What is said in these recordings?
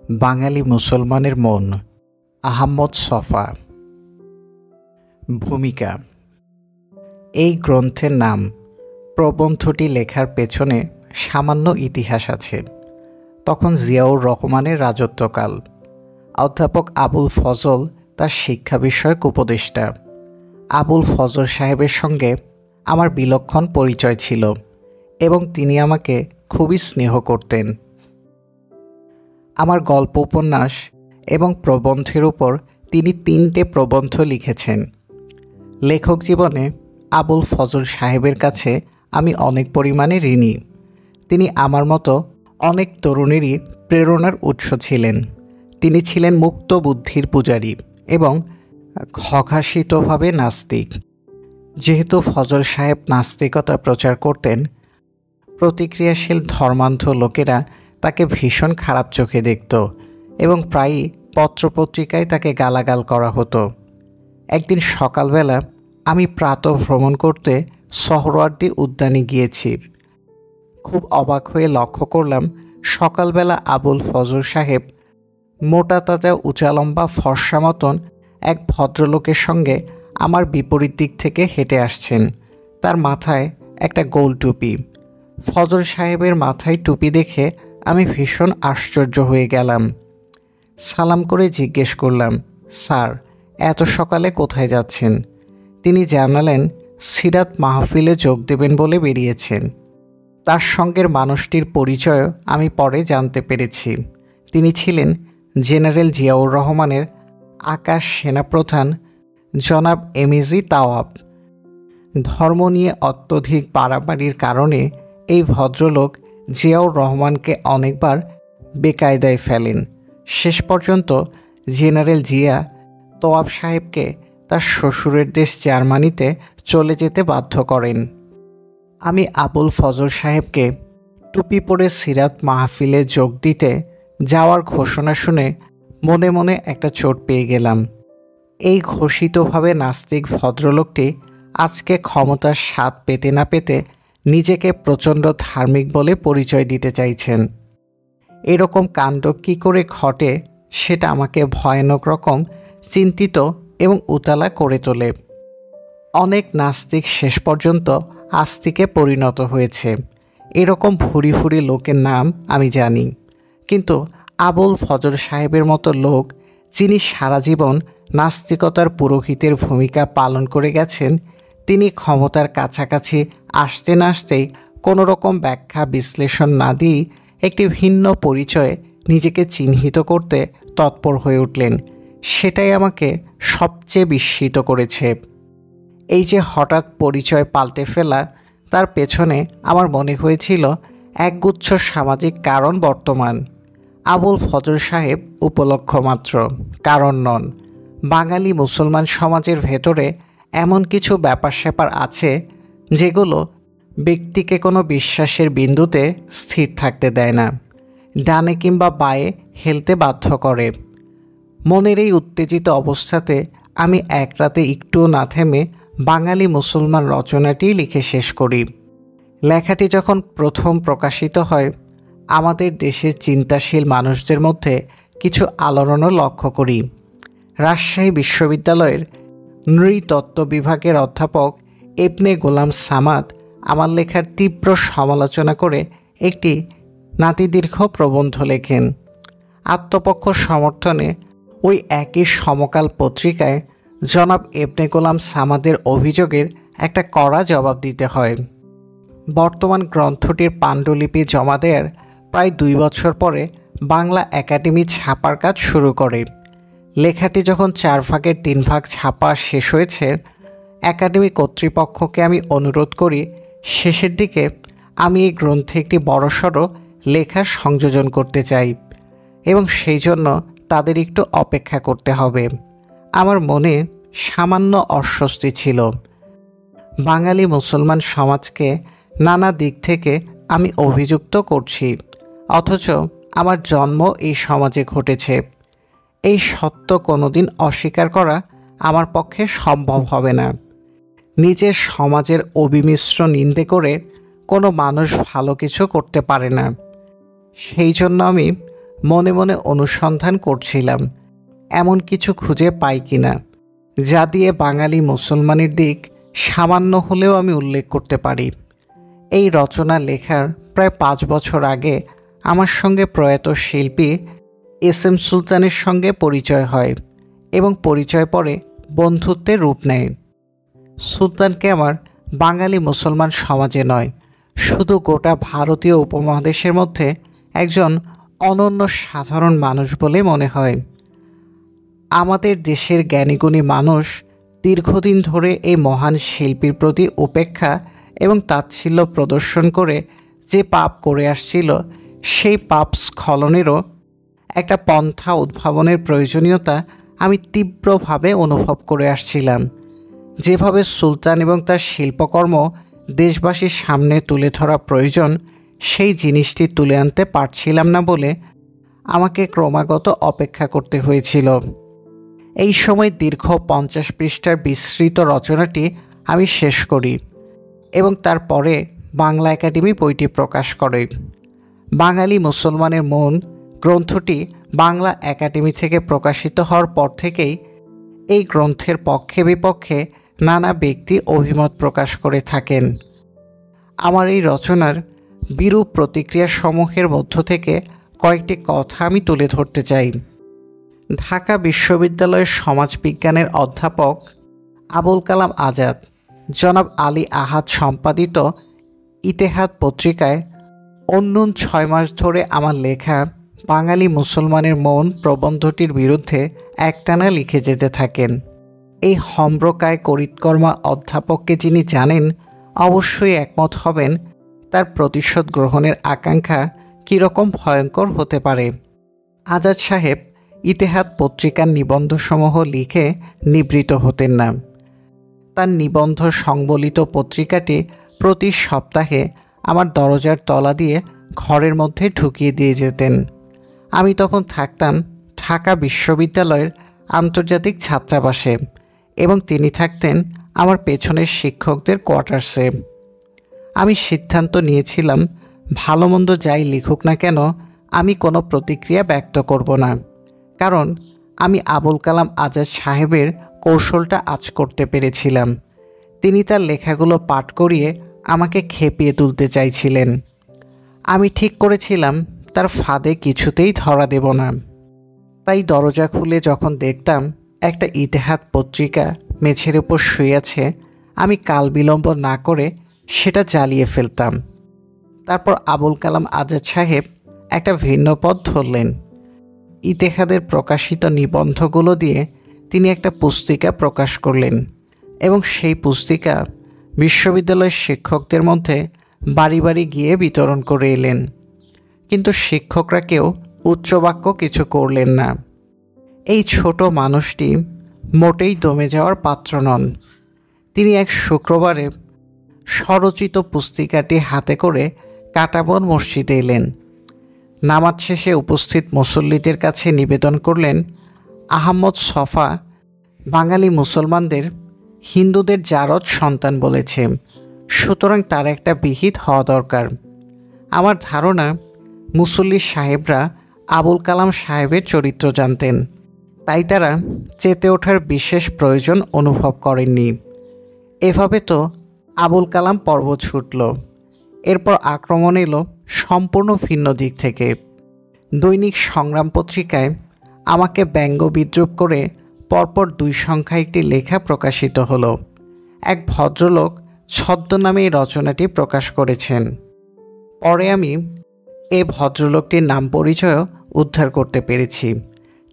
বাঙালি মুসলমানের মন, আহমদ ছফা। ভূমিকা। এই গ্রন্থের নাম। প্রবন্ধটি লেখার পেছনে সামান্য ইতিহাস আছে। তখন জিয়াউর রহমানের রাজত্বকাল। অধ্যাপক আবুল ফজল তার শিক্ষা বিষয়ক উপদেষ্টা। আবুল ফজল সাহেবের সঙ্গে আমার বিলক্ষণ পরিচয় ছিল এবং তিনি আমাকে খুবই স্নেহ করতেন। আমার গল্প উপন্যাস এবং প্রবন্ধের উপর তিনি 3টে প্রবন্ধ লিখেছেন। লেখক জীবনে আবুল ফজল সাহেবের কাছে আমি অনেক পরিমাণে ঋণী। তিনি আমার মতো অনেক তরুণেরই প্রেরণার উৎস ছিলেন। তিনি ছিলেন মুক্ত বুদ্ধির পূজারী এবং ঘঘাসিতভাবে নাস্তিক। যেহেতু ফজল সাহেব নাস্তিকতা প্রচার করতেন, প্রতিক্রিয়াশীল ধর্মান্ধ লোকেরা তাকে ভীষণ খারাপ চোখে দেখত এবং প্রায়ই পত্রপত্রিকায় তাকে গালাগাল করা হতো। একদিন সকালবেলা আমি প্রাতঃ ভ্রমণ করতে সোহরাওয়ার্দী উদ্যানে গিয়েছি। খুব অবাক হয়ে লক্ষ্য করলাম সকালবেলা আবুল ফজল সাহেব মোটা তাজা উঁচালম্বা ফর্সা মতন এক ভদ্রলোকের সঙ্গে আমার বিপরীত দিক থেকে হেঁটে আসছেন। তার মাথায় একটা গোল টুপি। ফজল সাহেবের মাথায় টুপি দেখে আমি ভীষণ আশ্চর্য হয়ে গেলাম। সালাম করে জিজ্ঞেস করলাম, স্যার, এত সকালে কোথায় যাচ্ছেন? তিনি জানালেন সিরাত মাহফিলে যোগ দেবেন বলে বেরিয়েছেন। তার সঙ্গের মানুষটির পরিচয় আমি পরে জানতে পেরেছি। তিনি ছিলেন জেনারেল জিয়াউর রহমানের আকাশ সেনাপ্রধান জনাব এমএজি তাওয়াব। ধর্ম নিয়ে অত্যধিক বাড়াবাড়ির কারণে এই ভদ্রলোক জিয়াউর রহমানকে অনেকবার বেকায়দায় ফেলেন। শেষ পর্যন্ত জেনারেল জিয়া তোয়াব সাহেবকে তার শ্বশুরের দেশ জার্মানিতে চলে যেতে বাধ্য করেন। আমি আবুল ফজল সাহেবকে টুপি পরে সিরাত মাহফিলে যোগ দিতে যাওয়ার ঘোষণা শুনে মনে মনে একটা চোট পেয়ে গেলাম। এই ঘোষিতভাবে নাস্তিক ভদ্রলোকটি আজকে ক্ষমতার স্বাদ পেতে না পেতে নিজেকে প্রচণ্ড ধার্মিক বলে পরিচয় দিতে চাইছেন। এরকম কাণ্ড কী করে ঘটে সেটা আমাকে ভয়ানক রকম চিন্তিত এবং উতলা করে তোলে। অনেক নাস্তিক শেষ পর্যন্ত আস্তিকে পরিণত হয়েছে। এরকম ভুরি ভুরি লোকের নাম আমি জানি, কিন্তু আবুল ফজল সাহেবের মতো লোক, যিনি সারা জীবন নাস্তিকতার পুরোহিতের ভূমিকা পালন করে গেছেন, তিনি ক্ষমতার কাছাকাছি আসতে না আসতেই কোনো রকম ব্যাখ্যা বিশ্লেষণ না দিয়েই একটি ভিন্ন পরিচয়ে নিজেকে চিহ্নিত করতে তৎপর হয়ে উঠলেন। সেটাই আমাকে সবচেয়ে বিস্মিত করেছে। এই যে হঠাৎ পরিচয় পাল্টে ফেলা, তার পেছনে আমার মনে হয়েছিল একগুচ্ছ সামাজিক কারণ বর্তমান। আবুল ফজল সাহেব উপলক্ষ মাত্র, কারণ নন। বাঙালি মুসলমান সমাজের ভেতরে এমন কিছু ব্যাপার স্যাপার আছে যেগুলো ব্যক্তিকে কোনো বিশ্বাসের বিন্দুতে স্থির থাকতে দেয় না, ডানে কিংবা বাঁয়ে হেলতে বাধ্য করে। মনের এই উত্তেজিত অবস্থাতে আমি এক রাতে একটুও না থেমে বাঙালি মুসলমান রচনাটি লিখে শেষ করি। লেখাটি যখন প্রথম প্রকাশিত হয়, আমাদের দেশের চিন্তাশীল মানুষদের মধ্যে কিছু আলোড়নও লক্ষ্য করি। রাজশাহী বিশ্ববিদ্যালয়ের নৃতত্ত্ব বিভাগের অধ্যাপক ইবনে গোলাম সামাদ আমার লেখার তীব্র সমালোচনা করে একটি নাতিদীর্ঘ প্রবন্ধ লেখেন। আত্মপক্ষ সমর্থনে ওই একই সমকাল পত্রিকায় জনাব ইবনে গোলাম সামাদের অভিযোগের একটা কড়া জবাব দিতে হয়। বর্তমান গ্রন্থটির পাণ্ডুলিপি জমা দেওয়ার প্রায় 2 বছর পরে বাংলা একাডেমি ছাপার কাজ শুরু করে। লেখাটি যখন 4 ভাগের 3 ভাগ ছাপা শেষ হয়েছে, একাডেমি কর্তৃপক্ষকে আমি অনুরোধ করি শেষের দিকে আমি এই গ্রন্থে একটি বড়সড় লেখা সংযোজন করতে চাই এবং সেই জন্য তাদের একটু অপেক্ষা করতে হবে। আমার মনে সামান্য অস্বস্তি ছিল। বাঙালি মুসলমান সমাজকে নানা দিক থেকে আমি অভিযুক্ত করছি, অথচ আমার জন্ম এই সমাজে ঘটেছে। এই সত্য কোনোদিন অস্বীকার করা আমার পক্ষে সম্ভব হবে না। নিজের সমাজের অবিমিশ্র নিন্দে করে কোনো মানুষ ভালো কিছু করতে পারে না। সেই জন্য আমি মনে মনে অনুসন্ধান করছিলাম এমন কিছু খুঁজে পাই কিনা যা দিয়ে বাঙালি মুসলমানের দিক সামান্য হলেও আমি উল্লেখ করতে পারি। এই রচনা লেখার প্রায় 5 বছর আগে আমার সঙ্গে প্রয়াত শিল্পী এস.এম. সুলতানের সঙ্গে পরিচয় হয় এবং পরিচয় পরে বন্ধুত্বের রূপ নেয়। সুলতানকে আমার বাঙালি মুসলমান সমাজে নয়, শুধু গোটা ভারতীয় উপমহাদেশের মধ্যে একজন অনন্য সাধারণ মানুষ বলে মনে হয়। আমাদের দেশের জ্ঞানীগুণী মানুষ দীর্ঘদিন ধরে এই মহান শিল্পীর প্রতি উপেক্ষা এবং তাচ্ছিল্য প্রদর্শন করে যে পাপ করে আসছিল, সেই পাপ স্খলনেরও একটা পন্থা উদ্ভাবনের প্রয়োজনীয়তা আমি তীব্রভাবে অনুভব করে আসছিলাম। যেভাবে সুলতান এবং তার শিল্পকর্ম দেশবাসীর সামনে তুলে ধরা প্রয়োজন, সেই জিনিসটি তুলে আনতে পারছিলাম না বলে আমাকে ক্রমাগত অপেক্ষা করতে হয়েছিল। এই সময় দীর্ঘ 50 পৃষ্ঠার বিস্তৃত রচনাটি আমি শেষ করি এবং তারপরে বাংলা একাডেমি বইটি প্রকাশ করে। বাঙালি মুসলমানের মন গ্রন্থটি বাংলা একাডেমি থেকে প্রকাশিত হওয়ার পর থেকেই এই গ্রন্থের পক্ষে বিপক্ষে নানা ব্যক্তি অভিমত প্রকাশ করে থাকেন। আমার এই রচনার বিরূপ প্রতিক্রিয়া সমূহের মধ্য থেকে কয়েকটি কথা আমি তুলে ধরতে চাই। ঢাকা বিশ্ববিদ্যালয়ের সমাজবিজ্ঞানের অধ্যাপক আবুল কালাম আজাদ জনাব আলী আহাদ সম্পাদিত ইতেহাদ পত্রিকায় অন্যূন 6 মাস ধরে আমার লেখা বাঙালি মুসলমানের মন প্রবন্ধটির বিরুদ্ধে একটানা লিখে যেতে থাকেন। এই হম্রকায় করিতকর্মা অধ্যাপককে যিনি জানেন, অবশ্যই একমত হবেন তার প্রতিশোধ গ্রহণের আকাঙ্ক্ষা কীরকম ভয়ঙ্কর হতে পারে। আজাদ সাহেব ইতেহাদ পত্রিকার নিবন্ধসমূহ লিখে নিবৃত হতেন না। তার নিবন্ধ সংবলিত পত্রিকাটি প্রতি সপ্তাহে আমার দরজার তলা দিয়ে ঘরের মধ্যে ঢুকিয়ে দিয়ে যেতেন। আমি তখন থাকতাম ঢাকা বিশ্ববিদ্যালয়ের আন্তর্জাতিক ছাত্রাবাসে এবং তিনি থাকতেন আমার পেছনের শিক্ষকদের কোয়ার্টার্সে। আমি সিদ্ধান্ত নিয়েছিলাম, ভালো মন্দ যাই লিখুক না কেন আমি কোনো প্রতিক্রিয়া ব্যক্ত করব না, কারণ আমি আবুল কালাম আজাদ সাহেবের কৌশলটা আঁচ করতে পেরেছিলাম। তিনি তার লেখাগুলো পাঠ করিয়ে আমাকে খেপিয়ে তুলতে চাইছিলেন। আমি ঠিক করেছিলাম তার ফাঁদে কিছুতেই ধরা দেব না। তাই দরজা খুলে যখন দেখতাম একটা ইতিহাদ পত্রিকা মেঝের উপর শুয়ে আছে, আমি কাল বিলম্ব না করে সেটা জ্বালিয়ে ফেলতাম। তারপর আবুল কালাম আজাদ সাহেব একটা ভিন্ন পথ ধরলেন। ইতিহাদের প্রকাশিত নিবন্ধগুলো দিয়ে তিনি একটা পুস্তিকা প্রকাশ করলেন এবং সেই পুস্তিকা বিশ্ববিদ্যালয়ের শিক্ষকদের মধ্যে বাড়ি বাড়ি গিয়ে বিতরণ করে এলেন। কিন্তু শিক্ষকরা কেউ উচ্চবাক্য কিছু করলেন না। এই ছোট মানুষটি মোটেই দমে যাওয়ার পাত্র নন। তিনি এক শুক্রবারে স্বরচিত পুস্তিকাটি হাতে করে কাটাবন মসজিদে এলেন। নামাজ শেষে উপস্থিত মুসল্লিদের কাছে নিবেদন করলেন, আহমদ ছফা বাঙালি মুসলমানদের হিন্দুদের জারজ সন্তান বলেছে, সুতরাং তার একটা বিহিত হওয়া দরকার। আমার ধারণা মুসল্লি সাহেবরা আবুল কালাম সাহেবের চরিত্র জানতেন, তাই তারা চেতে ওঠার বিশেষ প্রয়োজন অনুভব করেননি। এভাবে তো আবুল কালাম পর্ব ছুটল। এরপর আক্রমণ এলো সম্পূর্ণ ভিন্ন দিক থেকে। দৈনিক সংগ্রাম পত্রিকায় আমাকে ব্যঙ্গ বিদ্রুপ করে পরপর 2 সংখ্যায় একটি লেখা প্রকাশিত হলো। এক ভদ্রলোক ছদ্মনামে এই রচনাটি প্রকাশ করেছেন। পরে আমি এ ভদ্রলোকটির নাম পরিচয়ও উদ্ধার করতে পেরেছি।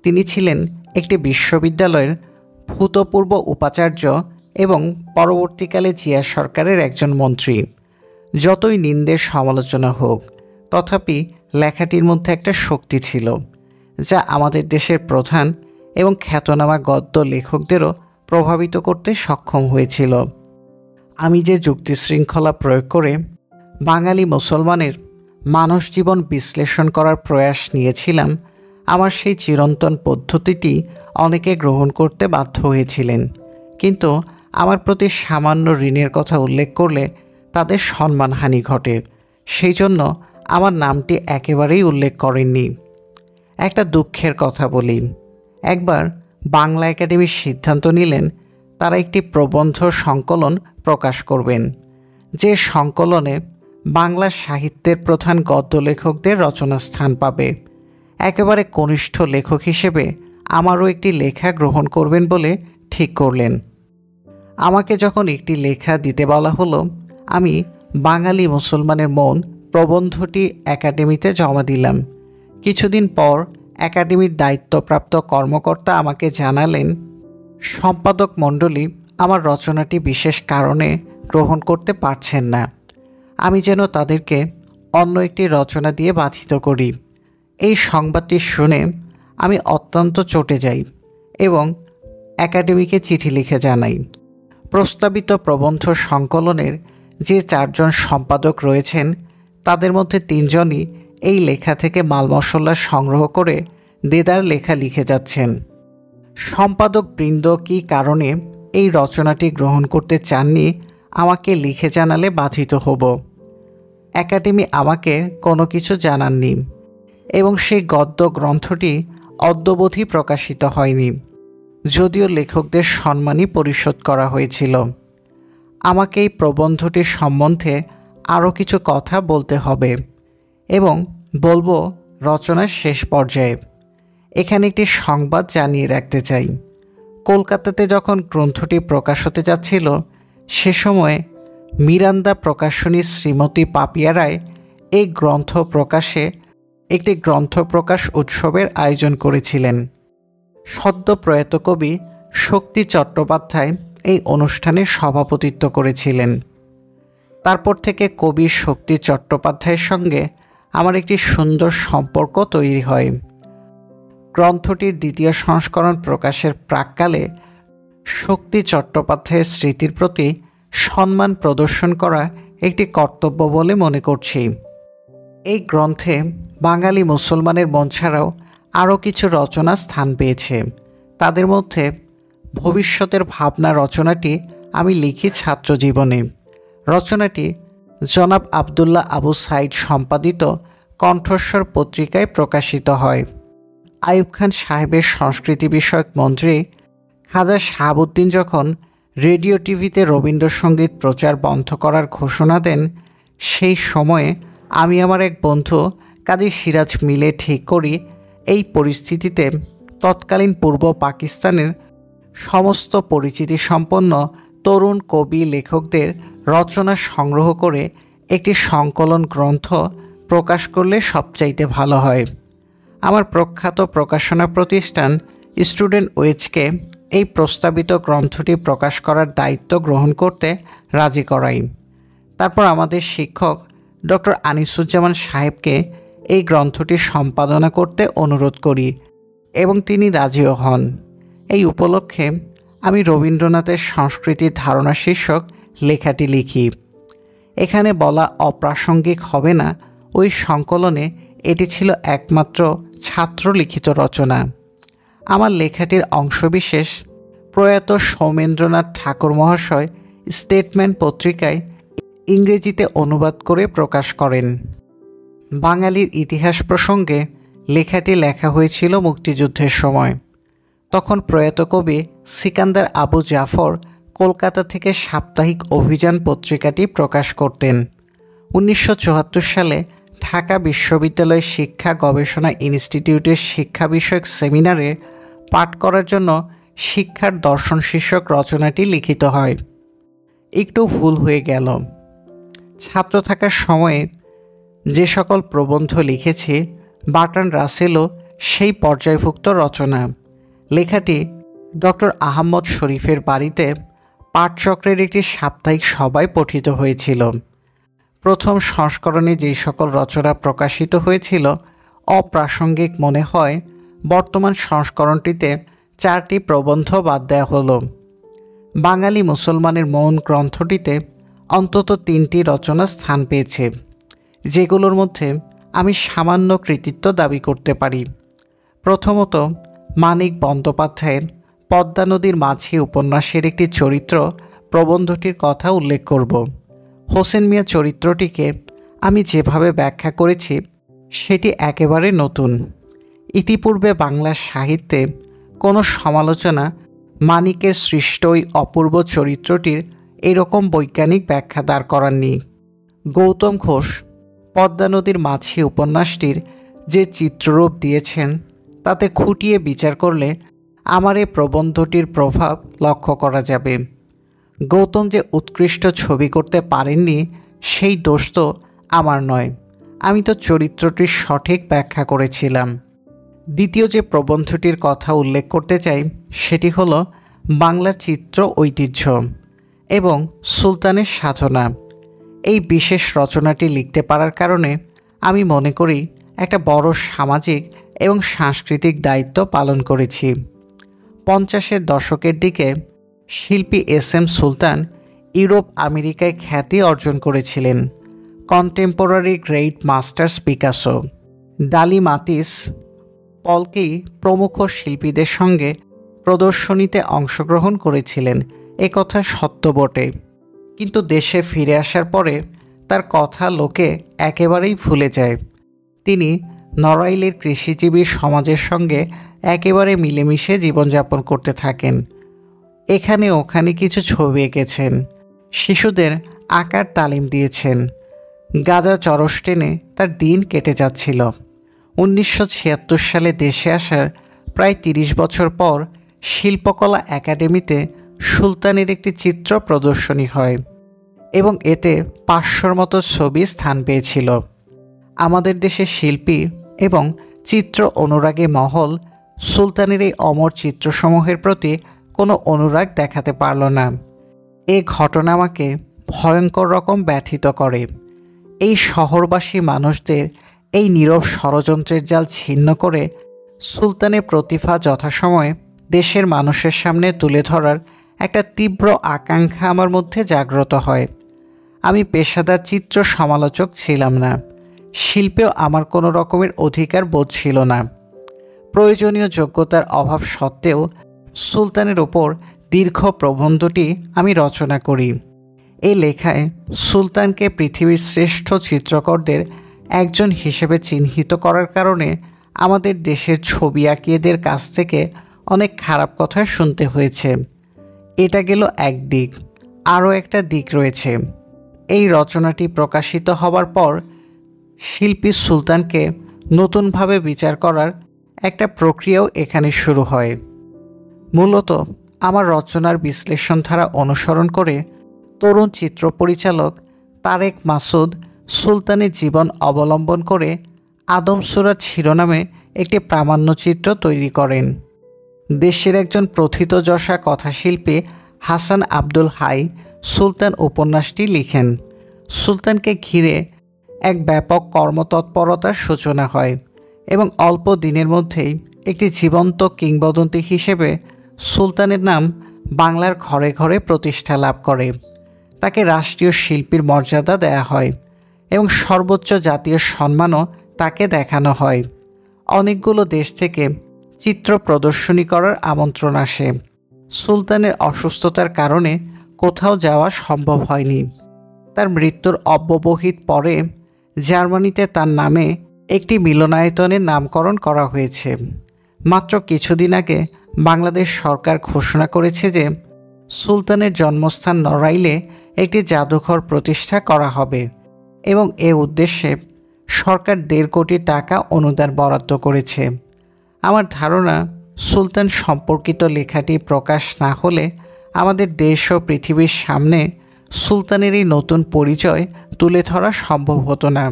তিনি ছিলেন একটি বিশ্ববিদ্যালয়ের ভূতপূর্ব উপাচার্য এবং পরবর্তীকালে জিয়া সরকারের একজন মন্ত্রী। যতই নিন্দের সমালোচনা হোক, তথাপি লেখাটির মধ্যে একটা শক্তি ছিল যা আমাদের দেশের প্রধান এবং খ্যাতনামা গদ্য লেখকদেরও প্রভাবিত করতে সক্ষম হয়েছিল। আমি যে যুক্তিশৃঙ্খলা প্রয়োগ করে বাঙালি মুসলমানের মানস জীবন বিশ্লেষণ করার প্রয়াস নিয়েছিলাম, আমার সেই চিরন্তন পদ্ধতিটি অনেকে গ্রহণ করতে বাধ্য হয়েছিলেন, কিন্তু আমার প্রতি সামান্য ঋণের কথা উল্লেখ করলে তাদের সম্মানহানি ঘটে। সেই জন্য আমার নামটি একেবারেই উল্লেখ করেননি। একটা দুঃখের কথা বলি। একবার বাংলা একাডেমির সিদ্ধান্ত নিলেন তারা একটি প্রবন্ধ সংকলন প্রকাশ করবেন, যে সংকলনে বাংলা সাহিত্যের প্রধান গদ্য লেখকদের রচনা স্থান পাবে। একেবারে কনিষ্ঠ লেখক হিসেবে আমারও একটি লেখা গ্রহণ করবেন বলে ঠিক করলেন। আমাকে যখন একটি লেখা দিতে বলা হলো, আমি বাঙালি মুসলমানের মন প্রবন্ধটি একাডেমিতে জমা দিলাম। কিছুদিন পর একাডেমির দায়িত্বপ্রাপ্ত কর্মকর্তা আমাকে জানালেন, সম্পাদক মণ্ডলী আমার রচনাটি বিশেষ কারণে গ্রহণ করতে পারছেন না। আমি যেন তাদেরকে অন্য একটি রচনা দিয়ে বাধিত করি। এই সংবাদটি শুনে আমি অত্যন্ত চটে যাই এবং একাডেমিকে চিঠি লিখে জানাই, প্রস্তাবিত প্রবন্ধ সংকলনের যে 4 জন সম্পাদক রয়েছেন তাদের মধ্যে 3 জনই এই লেখা থেকে মালমশলা সংগ্রহ করে দেদার লেখা লিখে যাচ্ছেন। সম্পাদক বৃন্দ কী কারণে এই রচনাটি গ্রহণ করতে চাননি আমাকে লিখে জানালে বাধিত হব। একাডেমি আমাকে কোনো কিছু জানাননি এবং সেই গদ্য গ্রন্থটি অদ্যাবধি প্রকাশিত হয়নি, যদিও লেখকদের সম্মানই পরিশোধ করা হয়েছিল। আমাকে এই প্রবন্ধটির সম্বন্ধে আরও কিছু কথা বলতে হবে এবং বলবো রচনার শেষ পর্যায়ে। এখানে একটি সংবাদ জানিয়ে রাখতে চাই। কলকাতাতে যখন গ্রন্থটি প্রকাশ হতে যাচ্ছিল, সে সময়ে মিরান্দা প্রকাশনী শ্রীমতী পাপিয়া রায় এই গ্রন্থ প্রকাশে একটি গ্রন্থ প্রকাশ উৎসবের আয়োজন করেছিলেন। সদ্য প্রয়াত কবি শক্তি চট্টোপাধ্যায় এই অনুষ্ঠানে সভাপতিত্ব করেছিলেন। তারপর থেকে কবি শক্তি চট্টোপাধ্যায়ের সঙ্গে আমার একটি সুন্দর সম্পর্ক তৈরি হয়। গ্রন্থটির 2য় সংস্করণ প্রকাশের প্রাক্কালে শক্তি চট্টোপাধ্যায়ের স্মৃতির প্রতি সম্মান প্রদর্শন করা একটি কর্তব্য বলে মনে করছি। এই গ্রন্থে বাঙালি মুসলমানের মন ছাড়াও আরও কিছু রচনা স্থান পেয়েছে। তাদের মধ্যে ভবিষ্যতের ভাবনা রচনাটি আমি লিখি ছাত্রজীবনে। রচনাটি জনাব আবদুল্লাহ আবু সাইদ সম্পাদিত কণ্ঠস্বর পত্রিকায় প্রকাশিত হয়। আইয়ুব খান সাহেবের সংস্কৃতি বিষয়ক মন্ত্রী খাজা শাহাবুদ্দিন যখন রেডিও টিভিতে রবীন্দ্রসঙ্গীত প্রচার বন্ধ করার ঘোষণা দেন, সেই সময়ে আমি আমার এক বন্ধু কাজী সিরাজ মিলে ঠিক করি এই পরিস্থিতিতে তৎকালীন পূর্ব পাকিস্তানের সমস্ত পরিচিতিসম্পন্ন তরুণ কবি লেখকদের রচনা সংগ্রহ করে একটি সংকলন গ্রন্থ প্রকাশ করলে সবচাইতে ভালো হয়। আমার প্রখ্যাত প্রকাশনা প্রতিষ্ঠান স্টুডেন্ট ওয়েজকে এই প্রস্তাবিত গ্রন্থটি প্রকাশ করার দায়িত্ব গ্রহণ করতে রাজি করাই। তারপর আমাদের শিক্ষক ডক্টর আনিসুজ্জামান সাহেবকে এই গ্রন্থটি সম্পাদনা করতে অনুরোধ করি এবং তিনি রাজিও হন। এই উপলক্ষে আমি রবীন্দ্রনাথের সংস্কৃতির ধারণা শীর্ষক লেখাটি লিখি। এখানে বলা অপ্রাসঙ্গিক হবে না, ওই সংকলনে এটি ছিল একমাত্র ছাত্রলিখিত রচনা। আমার লেখাটির অংশবিশেষ প্রয়াত সৌমেন্দ্রনাথ ঠাকুর মহাশয় স্টেটমেন্ট পত্রিকায় ইংরেজিতে অনুবাদ করে প্রকাশ করেন। বাঙালির ইতিহাস প্রসঙ্গে লেখাটি লেখা হয়েছিল মুক্তিযুদ্ধের সময়। তখন প্রয়াত কবি সিকান্দার আবু জাফর কলকাতা থেকে সাপ্তাহিক অভিযান পত্রিকাটি প্রকাশ করতেন। 1974 সালে ঢাকা বিশ্ববিদ্যালয় শিক্ষা গবেষণা ইনস্টিটিউটের শিক্ষা বিষয়ক সেমিনারে পাঠ করার জন্য শিক্ষার দর্শন শীর্ষক রচনাটি লিখিত হয়। একটু ভুল হয়ে গেল। ছাত্র থাকার সময়ে যে সকল প্রবন্ধ লিখেছি বার্ট্রান্ড রাসেলও সেই পর্যায়ভুক্ত রচনা। লেখাটি ডক্টর আহমদ শরীফের বাড়িতে পাঠচক্রের একটি সাপ্তাহিক সভায় পঠিত হয়েছিল। প্রথম সংস্করণে যেই সকল রচনা প্রকাশিত হয়েছিল অপ্রাসঙ্গিক মনে হয়, বর্তমান সংস্করণটিতে 4টি প্রবন্ধ বাদ দেওয়া হলো। বাঙালি মুসলমানের মন গ্রন্থটিতে অন্তত 3টি রচনা স্থান পেয়েছে, যেগুলোর মধ্যে আমি সামান্য কৃতিত্ব দাবি করতে পারি। প্রথমত, মানিক বন্দ্যোপাধ্যায়ের পদ্মা নদীর মাঝি উপন্যাসের একটি চরিত্র প্রবন্ধটির কথা উল্লেখ করব। হোসেন মিয়া চরিত্রটিকে আমি যেভাবে ব্যাখ্যা করেছি সেটি একেবারে নতুন। ইতিপূর্বে বাংলা সাহিত্যে কোনো সমালোচনা মানিকের সৃষ্ট ওই অপূর্ব চরিত্রটির এরকম বৈজ্ঞানিক ব্যাখ্যা দাঁড় করাননি। গৌতম ঘোষ পদ্মা নদীর মাঝি উপন্যাসটির যে চিত্ররূপ দিয়েছেন তাতে খুঁটিয়ে বিচার করলে আমার এই প্রবন্ধটির প্রভাব লক্ষ্য করা যাবে। গৌতম যে উৎকৃষ্ট ছবি করতে পারেননি সেই দোষ তো আমার নয়, আমি তো চরিত্রটির সঠিক ব্যাখ্যা করেছিলাম। দ্বিতীয় যে প্রবন্ধটির কথা উল্লেখ করতে চাই সেটি হলো বাংলা চিত্র ঐতিহ্য এবং সুলতানের সাধনা। এই বিশেষ রচনাটি লিখতে পারার কারণে আমি মনে করি একটা বড় সামাজিক এবং সাংস্কৃতিক দায়িত্ব পালন করেছি। 50-এর দশকের দিকে শিল্পী এস.এম. সুলতান ইউরোপ আমেরিকায় খ্যাতি অর্জন করেছিলেন। কন্টেম্পোরারি গ্রেট মাস্টার্স পিকাসো, ডালি মাতিস, পলকি প্রমুখ শিল্পীদের সঙ্গে প্রদর্শনীতে অংশগ্রহণ করেছিলেন, একথা সত্য বটে। কিন্তু দেশে ফিরে আসার পরে তার কথা লোকে একেবারেই ভুলে যায়। তিনি নড়াইলের কৃষিজীবী সমাজের সঙ্গে একেবারে মিলেমিশে জীবনযাপন করতে থাকেন। এখানে ওখানে কিছু ছবি এঁকেছেন, শিশুদের আঁকার তালিম দিয়েছেন। গাঁজা চরস টেনে তার দিন কেটে যাচ্ছিল। 1976 সালে দেশে আসার প্রায় 30 বছর পর শিল্পকলা একাডেমিতে সুলতানের একটি চিত্র প্রদর্শনী হয় এবং এতে 500-র মতো ছবি স্থান পেয়েছিল। আমাদের দেশের শিল্পী এবং চিত্র অনুরাগী মহল সুলতানের এই অমর চিত্রসমূহের প্রতি কোনো অনুরাগ দেখাতে পারল না। এ ঘটনা আমাকে ভয়ঙ্কর রকম ব্যথিত করে। এই শহরবাসী মানুষদের এই নীরব ষড়যন্ত্রের জাল ছিন্ন করে সুলতানের প্রতিভা যথাসময়ে দেশের মানুষের সামনে তুলে ধরার একটা তীব্র আকাঙ্ক্ষা আমার মধ্যে জাগ্রত হয়। আমি পেশাদার চিত্র সমালোচক ছিলাম না, শিল্পেও আমার কোনো রকমের অধিকার বোধ ছিল না। প্রয়োজনীয় যোগ্যতার অভাব সত্ত্বেও সুলতানের ওপর দীর্ঘ প্রবন্ধটি আমি রচনা করি। এই লেখায় সুলতানকে পৃথিবীর শ্রেষ্ঠ চিত্রকরদের একজন হিসেবে চিহ্নিত করার কারণে আমাদের দেশের ছবি আঁকিয়েদের কাছ থেকে অনেক খারাপ কথা শুনতে হয়েছে। এটা গেল এক দিক। আরও একটা দিক রয়েছে। এই রচনাটি প্রকাশিত হবার পর শিল্পী সুলতানকে নতুনভাবে বিচার করার একটা প্রক্রিয়াও এখানে শুরু হয়। মূলত আমার রচনার বিশ্লেষণ ধারা অনুসরণ করে তরুণ চিত্র পরিচালক তারেক মাসুদ সুলতানের জীবন অবলম্বন করে আদম সুরাত শিরোনামে একটি প্রামাণ্যচিত্র তৈরি করেন। দেশের একজন প্রথিতযশা কথাশিল্পী হাসান আব্দুল হাই সুলতান উপন্যাসটি লিখেন। সুলতানকে ঘিরে এক ব্যাপক কর্মতৎপরতার সূচনা হয় এবং অল্প দিনের মধ্যেই একটি জীবন্ত কিংবদন্তি হিসেবে সুলতানের নাম বাংলার ঘরে ঘরে প্রতিষ্ঠা লাভ করে। তাকে রাষ্ট্রীয় শিল্পীর মর্যাদা দেয়া হয় এবং সর্বোচ্চ জাতীয় সম্মানও তাকে দেখানো হয়। অনেকগুলো দেশ থেকে চিত্র প্রদর্শনী করার আমন্ত্রণ আসে। সুলতানের অসুস্থতার কারণে কোথাও যাওয়া সম্ভব হয়নি। তার মৃত্যুর অব্যবহিত পরে জার্মানিতে তার নামে একটি মিলনায়তনের নামকরণ করা হয়েছে। মাত্র কিছুদিন আগে বাংলাদেশ সরকার ঘোষণা করেছে যে সুলতানের জন্মস্থান নড়াইলে একটি জাদুঘর প্রতিষ্ঠা করা হবে এবং এ উদ্দেশ্যে সরকার 1.5 কোটি টাকা অনুদান বরাদ্দ করেছে। আমার ধারণা সুলতান সম্পর্কিত লেখাটি প্রকাশ না হলে আমাদের দেশ ও পৃথিবীর সামনে সুলতানের এই নতুন পরিচয় তুলে ধরা সম্ভব হতো না।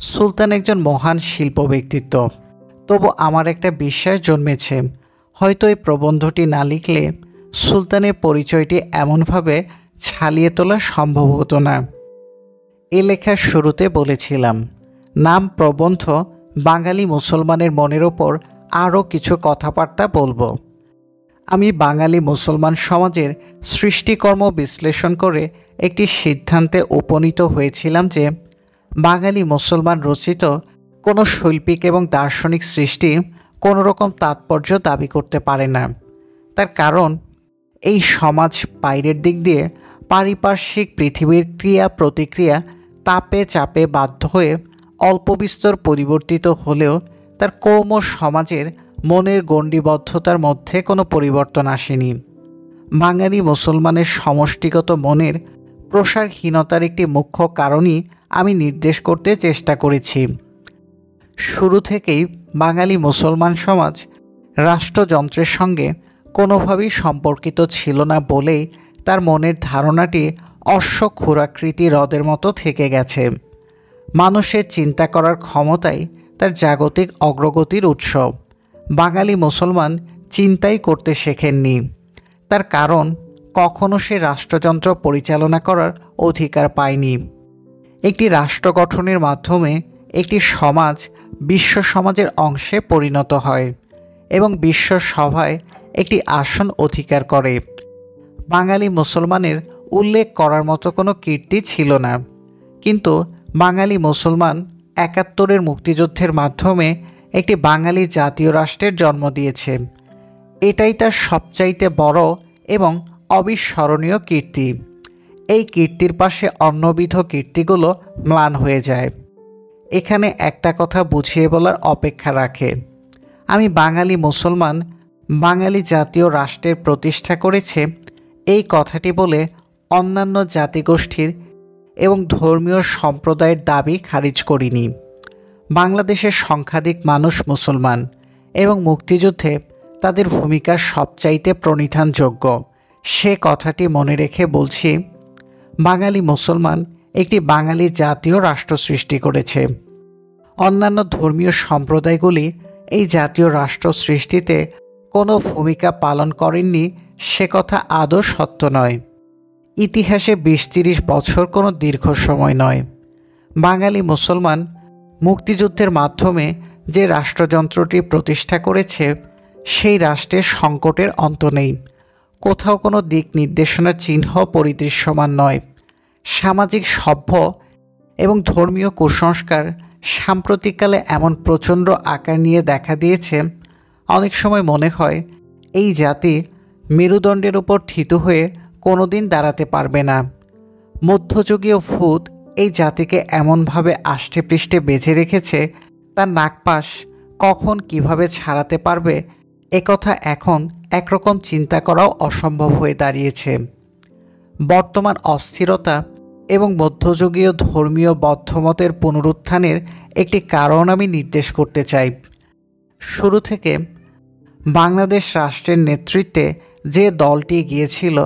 সুলতান একজন মহান শিল্প ব্যক্তিত্ব, তবু আমার একটা বিশ্বাস জন্মেছে হয়তো এই প্রবন্ধটি না লিখলে সুলতানের পরিচয়টি এমনভাবে ছালিয়ে তোলা সম্ভব হতো না। এ লেখার শুরুতে বলেছিলাম নাম প্রবন্ধ বাঙালি মুসলমানের মনের ওপর আরও কিছু কথাবার্তা বলবো। আমি বাঙালি মুসলমান সমাজের সৃষ্টিকর্ম বিশ্লেষণ করে একটি সিদ্ধান্তে উপনীত হয়েছিলাম যে বাঙালি মুসলমান রচিত কোনো শৈল্পিক এবং দার্শনিক সৃষ্টি কোনো রকম তাৎপর্য দাবি করতে পারে না। তার কারণ এই সমাজ বাইরের দিক দিয়ে পারিপার্শ্বিক পৃথিবীর ক্রিয়া প্রতিক্রিয়া তাপে চাপে বাধ্য হয়ে অল্প বিস্তর পরিবর্তিত হলেও তার কৌম সমাজের মনের গণ্ডিবদ্ধতার মধ্যে কোনো পরিবর্তন আসেনি। বাঙালি মুসলমানের সমষ্টিগত মনের প্রসারহীনতার একটি মুখ্য কারণই আমি নির্দেশ করতে চেষ্টা করেছি। শুরু থেকেই বাঙালি মুসলমান সমাজ রাষ্ট্রযন্ত্রের সঙ্গে কোনোভাবেই সম্পর্কিত ছিল না বলেই তার মনের ধারণাটি অশ্বক্ষুরাকৃতি হ্রদের মতো থেকে গেছে। মানুষের চিন্তা করার ক্ষমতাই তার জাগতিক অগ্রগতির উৎস। বাঙালি মুসলমান চিন্তাই করতে শেখেননি, তার কারণ কখনো সে রাষ্ট্রযন্ত্র পরিচালনা করার অধিকার পায়নি। একটি রাষ্ট্র গঠনের মাধ্যমে একটি সমাজ বিশ্ব সমাজের অংশে পরিণত হয় এবং বিশ্ব সভায় একটি আসন অধিকার করে। বাঙালি মুসলমানের উল্লেখ করার মতো কোনো কীর্তি ছিল না, কিন্তু বাঙালি মুসলমান ৭১-এর মুক্তিযুদ্ধের মাধ্যমে একটি বাঙালি জাতীয় রাষ্ট্রের জন্ম দিয়েছে। এটাই তার সবচাইতে বড় এবং অবিস্মরণীয় কীর্তি। এই কীর্তির পাশে অন্যবিধ কীর্তিগুলো ম্লান হয়ে যায়। এখানে একটা কথা বুঝিয়ে বলার অপেক্ষা রাখে। আমি বাঙালি মুসলমান বাঙালি জাতীয় রাষ্ট্রের প্রতিষ্ঠা করেছে এই কথাটি বলে অন্যান্য জাতিগোষ্ঠীর এবং ধর্মীয় সম্প্রদায়ের দাবি খারিজ করিনি। বাংলাদেশের সংখ্যাধিক মানুষ মুসলমান এবং মুক্তিযুদ্ধে তাদের ভূমিকা সবচাইতে প্রণিধানযোগ্য। সে কথাটি মনে রেখে বলছি, বাঙালি মুসলমান একটি বাঙালি জাতীয় রাষ্ট্র সৃষ্টি করেছে। অন্যান্য ধর্মীয় সম্প্রদায়গুলি এই জাতীয় রাষ্ট্র সৃষ্টিতে কোনো ভূমিকা পালন করেননি, সে কথা আদৌ সত্য নয়। ইতিহাসে ২০-৩০ বছর কোনো দীর্ঘ সময় নয়। বাঙালি মুসলমান মুক্তিযুদ্ধের মাধ্যমে যে রাষ্ট্রযন্ত্রটি প্রতিষ্ঠা করেছে সেই রাষ্ট্রের সংকটের অন্ত নেই। কোথাও কোনো দিক নির্দেশনার চিহ্ন পরিদৃশ্যমান নয়। সামাজিক সভ্য এবং ধর্মীয় কুসংস্কার সাম্প্রতিককালে এমন প্রচণ্ড আকার নিয়ে দেখা দিয়েছে, অনেক সময় মনে হয় এই জাতি মেরুদণ্ডের উপর থিতু হয়ে কোনোদিন দাঁড়াতে পারবে না। মধ্যযুগীয় ভূত এই জাতিকে এমনভাবে আষ্টেপৃষ্ঠে বেঁধে রেখেছে, তার নাগপাশ কখন কিভাবে ছাড়াতে পারবে একথা এখন একরকম চিন্তা করাও অসম্ভব হয়ে দাঁড়িয়েছে। বর্তমান অস্থিরতা এবং মধ্যযুগীয় ধর্মীয় বদ্ধমতের পুনরুত্থানের একটি কারণ আমি নির্দেশ করতে চাই। শুরু থেকে বাংলাদেশ রাষ্ট্রের নেতৃত্বে যে দলটি গিয়েছিল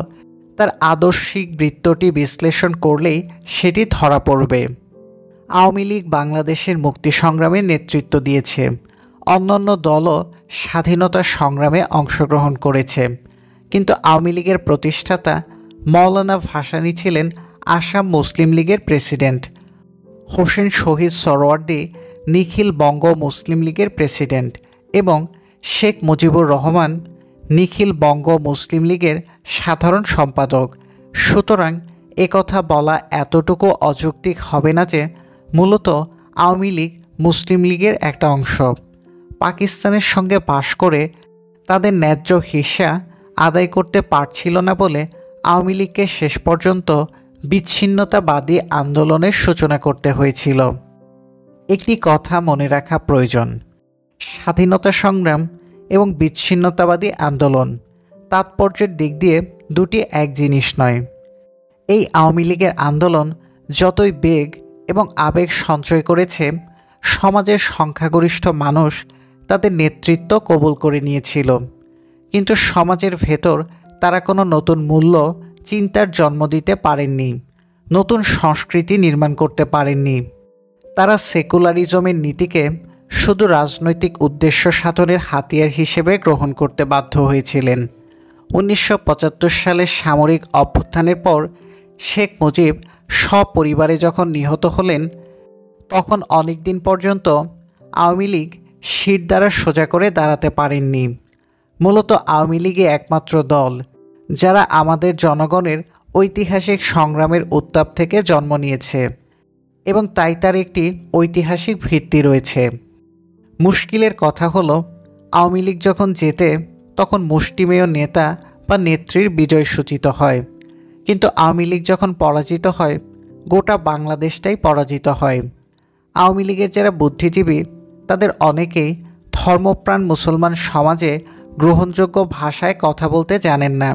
তার আদর্শিক বৃত্তটি বিশ্লেষণ করলেই সেটি ধরা পড়বে। আওয়ামী লীগ বাংলাদেশের মুক্তি সংগ্রামে নেতৃত্ব দিয়েছে। অন্যান্য দলও স্বাধীনতা সংগ্রামে অংশগ্রহণ করেছে, কিন্তু আওয়ামী লীগের প্রতিষ্ঠাতা মওলানা ভাসানী ছিলেন আসাম মুসলিম লীগের প্রেসিডেন্ট, হোসেন শহীদ সোহরাওয়ার্দী নিখিল বঙ্গ মুসলিম লীগের প্রেসিডেন্ট এবং শেখ মুজিবুর রহমান নিখিল বঙ্গ মুসলিম লীগের সাধারণ সম্পাদক। সুতরাং একথা বলা এতটুকু অযৌক্তিক হবে না যে মূলত আওয়ামী লীগ মুসলিম লীগের একটা অংশ। পাকিস্তানের সঙ্গে বাস করে তাদের ন্যায্য হিস্সা আদায় করতে পারছিল না বলে আওয়ামী লীগকে শেষ পর্যন্ত বিচ্ছিন্নতাবাদী আন্দোলনের সূচনা করতে হয়েছিল। একটি কথা মনে রাখা প্রয়োজন, স্বাধীনতা সংগ্রাম এবং বিচ্ছিন্নতাবাদী আন্দোলন তাৎপর্যের দিক দিয়ে দুটি এক জিনিস নয়। এই আওয়ামী লীগের আন্দোলন যতই বেগ এবং আবেগ সঞ্চয় করেছে, সমাজের সংখ্যাগরিষ্ঠ মানুষ তাদের নেতৃত্ব কবুল করে নিয়েছিল, কিন্তু সমাজের ভেতর তারা কোনো নতুন মূল্য চিন্তার জন্ম দিতে পারেননি, নতুন সংস্কৃতি নির্মাণ করতে পারেননি। তারা সেকুলারিজমের নীতিকে শুধু রাজনৈতিক উদ্দেশ্য সাধনের হাতিয়ার হিসেবে গ্রহণ করতে বাধ্য হয়েছিলেন। ১৯৭৫ সালের সামরিক অভ্যুত্থানের পর শেখ মুজিব সপরিবারে যখন নিহত হলেন, তখন অনেক দিন পর্যন্ত আওয়ামী লীগ শির দ্বারা সোজা করে দাঁড়াতে পারেননি। মূলত আওয়ামী লীগই একমাত্র দল যারা আমাদের জনগণের ঐতিহাসিক সংগ্রামের উত্তাপ থেকে জন্ম নিয়েছে এবং তাই তার একটি ঐতিহাসিক ভিত্তি রয়েছে। মুশকিলের কথা হলো, আওয়ামী লীগ যখন জেতে তখন মুষ্টিমেয় নেতা বা নেত্রীর বিজয় সূচিত হয়, কিন্তু আওয়ামী লীগ যখন পরাজিত হয় গোটা বাংলাদেশটাই পরাজিত হয়। আওয়ামী লীগের যারা বুদ্ধিজীবী তাদের অনেকেই ধর্মপ্রাণ মুসলমান সমাজে গ্রহণযোগ্য ভাষায় কথা বলতে জানেন না।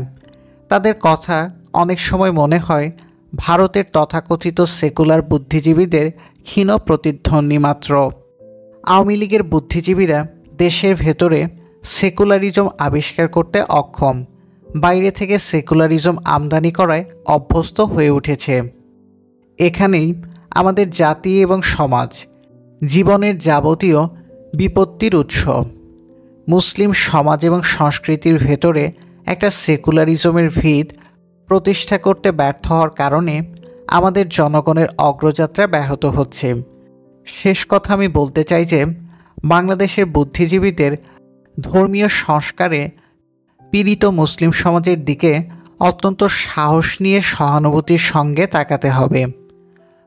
তাদের কথা অনেক সময় মনে হয় ভারতের তথাকথিত সেকুলার বুদ্ধিজীবীদের ক্ষীণ প্রতিধ্বনি মাত্র। আওয়ামী লীগের বুদ্ধিজীবীরা দেশের ভেতরে সেকুলারিজম আবিষ্কার করতে অক্ষম, বাইরে থেকে সেকুলারিজম আমদানি করায় অভ্যস্ত হয়ে উঠেছে। এখানেই আমাদের জাতি এবং সমাজ জীবনের যাবতীয় বিপত্তির উৎস। মুসলিম সমাজ এবং সংস্কৃতির ভেতরে একটা সেকুলারিজমের ভিত প্রতিষ্ঠা করতে ব্যর্থ হওয়ার কারণে আমাদের জনগণের অগ্রযাত্রা ব্যাহত হচ্ছে। শেষ কথা আমি বলতে চাই যে বাংলাদেশের বুদ্ধিজীবীদের ধর্মীয় সংস্কারে পীড়িত মুসলিম সমাজের দিকে অত্যন্ত সাহস নিয়ে সহানুভূতির সঙ্গে তাকাতে হবে।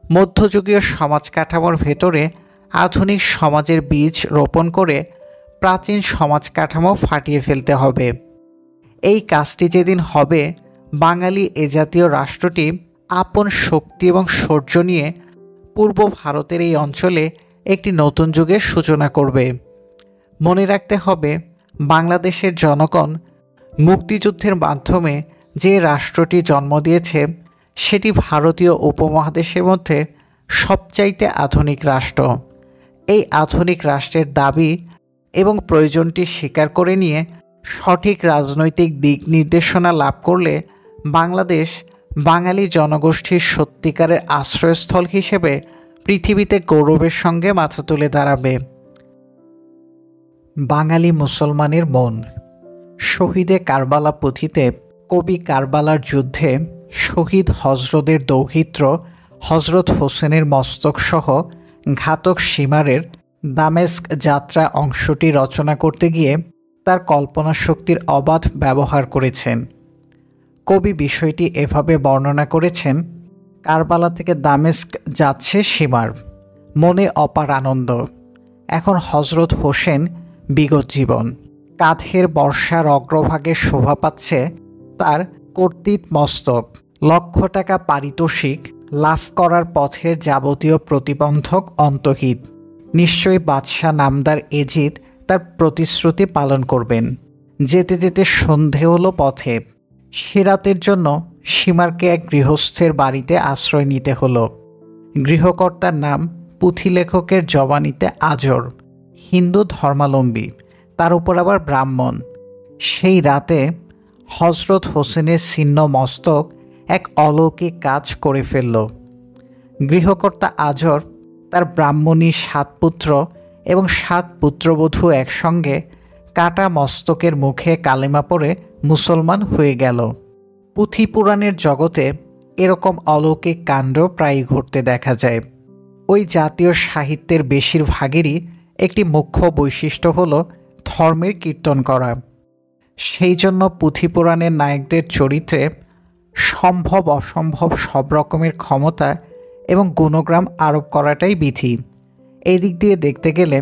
মধ্যযুগীয় সমাজ কাঠামোর ভেতরে আধুনিক সমাজের বীজ রোপণ করে প্রাচীন সমাজ কাঠামো ফাটিয়ে ফেলতে হবে। এই কাজটি যেদিন হবে, বাঙালি এ জাতীয় রাষ্ট্রটি আপন শক্তি এবং শৌর্য নিয়ে পূর্ব ভারতের এই অঞ্চলে একটি নতুন যুগের সূচনা করবে। মনে রাখতে হবে, বাংলাদেশের জনগণ মুক্তিযুদ্ধের মাধ্যমে যে রাষ্ট্রটি জন্ম দিয়েছে সেটি ভারতীয় উপমহাদেশের মধ্যে সবচাইতে আধুনিক রাষ্ট্র। এই আধুনিক রাষ্ট্রের দাবি এবং প্রয়োজনটি স্বীকার করে নিয়ে সঠিক রাজনৈতিক দিক নির্দেশনা লাভ করলে বাংলাদেশ বাঙালি জনগোষ্ঠীর সত্যিকারের আশ্রয়স্থল হিসেবে পৃথিবীতে গৌরবের সঙ্গে মাথা তুলে দাঁড়াবে। বাঙালি মুসলমানের মন। শহীদে কারবালা পুঁথিতে কবি কারবালার যুদ্ধে শহীদ হজরতের দৌহিত্র হজরত হোসেনের মস্তকসহ ঘাতক সীমারের দামেস্ক যাত্রা অংশটি রচনা করতে গিয়ে তার কল্পনা শক্তির অবাধ ব্যবহার করেছেন। কবি বিষয়টি এভাবে বর্ণনা করেছেন: কারবালা থেকে দামেস্ক যাচ্ছে সীমার, মনে অপার আনন্দ। এখন হজরত হোসেন বিগত জীবন, কাঁধের বর্ষার অগ্রভাগে শোভা পাচ্ছে তার কর্তৃত মস্তক। লক্ষ টাকা পারিতোষিক লাভ করার পথের যাবতীয় প্রতিবন্ধক অন্তহিত। নিশ্চয়ই বাদশাহ নামদার এজিদ তার প্রতিশ্রুতি পালন করবেন। যেতে যেতে সন্ধে হলো পথে। সিরাতের জন্য সীমারকে এক গৃহস্থের বাড়িতে আশ্রয় নিতে হলো। গৃহকর্তার নাম পুঁথিলেখকের জবানিতে আজর, হিন্দু ধর্মাবলম্বী, তার উপর আবার ব্রাহ্মণ। সেই রাতে হজরত হোসেনের ছিন্ন মস্তক এক অলৌকিক কাজ করে ফেলল। গৃহকর্তা আজর তার ব্রাহ্মণী 7 পুত্র এবং 7 পুত্রবধূ একসঙ্গে কাটা মস্তকের মুখে কালেমা পড়ে মুসলমান হয়ে গেল। পুঁথি পুরাণের জগতে এরকম অলৌকিক কাণ্ড প্রায়ই ঘটতে দেখা যায়। ওই জাতীয় সাহিত্যের বেশিরভাগেরই একটি মুখ্য বৈশিষ্ট্য হল ধর্মের কীর্তন করা। সেই জন্য পুঁথি পুরাণের নায়কদের চরিত্রে সম্ভব অসম্ভব সব রকমের ক্ষমতা এবং গুণগ্রাম আরোপ করাটাই বিধি। এই দিক দিয়ে দেখতে গেলে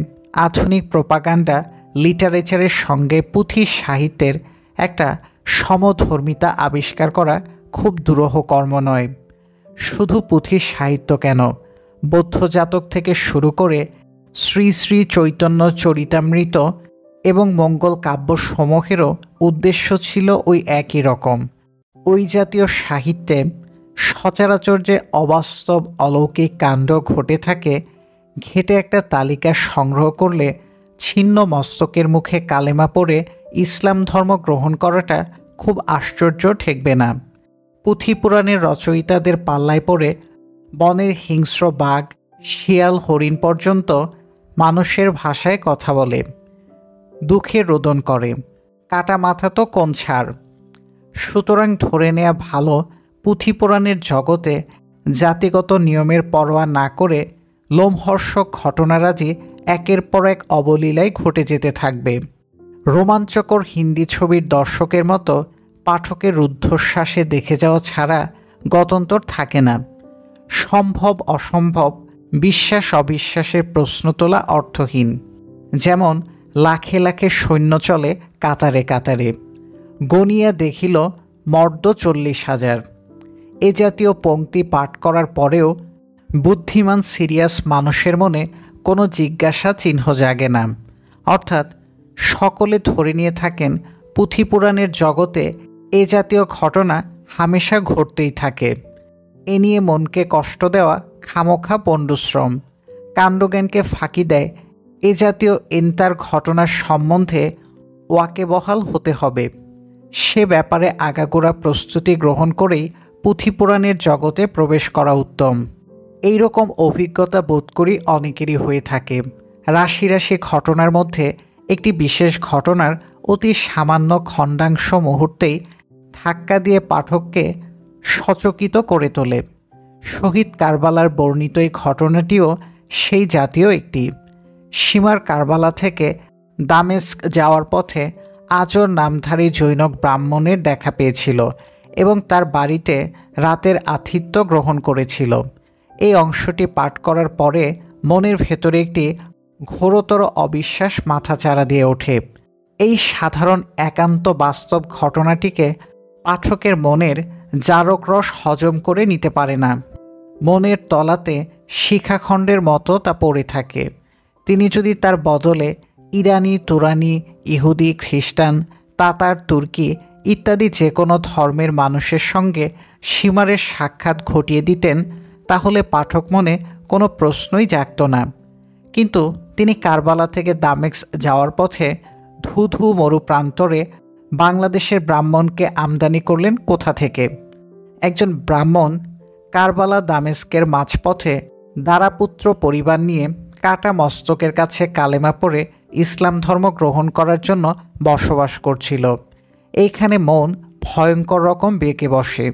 আধুনিক প্রোপাগান্ডা লিটারেচারের সঙ্গে পুঁথি সাহিত্যের একটা সমধর্মিতা আবিষ্কার করা খুব দুরূহ কর্ম নয়। শুধু পুঁথি সাহিত্য কেন, বৌদ্ধজাতক থেকে শুরু করে শ্রী শ্রী চৈতন্য চরিতামৃত এবং মঙ্গল কাব্যসমূহেরও উদ্দেশ্য ছিল ওই একই রকম। ওই জাতীয় সাহিত্যে সচরাচর যে অবাস্তব অলৌকিক কাণ্ড ঘটে থাকে, ঘেটে একটা তালিকা সংগ্রহ করলে ছিন্ন মস্তকের মুখে কালেমা পড়ে ইসলাম ধর্ম গ্রহণ করাটা খুব আশ্চর্য ঠেকবে না। পুঁথি পুরাণের রচয়িতাদের পাল্লায় পড়ে বনের হিংস্র বাঘ, শিয়াল, হরিণ পর্যন্ত মানুষের ভাষায় কথা বলে, দুঃখে রোদন করে। কাটা মাথা তো কোন ছাড়। সুতরাং ধরে নেওয়া ভালো, পুঁথি পুরাণের জগতে জাতিগত নিয়মের পরোয়া না করে লোমহর্ষক ঘটনারাজি একের পর এক অবলীলায় ঘটে যেতে থাকবে। রোমাঞ্চকর হিন্দি ছবির দর্শকের মতো পাঠকের রুদ্ধশ্বাসে দেখে যাওয়া ছাড়া গত্যন্তর থাকে না। সম্ভব অসম্ভব, বিশ্বাস অবিশ্বাসের প্রশ্ন তোলা অর্থহীন। যেমন লাখে লাখে সৈন্য চলে কাতারে কাতারে, গনিয়া দেখিল মর্দ 40,000। এ জাতীয় পংক্তি পাঠ করার পরেও বুদ্ধিমান সিরিয়াস মানুষের মনে কোনো জিজ্ঞাসা চিহ্ন জাগে না। অর্থাৎ সকলে ধরে নিয়ে থাকেন পুঁথিপুরাণের জগতে এ জাতীয় ঘটনা হামেশা ঘটতেই থাকে। এ নিয়ে মনকে কষ্ট দেওয়া খামোখা পণ্ডশ্রম, কাণ্ডজ্ঞানকে ফাঁকি দেয় এ জাতীয় এন্তার ঘটনার সম্বন্ধে ওয়াকেবহাল হতে হবে। সে ব্যাপারে আগাগোড়া প্রস্তুতি গ্রহণ করেই পুঁথিপুরাণের জগতে প্রবেশ করা উত্তম। এই রকম অভিজ্ঞতা বোধ করি অনেকেরই হয়ে থাকে। রাশি রাশি ঘটনার মধ্যে একটি বিশেষ ঘটনার অতি সামান্য খণ্ডাংশ মুহূর্তেই ধাক্কা দিয়ে পাঠককে সচকিত করে তোলে। শহীদ কারবালার বর্ণিত এই ঘটনাটিও সেই জাতীয় একটি। সীমার কারবালা থেকে দামেস্ক যাওয়ার পথে আজর নামধারী জৈনক ব্রাহ্মণের দেখা পেয়েছিল এবং তার বাড়িতে রাতের আতিথ্য গ্রহণ করেছিল। এই অংশটি পাঠ করার পরে মনের ভেতরে একটি ঘোরতর অবিশ্বাস মাথাচাড়া দিয়ে ওঠে। এই সাধারণ একান্ত বাস্তব ঘটনাটিকে পাঠকের মনের জারকরস হজম করে নিতে পারে না। মনের তলাতে শিখাখণ্ডের মতো তা পড়ে থাকে। তিনি যদি তার বদলে ইরানি, তুরানি, ইহুদি, খ্রিস্টান, তাতার, তুর্কি ইত্যাদি যে কোনো ধর্মের মানুষের সঙ্গে সীমারের সাক্ষাৎ ঘটিয়ে দিতেন, তাহলে পাঠক মনে কোনো প্রশ্নই জাগত না। কিন্তু তিনি কারবালা থেকে দামেস্ক যাওয়ার পথে ধুধু মরুপ্রান্তরে বাংলাদেশের ব্রাহ্মণকে আমদানি করলেন কোথা থেকে? একজন ব্রাহ্মণ কারবালা দামেস্কের মাঝপথে দারাপুত্র পরিবার নিয়ে কাটা মস্তকের কাছে কালেমা পড়ে ইসলাম ধর্ম গ্রহণ করার জন্য বসবাস করছিল। এইখানে মন ভয়ঙ্কর রকম বেঁকে বসে।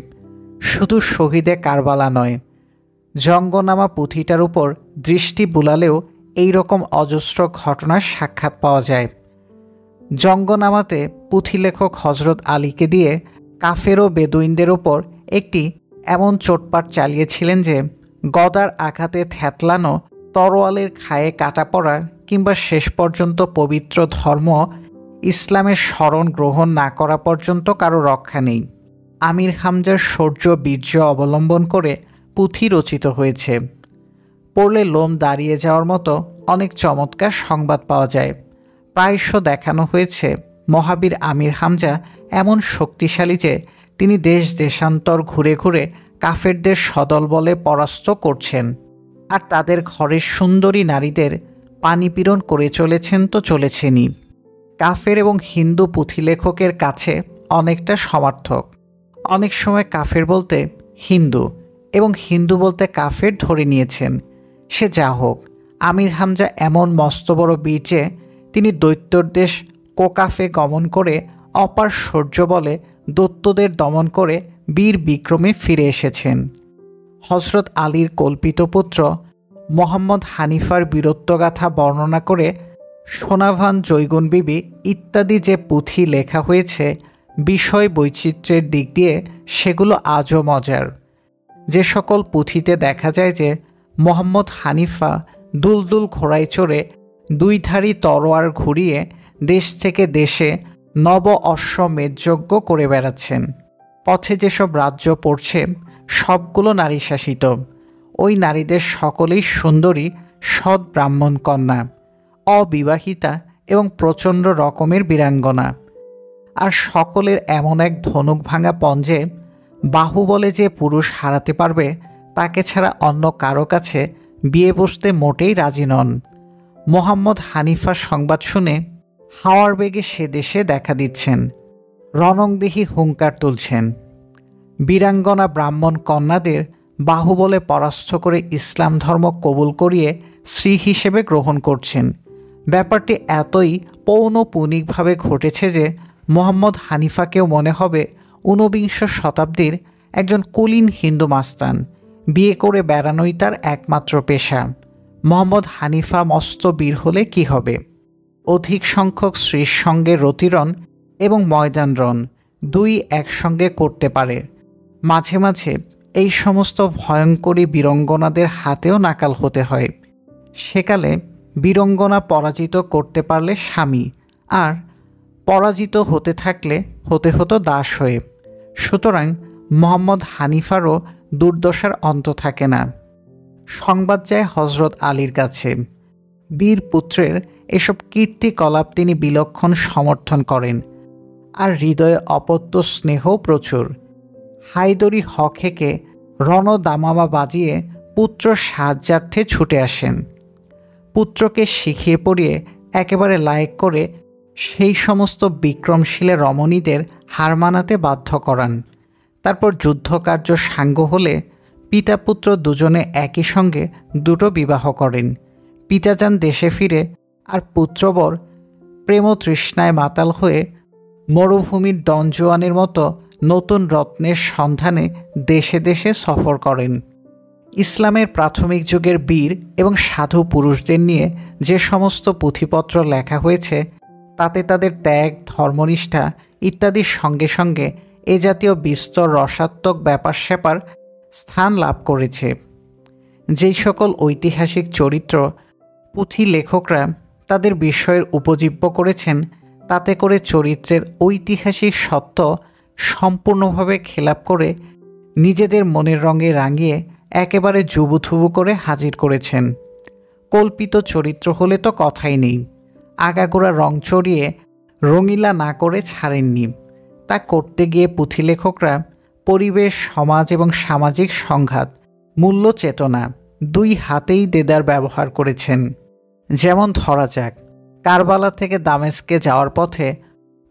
শুধু শহীদে কারবালা নয়, জঙ্গনামা পুঁথিটার উপর দৃষ্টি বুলালেও এই রকম অজস্র ঘটনার সাক্ষাৎ পাওয়া যায়। জঙ্গনামাতে পুঁথিলেখক হজরত আলীকে দিয়ে কাফের ও বেদুইনদের ওপর একটি এমন চোটপাট চালিয়েছিলেন যে গদার আঘাতে থ্যাতলানো, তরোয়ালের খায়ে কাটা পড়া কিংবা শেষ পর্যন্ত পবিত্র ধর্ম ইসলামের শরণ গ্রহণ না করা পর্যন্ত কারো রক্ষা নেই। আমির হামজার শৌর্য বীর্য অবলম্বন করে পুঁথি রচিত হয়েছে। পড়লে লোম দাঁড়িয়ে যাওয়ার মতো অনেক চমৎকার সংবাদ পাওয়া যায়। প্রায়শ দেখানো হয়েছে মহাবীর আমির হামজা এমন শক্তিশালী যে তিনি দেশ দেশান্তর ঘুরে ঘুরে কাফেরদের সদল বলে পরাস্ত করছেন, আর তাদের ঘরের সুন্দরী নারীদের পানিপীড়ন করে চলেছেন তো চলেছেনই। কাফের এবং হিন্দু পুঁথিলেখকের কাছে অনেকটা সমার্থক। অনেক সময় কাফের বলতে হিন্দু এবং হিন্দু বলতে কাফের ধরে নিয়েছেন। সে যা হোক, আমির হামজা এমন মস্ত বড় বীর যে তিনি দৈত্যর দেশ কোকাফে গমন করে অপার শৌর্য বলে দৈত্যদের দমন করে বীর বিক্রমে ফিরে এসেছেন। হজরত আলীর কল্পিত পুত্র মোহাম্মদ হানিফার বীরত্বগাথা বর্ণনা করে সোনাভান, জৈগুন বিবি ইত্যাদি যে পুঁথি লেখা হয়েছে, বিষয় বৈচিত্র্যের দিক দিয়ে সেগুলো আজও মজার। যে সকল পুঁথিতে দেখা যায় যে মোহাম্মদ হানিফা দুলদুল ঘোড়ায় চড়ে দুইধারী তরোয়ার ঘুরিয়ে দেশ থেকে দেশে নব অশ্বমেধযজ্ঞ করে বেড়াচ্ছেন, পথে যেসব রাজ্য পড়ছে সবগুলো নারী শাসিত, ওই নারীদের সকলেই সুন্দরী সৎ ব্রাহ্মণ কন্যা, অবিবাহিতা এবং প্রচণ্ড রকমের বীরাঙ্গনা, আর সকলের এমন এক ধনুক ভাঙা পঞ্জে বাহুবলে যে পুরুষ হারাতে পারবে তাকে ছাড়া অন্য কারো কাছে বিয়ে বসতে মোটেই রাজি নন। মোহাম্মদ হানিফার সংবাদ শুনে হাওয়ার বেগে সে দেশে দেখা দিচ্ছেন, রণংদেহী হুঙ্কার তুলছেন। বীরাঙ্গনা ব্রাহ্মণ কন্যাদের বাহুবলে পরাস্ত করে ইসলাম ধর্ম কবুল করিয়ে স্ত্রী হিসেবে গ্রহণ করছেন। ব্যাপারটি এতই পৌনঃপুনিকভাবে ঘটেছে যে মোহাম্মদ হানিফাকেও মনে হবে ঊনবিংশ শতাব্দীর একজন কুলীন হিন্দু মাস্তান, বিয়ে করে বেড়ানোই তার একমাত্র পেশা। মোহাম্মদ হানিফা মস্ত বীর হলে কি হবে? অধিক সংখ্যক স্ত্রীর সঙ্গে রতিরণ এবং ময়দানরণ দুই একসঙ্গে করতে পারে। মাঝে মাঝে এই সমস্ত ভয়ঙ্করী বীরঙ্গনাদের হাতেও নাকাল হতে হয়। সেকালে বীরঙ্গনা পরাজিত করতে পারলে স্বামী, আর পরাজিত হতে থাকলে হতে হতো দাস হয়ে। সুতরাং মোহাম্মদ হানিফারও দুর্দশার অন্ত থাকে না। সংবাদ যায় হজরত আলীর কাছে। বীর পুত্রের এসব কীর্তিকলাপ তিনি বিলক্ষণ সমর্থন করেন। আর হৃদয়ে অপত্য স্নেহ প্রচুর। হায়দরি হকেকে রণদামামা বাজিয়ে পুত্র সাহায্যার্থে ছুটে আসেন। পুত্রকে শিখিয়ে পড়িয়ে একেবারে লায়েক করে সেই সমস্ত বিক্রমশীলে রমণীদের হার মানাতে বাধ্য করান। তারপর যুদ্ধকার্য সাঙ্গ হলে পিতা পুত্র দুজনে একই সঙ্গে দুটো বিবাহ করেন। পিতা যান দেশে ফিরে, আর পুত্রবর প্রেমতৃষ্ণায় মাতাল হয়ে মরুভূমির ডনজুয়ানের মতো নতুন রত্নের সন্ধানে দেশে দেশে সফর করেন। ইসলামের প্রাথমিক যুগের বীর এবং সাধু পুরুষদের নিয়ে যে সমস্ত পুঁথিপত্র লেখা হয়েছে তাতে তাদের ত্যাগ, ধর্মনিষ্ঠা ইত্যাদির সঙ্গে সঙ্গে এ জাতীয় বিস্তর রসাত্মক ব্যাপার স্যাপার স্থান লাভ করেছে। যেই সকল ঐতিহাসিক চরিত্র পুঁথি লেখকরা তাদের বিষয়ের উপজীব্য করেছেন, তাতে করে চরিত্রের ঐতিহাসিক সত্য সম্পূর্ণভাবে খেলাপ করে নিজেদের মনের রঙে রাঙিয়ে একেবারে জুবুথুবু করে হাজির করেছেন। কল্পিত চরিত্র হলে তো কথাই নেই, আগাগোড়া রং চড়িয়ে রঙিলা না করে ছাড়েননি। তা করতে গিয়ে পুঁথিলেখকরা পরিবেশ, সমাজ এবং সামাজিক সংঘাত, মূল্য চেতনা দুই হাতেই দেদার ব্যবহার করেছেন। যেমন ধরা যাক, কারবালা থেকে দামেস্কে যাওয়ার পথে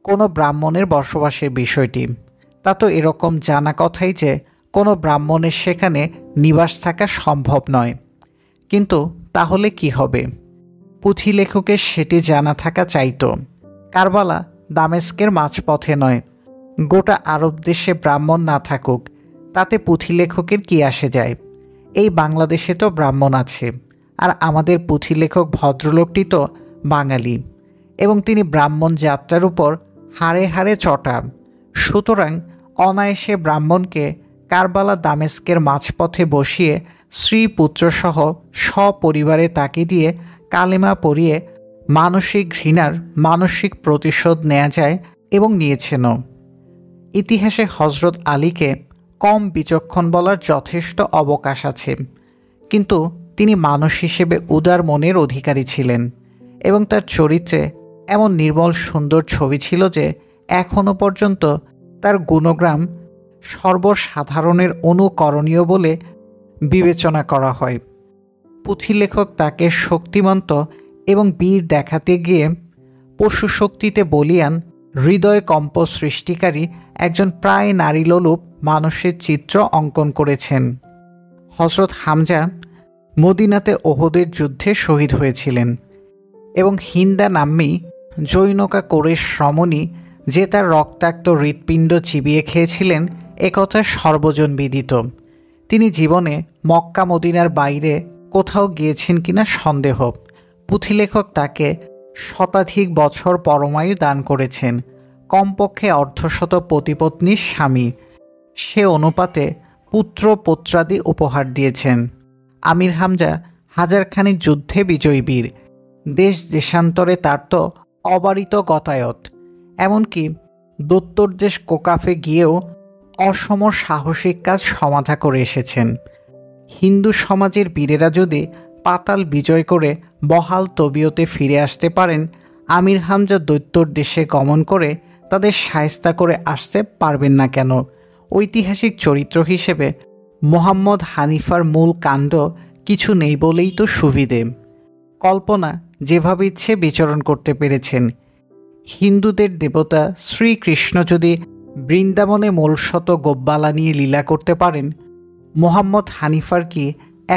কোনো ব্রাহ্মণের বসবাসের বিষয়টি। তা তো এরকম জানা কথাই যে কোনো ব্রাহ্মণের সেখানে নিবাস থাকা সম্ভব নয়। কিন্তু তাহলে কি হবে? পুঁথি লেখকের সেটি জানা থাকা চাইত। কারবালা দামেস্কের মাঝপথে নয়। গোটা আরব দেশে ব্রাহ্মণ না থাকুক, তাতে পুঁথি লেখকের কি আসে যায়? এই বাংলাদেশে তো ব্রাহ্মণ আছে, আর আমাদের পুঁথি লেখক ভদ্রলোকটি তো বাঙালি, এবং তিনি ব্রাহ্মণ যাত্রার উপর হাড়ে হাড়ে চটা। সুতরাং অনায়াসে ব্রাহ্মণকে কারবালা দামেস্কের মাঝপথে বসিয়ে স্ত্রী পুত্রসহ সপরিবারে তাকে দিয়ে কালেমা পড়িয়ে মানসিক ঘৃণার মানসিক প্রতিশোধ নেওয়া যায়, এবং নিয়েছেনও। ইতিহাসে হজরত আলীকে কম বিচক্ষণ বলার যথেষ্ট অবকাশ আছে, কিন্তু তিনি মানুষ হিসেবে উদার মনের অধিকারী ছিলেন, এবং তার চরিত্রে এমন নির্মল সুন্দর ছবি ছিল যে এখনও পর্যন্ত তার গুণগ্রাম সর্বসাধারণের অনুকরণীয় বলে বিবেচনা করা হয়। পুঁথিলেখক তাকে শক্তিমন্ত এবং বীর দেখাতে গিয়ে পশু শক্তিতে বলিয়ান, হৃদয় কম্প সৃষ্টিকারী একজন প্রায় নারীলোলুপ মানুষের চিত্র অঙ্কন করেছেন। হজরত হামজা মদিনাতে ওহদের যুদ্ধে শহীদ হয়েছিলেন, এবং হিন্দা নাম্নী জৈনকা কোরেশ রমণী যে তার রক্তাক্ত হৃৎপিণ্ড চিবিয়ে খেয়েছিলেন একথা সর্বজন বিদিত। তিনি জীবনে মক্কা মদিনার বাইরে কোথাও গিয়েছেন কিনা সন্দেহ। পুঁথিলেখক তাকে শতাধিক বছর পরমায়ু দান করেছেন, কমপক্ষে অর্ধশত পতিপত্নীর স্বামী। সে অনুপাতে পুত্র পৌত্রাদি উপহার দিয়েছেন। আমির হামজা হাজারখানিক যুদ্ধে বিজয়ী বীর। দেশ দেশান্তরে তার তো অবারিত গতায়ত। এমনকি দত্তরদেশ কোকাফে গিয়েও অসম সাহসিক কাজ সমাধা করে এসেছেন। হিন্দু সমাজের বীরেরা যদি পাতাল বিজয় করে বহাল তবিয়তে ফিরে আসতে পারেন, আমির হামজা দৈত্যর দেশে গমন করে তাদের শায়েস্তা করে আসতে পারবেন না কেন? ঐতিহাসিক চরিত্র হিসেবে মোহাম্মদ হানিফার মূল কাণ্ড কিছু নেই বলেই তো সুবিধে। কল্পনা যেভাবে ইচ্ছে বিচরণ করতে পেরেছেন। হিন্দুদের দেবতা শ্রীকৃষ্ণ যদি বৃন্দাবনে মূলশত গোব্বালা নিয়ে লীলা করতে পারেন, মোহাম্মদ হানিফার কি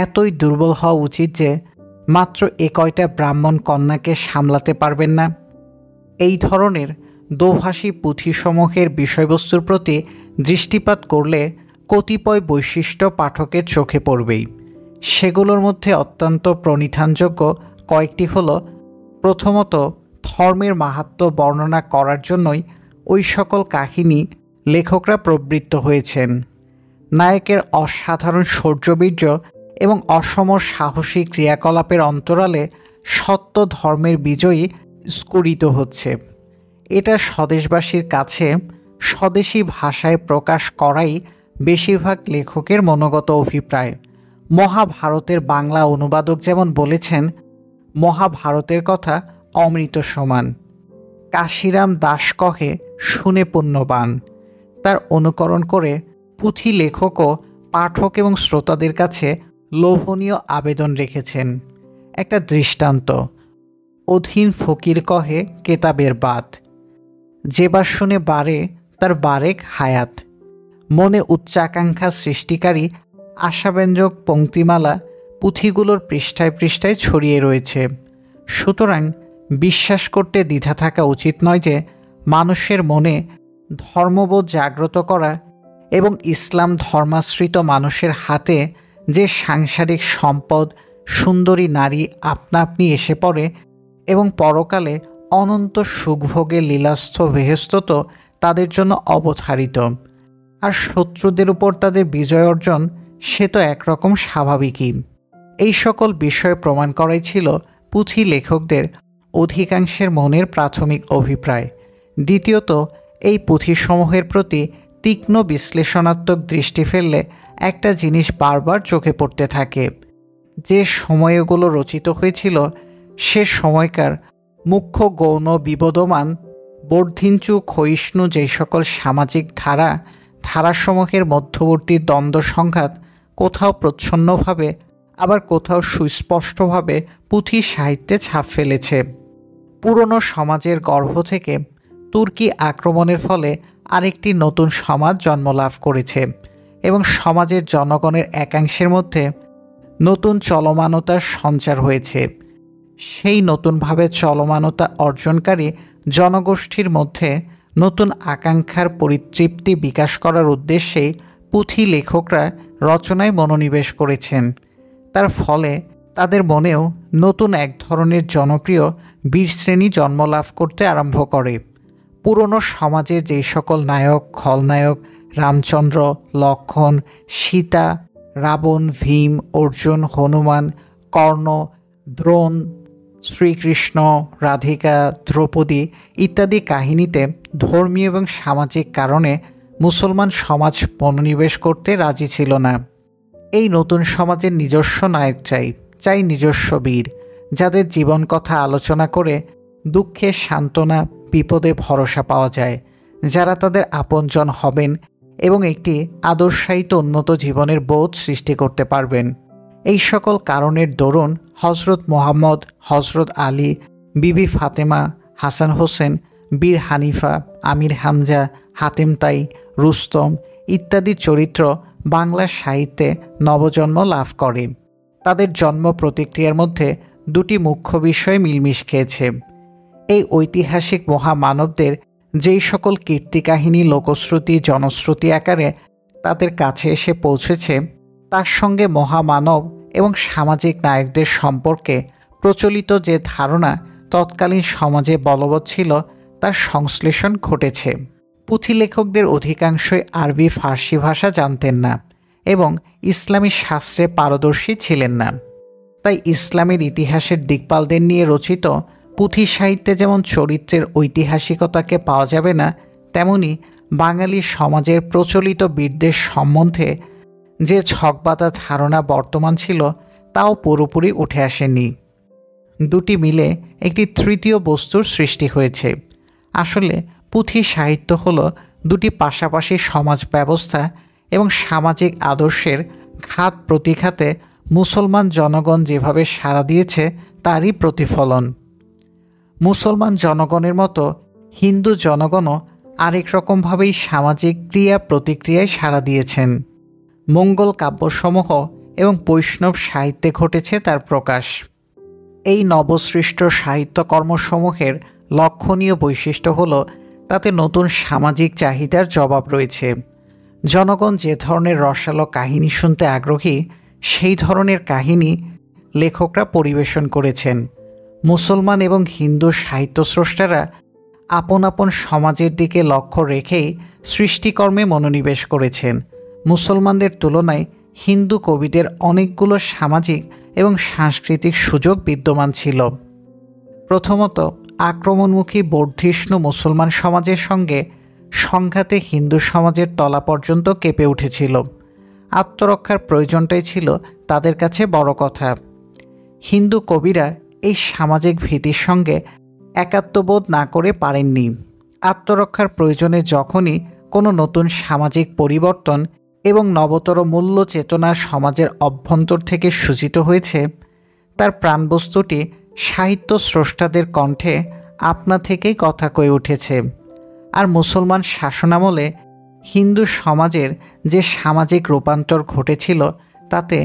এতই দুর্বল হওয়া উচিত যে মাত্র কয়টা ব্রাহ্মণ কন্যাকে সামলাতে পারবেন না? এই ধরনের দোভাষী পুঁথিসমূহের বিষয়বস্তুর প্রতি দৃষ্টিপাত করলে কতিপয় বৈশিষ্ট্য পাঠকের চোখে পড়বেই। সেগুলোর মধ্যে অত্যন্ত প্রণিধানযোগ্য কয়েকটি হল, প্রথমত, ধর্মের মাহাত্ম্য বর্ণনা করার জন্যই ওই সকল কাহিনী লেখকরা প্রবৃত্ত হয়েছেন। নায়কের অসাধারণ শৌর্যবীর্য এবং অসম সাহসী ক্রিয়াকলাপের অন্তরালে সত্য ধর্মের বিজয়ী স্ফুরিত হচ্ছে। এটা স্বদেশবাসীর কাছে স্বদেশী ভাষায় প্রকাশ করাই বেশিরভাগ লেখকের মনোগত অভিপ্রায়। মহাভারতের বাংলা অনুবাদক যেমন বলেছেন, মহাভারতের কথা অমৃত সমান। কাশিরাম দাস কহে শুনে পুণ্যবান। তার অনুকরণ করে পুঁথি লেখকও পাঠক এবং শ্রোতাদের কাছে লোভনীয় আবেদন রেখেছেন। একটা দৃষ্টান্ত, অধীন ফকির কহে কেতাবের বাত। যেবার শুনে বারে তার বারেক হায়াত। মনে উচ্চাকাঙ্ক্ষা সৃষ্টিকারী আশাব্যঞ্জক পংক্তিমালা পুঁথিগুলোর পৃষ্ঠায় পৃষ্ঠায় ছড়িয়ে রয়েছে। সুতরাং বিশ্বাস করতে দ্বিধা থাকা উচিত নয় যে মানুষের মনে ধর্মবোধ জাগ্রত করা এবং ইসলাম ধর্মাশ্রিত মানুষের হাতে যে সাংসারিক সম্পদ, সুন্দরী নারী আপনা আপনি এসে পড়ে এবং পরকালে অনন্ত সুখভোগে লীলাস্থ বেহেশত তাদের জন্য অবধারিত, আর শত্রুদের উপর তাদের বিজয় অর্জন সে তো একরকম স্বাভাবিকই। এই সকল বিষয় প্রমাণ করাই ছিল পুঁথি লেখকদের অধিকাংশের মনের প্রাথমিক অভিপ্রায়। দ্বিতীয়ত, এই পুঁথিসমূহের প্রতি তীক্ষ্ণ বিশ্লেষণাত্মক দৃষ্টি ফেললে একটা জিনিস বারবার চোখে পড়তে থাকে। যে সময়গুলো রচিত হয়েছিল সে সময়কার মুখ্য গৌণ বিবদমান বর্ধিঞ্চু ক্ষয়িষ্ণু যেই সকল সামাজিক ধারাসমূহের মধ্যবর্তী দ্বন্দ্ব সংঘাত কোথাও প্রচ্ছন্নভাবে আবার কোথাও সুস্পষ্টভাবে পুঁথি সাহিত্যে ছাপ ফেলেছে। পুরনো সমাজের গর্ভ থেকে তুর্কি আক্রমণের ফলে আরেকটি নতুন সমাজ জন্মলাভ করেছে এবং সমাজের জনগণের একাংশের মধ্যে নতুন চলমানতার সঞ্চার হয়েছে। সেই নতুনভাবে চলমানতা অর্জনকারী জনগোষ্ঠীর মধ্যে নতুন আকাঙ্ক্ষার পরিতৃপ্তি বিকাশ করার উদ্দেশ্যেই পুঁথি লেখকরা রচনায় মনোনিবেশ করেছেন। তার ফলে তাদের মনেও নতুন এক ধরনের জনপ্রিয় বীরশ্রেণী জন্মলাভ করতে আরম্ভ করে। পুরনো সমাজের যেই সকল নায়ক, খলনায়ক, রামচন্দ্র, লক্ষ্মণ, সীতা, রাবণ, ভীম, অর্জুন, হনুমান, কর্ণ, দ্রোণ, শ্রীকৃষ্ণ, রাধিকা, দ্রৌপদী ইত্যাদি কাহিনীতে ধর্মীয় এবং সামাজিক কারণে মুসলমান সমাজ মনোনিবেশ করতে রাজি ছিল না। এই নতুন সমাজের নিজস্ব নায়ক চাই নিজস্ব বীর, যাদের জীবন কথা আলোচনা করে দুঃখে সান্ত্বনা, বিপদে ভরসা পাওয়া যায়, যারা তাদের আপনজন হবেন এবং একটি আদর্শায়িত উন্নত জীবনের বোধ সৃষ্টি করতে পারবেন। এই সকল কারণের দরুন হজরত মোহাম্মদ, হজরত আলী, বিবি ফাতেমা, হাসান হোসেন, বীর হানিফা, আমির হামজা, হাতেম তাই, রুস্তম ইত্যাদি চরিত্র বাংলা সাহিত্যে নবজন্ম লাভ করে। তাদের জন্ম প্রতিক্রিয়ার মধ্যে দুটি মুখ্য বিষয় মিলমিশ খেয়েছে। এই ঐতিহাসিক মহামানবদের যেই সকল কীর্তিকাহিনী লোকশ্রুতি, জনশ্রুতি আকারে তাদের কাছে এসে পৌঁছেছে, তার সঙ্গে মহামানব এবং সামাজিক নায়কদের সম্পর্কে প্রচলিত যে ধারণা তৎকালীন সমাজে বলবৎ ছিল তার সংশ্লেষণ ঘটেছে। পুঁথি লেখকদের অধিকাংশই আরবি, ফার্সি ভাষা জানতেন না এবং ইসলামী শাস্ত্রে পারদর্শী ছিলেন না। তাই ইসলামের ইতিহাসের দিকপালদের নিয়ে রচিত পুঁথি সাহিত্যে যেমন চরিত্রের ঐতিহাসিকতাকে পাওয়া যাবে না, তেমনি বাঙালি সমাজের প্রচলিত বীরদের সম্বন্ধে যে ছকবাঁধা ধারণা বর্তমান ছিল তাও পুরোপুরি উঠে আসেনি। দুটি মিলে একটি তৃতীয় বস্তুর সৃষ্টি হয়েছে। আসলে পুঁথি সাহিত্য হল দুটি পাশাপাশি সমাজ ব্যবস্থা এবং সামাজিক আদর্শের ঘাত প্রতিঘাতে মুসলমান জনগণ যেভাবে সাড়া দিয়েছে তারই প্রতিফলন। মুসলমান জনগণের মতো হিন্দু জনগণও আরেক রকমভাবেই সামাজিক ক্রিয়া প্রতিক্রিয়ায় সাড়া দিয়েছেন। মঙ্গল কাব্যসমূহ এবং বৈষ্ণব সাহিত্যে ঘটেছে তার প্রকাশ। এই নবসৃষ্ট সাহিত্যকর্মসমূহের লক্ষণীয় বৈশিষ্ট্য হল তাতে নতুন সামাজিক চাহিদার জবাব রয়েছে। জনগণ যে ধরনের রসালো কাহিনী শুনতে আগ্রহী, সেই ধরনের কাহিনী লেখকরা পরিবেশন করেছেন। মুসলমান এবং হিন্দু সাহিত্যস্রষ্টারা আপন আপন সমাজের দিকে লক্ষ্য রেখেই সৃষ্টিকর্মে মনোনিবেশ করেছেন। মুসলমানদের তুলনায় হিন্দু কবিদের অনেকগুলো সামাজিক এবং সাংস্কৃতিক সুযোগ বিদ্যমান ছিল। প্রথমত, আক্রমণমুখী বর্ধিষ্ণু মুসলমান সমাজের সঙ্গে সংঘাতে হিন্দু সমাজের তলা পর্যন্ত কেঁপে উঠেছিল। আত্মরক্ষার প্রয়োজনটাই ছিল তাদের কাছে বড় কথা। হিন্দু কবিরা এই সামাজিক ভীতির সঙ্গে একাত্মবোধ না করে পারেননি। আত্মরক্ষার প্রয়োজনে যখনই কোনো নতুন সামাজিক পরিবর্তন এবং নবতর মূল্য চেতনার সমাজের অভ্যন্তর থেকে সূচিত হয়েছে, তার প্রাণবস্তুটি সাহিত্য স্রষ্টাদের কণ্ঠে আপনা থেকেই কথা কয়ে উঠেছে। আর মুসলমান শাসনামলে হিন্দু সমাজের যে সামাজিক রূপান্তর ঘটেছিল তাতে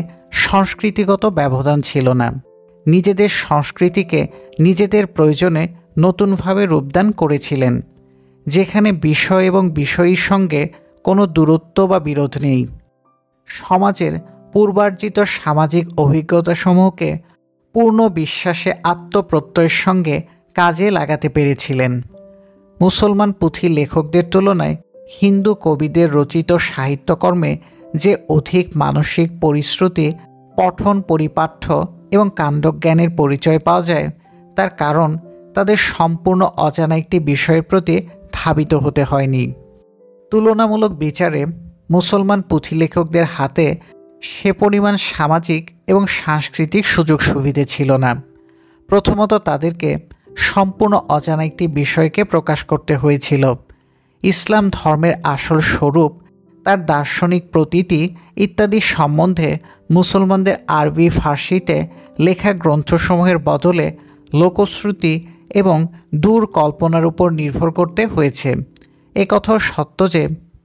সংস্কৃতিগত ব্যবধান ছিল না। নিজেদের সংস্কৃতিকে নিজেদের প্রয়োজনে নতুনভাবে রূপদান করেছিলেন, যেখানে বিষয় এবং বিষয়ীর সঙ্গে কোনো দূরত্ব বা বিরোধ নেই। সমাজের পূর্বার্জিত সামাজিক অভিজ্ঞতাসমূহকে পূর্ণ বিশ্বাসে আত্মপ্রত্যয়ের সঙ্গে কাজে লাগাতে পেরেছিলেন। মুসলমান পুঁথি লেখকদের তুলনায় হিন্দু কবিদের রচিত সাহিত্যকর্মে যে অধিক মানসিক পরিশ্রুতি, পঠন, পরিপাঠ্য এবং কাণ্ডজ্ঞানের পরিচয় পাওয়া যায়, তার কারণ তাদের সম্পূর্ণ অজানা একটি বিষয়ের প্রতি ধাবিত হতে হয়নি। তুলনামূলক বিচারে মুসলমান পুঁথিলেখকদের হাতে সে পরিমাণ সামাজিক এবং সাংস্কৃতিক সুযোগ সুবিধে ছিল না। প্রথমত তাদেরকে সম্পূর্ণ অজানা একটি বিষয়কে প্রকাশ করতে হয়েছিল। ইসলাম ধর্মের আসল স্বরূপ, তার দার্শনিক প্রতীতি ইত্যাদি সম্বন্ধে মুসলমানদের আরবি ফার্সিতে লেখা গ্রন্থসমূহের বদলে লোকশ্রুতি এবং দূর কল্পনার উপর নির্ভর করতে হয়েছে। একথাও সত্য যে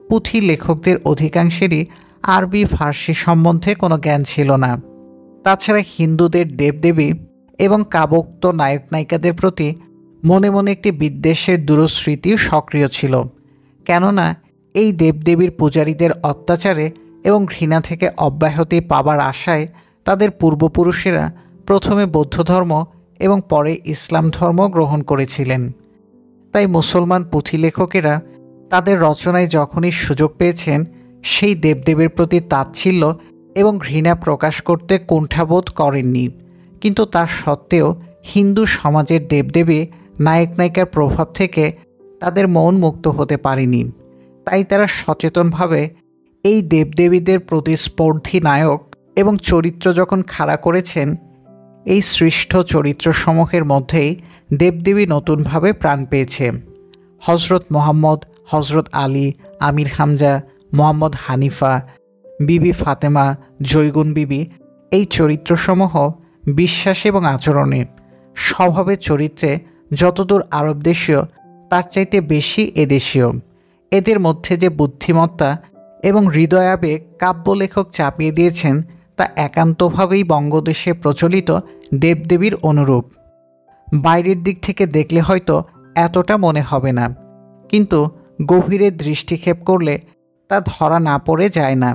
পুঁথি লেখকদের অধিকাংশেরই আরবি ফার্সি সম্বন্ধে কোনো জ্ঞান ছিল না। তাছাড়া হিন্দুদের দেবদেবী এবং কাবোক্ত নায়ক নায়িকাদের প্রতি মনে মনে একটি বিদ্বেষের দূরস্মৃতিও সক্রিয় ছিল। কেননা এই দেবদেবীর পূজারীদের অত্যাচারে এবং ঘৃণা থেকে অব্যাহতি পাবার আশায় তাদের পূর্বপুরুষেরা প্রথমে বৌদ্ধ ধর্ম এবং পরে ইসলাম ধর্ম গ্রহণ করেছিলেন। তাই মুসলমান পুঁথিলেখকেরা তাদের রচনায় যখনই সুযোগ পেয়েছেন, সেই দেবদেবীর প্রতি তাচ্ছিল্য এবং ঘৃণা প্রকাশ করতে কুণ্ঠাবোধ করেননি। কিন্তু তা সত্ত্বেও হিন্দু সমাজের দেবদেবী নায়ক নায়িকার প্রভাব থেকে তাদের মন মুক্ত হতে পারেনি। তাই তারা সচেতনভাবে এই দেবদেবীদের প্রতিস্পর্ধী নায়ক এবং চরিত্র যখন খাড়া করেছেন, এই সৃষ্ট চরিত্রসমূহের মধ্যেই দেবদেবী নতুনভাবে প্রাণ পেয়েছে। হজরত মোহাম্মদ, হজরত আলী, আমির হামজা, মোহাম্মদ হানিফা, বিবি ফাতেমা, জৈগুন বিবি, এই চরিত্রসমূহ বিশ্বাস এবং আচরণে, স্বভাবের চরিত্রে যতদূর আরব দেশীয় তার চাইতে বেশি এদেশীয়। এদের মধ্যে যে বুদ্ধিমত্তা এবং হৃদয়াবেগ কাব্যলেখক চাপিয়ে দিয়েছেন, তা একান্তভাবেই বঙ্গদেশে প্রচলিত দেবদেবীর অনুরূপ। বাইরের দিক থেকে দেখলে হয়তো এতটা মনে হবে না, কিন্তু গভীরে দৃষ্টিক্ষেপ করলে তা ধরা না পড়ে যায় না।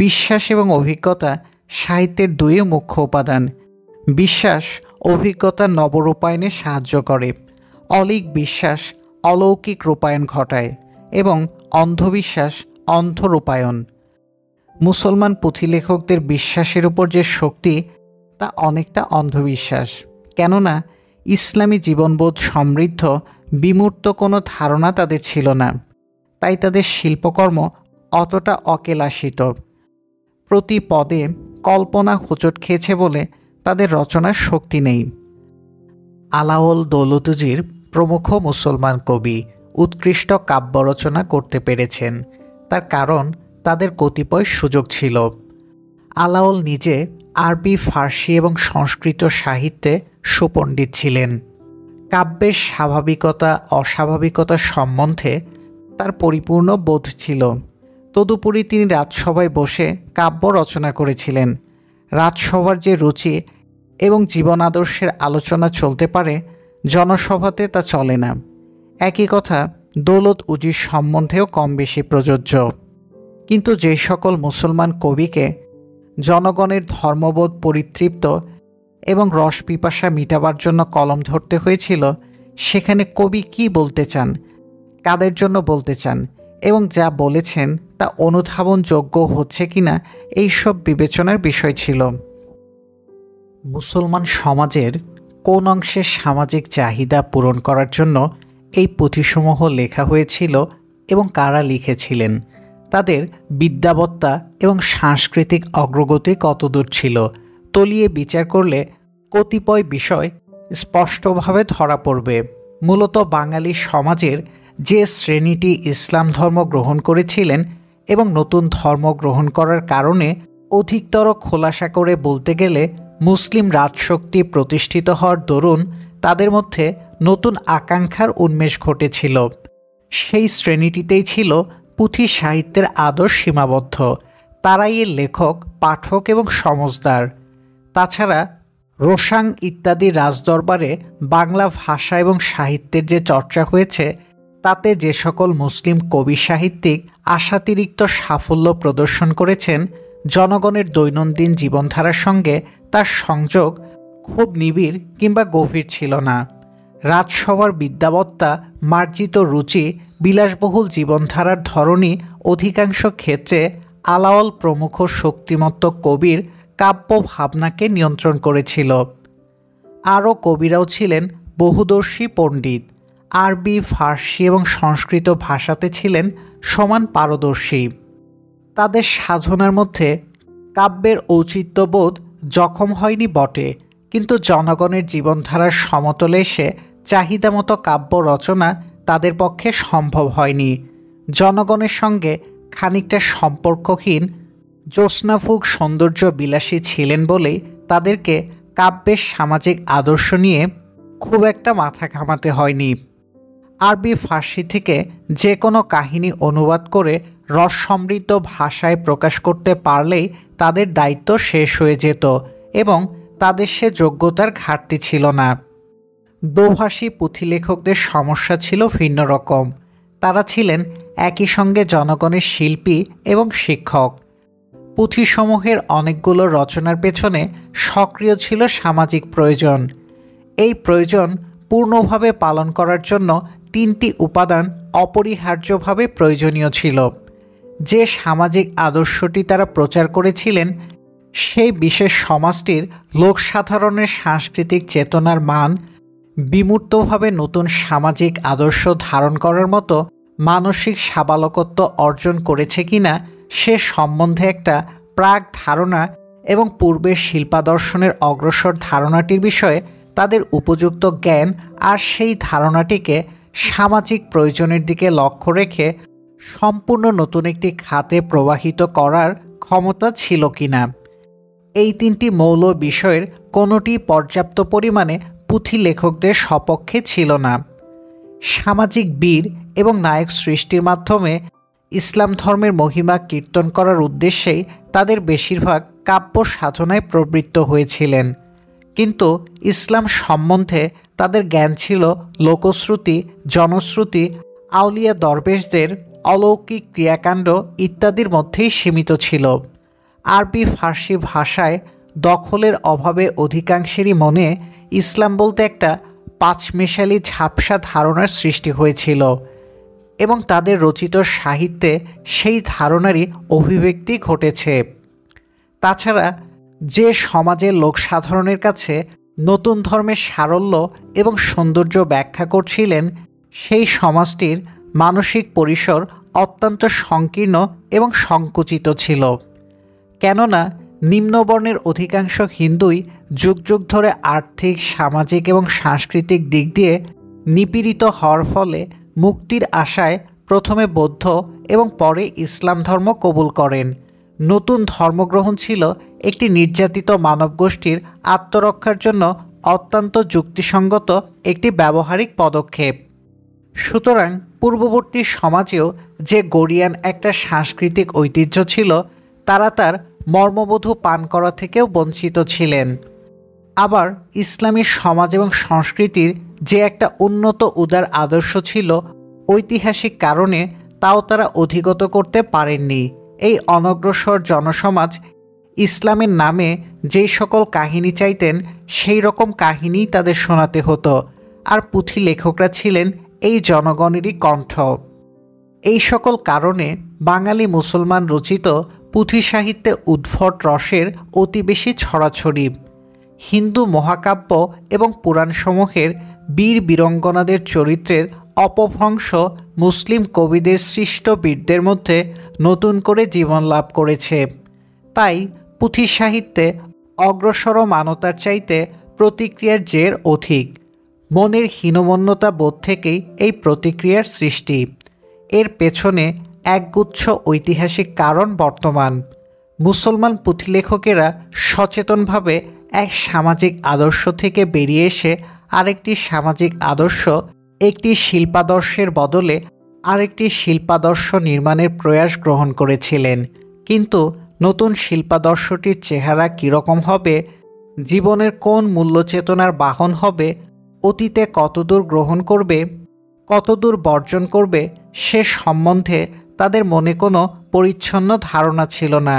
বিশ্বাস এবং অভিজ্ঞতা সাহিত্যের দুই মুখ্য উপাদান। বিশ্বাস অভিজ্ঞতা নবরূপায়নে সাহায্য করে, অলীক বিশ্বাস অলৌকিক রূপায়ণ ঘটায় এবং অন্ধবিশ্বাস অন্ধরূপায়ণ। মুসলমান পুঁথিলেখকদের বিশ্বাসের উপর যে শক্তি, তা অনেকটা অন্ধবিশ্বাস। কেননা ইসলামী জীবনবোধ সমৃদ্ধ বিমূর্ত কোনো ধারণা তাদের ছিল না। তাই তাদের শিল্পকর্ম অতটা অকেলাসিত। প্রতি পদে কল্পনা হোঁচট খেয়েছে বলে তাদের রচনার শক্তি নেই। আলাওল দৌলতুজির প্রমুখ মুসলমান কবি উৎকৃষ্ট কাব্য রচনা করতে পেরেছেন, তার কারণ তাদের কতিপয় সুযোগ ছিল। আলাওল নিজে আরবি, ফার্সি এবং সংস্কৃত সাহিত্যে সুপণ্ডিত ছিলেন। কাব্যের স্বাভাবিকতা অস্বাভাবিকতা সম্বন্ধে তার পরিপূর্ণ বোধ ছিল। তদুপরি তিনি রাজসভায় বসে কাব্য রচনা করেছিলেন। রাজসভার যে রুচি এবং জীবন আদর্শের আলোচনা চলতে পারে, জনসভাতে তা চলে না। একই কথা দৌলত উজির সম্বন্ধেও কম বেশি প্রযোজ্য। কিন্তু যে সকল মুসলমান কবিকে জনগণের ধর্মবোধ পরিতৃপ্ত এবং রস পিপাসা মিটাবার জন্য কলম ধরতে হয়েছিল, সেখানে কবি কি বলতে চান, কাদের জন্য বলতে চান এবং যা বলেছেন তা অনুধাবনযোগ্য হচ্ছে কিনা, এইসব বিবেচনার বিষয় ছিল। মুসলমান সমাজের কোন অংশের সামাজিক চাহিদা পূরণ করার জন্য এই পুঁথিসমূহ লেখা হয়েছিল এবং কারা লিখেছিলেন, তাদের বিদ্যাবত্তা এবং সাংস্কৃতিক অগ্রগতি কতদূর ছিল, তলিয়ে বিচার করলে কতিপয় বিষয় স্পষ্টভাবে ধরা পড়বে। মূলত বাঙালি সমাজের যে শ্রেণীটি ইসলাম ধর্ম গ্রহণ করেছিলেন এবং নতুন ধর্ম গ্রহণ করার কারণে অধিকতর খোলাসা করে বলতে গেলে মুসলিম রাজশক্তি প্রতিষ্ঠিত হওয়ার দরুন তাদের মধ্যে নতুন আকাঙ্ক্ষার উন্মেষ ঘটেছিল। সেই শ্রেণীটিতেই ছিল পুঁথি সাহিত্যের আদর সীমাবদ্ধ। তারাই এর লেখক, পাঠক এবং সমজদার। তাছাড়া রোশাং ইত্যাদি রাজদরবারে বাংলা ভাষা এবং সাহিত্যের যে চর্চা হয়েছে, তাতে যে সকল মুসলিম কবি সাহিত্যিক আশাতিরিক্ত সাফল্য প্রদর্শন করেছেন, জনগণের দৈনন্দিন জীবনধারার সঙ্গে তার সংযোগ খুব নিবিড় কিংবা গভীর ছিল না। রাজসভার বিদ্যাবত্তা, মার্জিত রুচি, বিলাসবহুল জীবনধারার ধরনই অধিকাংশ ক্ষেত্রে আলাওল প্রমুখ শক্তিমত্ত কবির কাব্য ভাবনাকে নিয়ন্ত্রণ করেছিল। আরও কবিরাও ছিলেন বহুদর্শী পণ্ডিত। আরবি, ফার্সি এবং সংস্কৃত ভাষাতে ছিলেন সমান পারদর্শী। তাদের সাধনার মধ্যে কাব্যের ঔচিত্যবোধ জখম হয়নি বটে, কিন্তু জনগণের জীবনধারার সমতলে এসে চাহিদামতো কাব্য রচনা তাদের পক্ষে সম্ভব হয়নি। জনগণের সঙ্গে খানিকটা সম্পর্কহীন জ্যোৎস্নাফুক সৌন্দর্য বিলাসী ছিলেন বলেই তাদেরকে কাব্যের সামাজিক আদর্শ নিয়ে খুব একটা মাথা ঘামাতে হয়নি। আরবি, ফার্সি থেকে যে কোনো কাহিনী অনুবাদ করে রস সমৃদ্ধ ভাষায় প্রকাশ করতে পারলেই তাদের দায়িত্ব শেষ হয়ে যেত এবং তাদের সে যোগ্যতার ঘাটতি ছিল না। দোভাষী পুঁথিলেখকদের সমস্যা ছিল ভিন্ন রকম। তারা ছিলেন একই সঙ্গে জনগণের শিল্পী এবং শিক্ষক। পুঁথিসমূহের অনেকগুলো রচনার পেছনে সক্রিয় ছিল সামাজিক প্রয়োজন। এই প্রয়োজন পূর্ণভাবে পালন করার জন্য তিনটি উপাদান অপরিহার্যভাবে প্রয়োজনীয় ছিল। যে সামাজিক আদর্শটি তারা প্রচার করেছিলেন, সেই বিশেষ সমাজটির লোকসাধারণের সাংস্কৃতিক চেতনার মান বিমূর্তভাবে নতুন সামাজিক আদর্শ ধারণ করার মতো মানসিক সাবালকত্ব অর্জন করেছে কিনা সে সম্বন্ধে একটা প্রাক ধারণা এবং পূর্বের শিল্পাদর্শনের অগ্রসর ধারণাটির বিষয়ে তাদের উপযুক্ত জ্ঞান আর সেই ধারণাটিকে সামাজিক প্রয়োজনের দিকে লক্ষ্য রেখে সম্পূর্ণ নতুন একটি খাতে প্রবাহিত করার ক্ষমতা ছিল কিনা, এই তিনটি মৌল বিষয়ের কোনোটি পর্যাপ্ত পরিমাণে পুঁথি লেখকদের সপক্ষে ছিল না। সামাজিক বীর এবং নায়ক সৃষ্টির মাধ্যমে ইসলাম ধর্মের মহিমা কীর্তন করার উদ্দেশ্যেই তাদের বেশিরভাগ কাব্য সাধনায় প্রবৃত্ত হয়েছিলেন। কিন্তু ইসলাম সম্বন্ধে তাদের জ্ঞান ছিল লোকশ্রুতি, জনশ্রুতি, আউলিয়া দরবেশদের অলৌকিক ক্রিয়াকাণ্ড ইত্যাদির মধ্যেই সীমিত ছিল। আরবি, ফার্সি ভাষায় দখলের অভাবে অধিকাংশেরই মনে ইসলাম বলতে একটা পাঁচমেশালি ঝাপসা ধারণার সৃষ্টি হয়েছিল এবং তাদের রচিত সাহিত্যে সেই ধারণারই অভিব্যক্তি ঘটেছে। তাছাড়া যে সমাজের লোকসাধারণের কাছে নতুন ধর্মের সারল্য এবং সৌন্দর্য ব্যাখ্যা করছিলেন, সেই সমাজটির মানসিক পরিসর অত্যন্ত সংকীর্ণ এবং সংকুচিত ছিল। কেননা নিম্নবর্ণের অধিকাংশ হিন্দুই যুগ যুগ ধরে আর্থিক, সামাজিক এবং সাংস্কৃতিক দিক দিয়ে নিপীড়িত হওয়ার ফলে মুক্তির আশায় প্রথমে বৌদ্ধ এবং পরে ইসলাম ধর্ম কবুল করেন। নতুন ধর্মগ্রহণ ছিল একটি নির্যাতিত মানবগোষ্ঠীর আত্মরক্ষার জন্য অত্যন্ত যুক্তিসঙ্গত একটি ব্যবহারিক পদক্ষেপ। সুতরাং পূর্ববর্তী সমাজেও যে গরিয়ান একটা সাংস্কৃতিক ঐতিহ্য ছিল, তারা তার মর্মবোধ পান করা থেকেও বঞ্চিত ছিলেন। আবার ইসলামী সমাজ এবং সংস্কৃতির যে একটা উন্নত উদার আদর্শ ছিল, ঐতিহাসিক কারণে তাও তারা অধিগত করতে পারেননি। এই অনগ্রসর জনসমাজ ইসলামের নামে যেই সকল কাহিনী চাইতেন, সেই রকম কাহিনীই তাদের শোনাতে হতো। আর পুঁথি লেখকরা ছিলেন এই জনগণেরই কণ্ঠ। এই সকল কারণে বাঙালি মুসলমান রচিত পুঁথি সাহিত্যে উদ্ভট রসের অতি বেশি ছড়াছড়ি। হিন্দু মহাকাব্য এবং পুরাণসমূহের বীর বীরঙ্গনাদের চরিত্রের অপভ্রংশ মুসলিম কবিদের সৃষ্ট বীরদের মধ্যে নতুন করে জীবন লাভ করেছে। তাই পুঁথি সাহিত্যে অগ্রসর মানতার চাইতে প্রতিক্রিয়ার জের অধিক। মনের হীনমন্যতা বোধ থেকেই এই প্রতিক্রিয়ার সৃষ্টি। এর পেছনে একগুচ্ছ ঐতিহাসিক কারণ বর্তমান। মুসলমান পুঁথিলেখকেরা সচেতনভাবে এক সামাজিক আদর্শ থেকে বেরিয়ে এসে আরেকটি সামাজিক আদর্শ, একটি শিল্পাদর্শের বদলে আরেকটি শিল্পাদর্শ নির্মাণের প্রয়াস গ্রহণ করেছিলেন। কিন্তু নতুন শিল্পাদর্শটির চেহারা কীরকম হবে, জীবনের কোন মূল্যচেতনার বাহন হবে, অতীতে কতদূর গ্রহণ করবে, কতদূর বর্জন করবে, সে সম্বন্ধে তাদের মনে কোনো পরিচ্ছন্ন ধারণা ছিল না।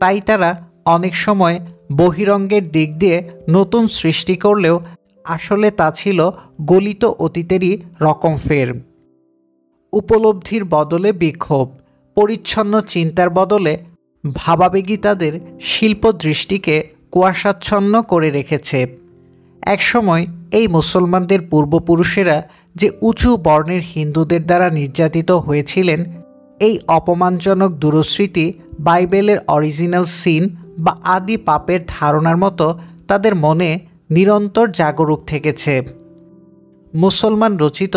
তাই তারা অনেক সময় বহিরঙ্গের দিক দিয়ে নতুন সৃষ্টি করলেও আসলে তা ছিল গলিত অতীতেরই রকমফের। উপলব্ধির বদলে বিক্ষোভ, পরিচ্ছন্ন চিন্তার বদলে ভাবাবেগী তাদের শিল্প দৃষ্টিকে কুয়াশাচ্ছন্ন করে রেখেছে। একসময় এই মুসলমানদের পূর্বপুরুষেরা যে উঁচু বর্ণের হিন্দুদের দ্বারা নির্যাতিত হয়েছিলেন, এই অপমানজনক দূরস্মৃতি বাইবেলের অরিজিনাল সিন বা আদি পাপের ধারণার মতো তাদের মনে নিরন্তর জাগরুক থেকেছে। মুসলমান রচিত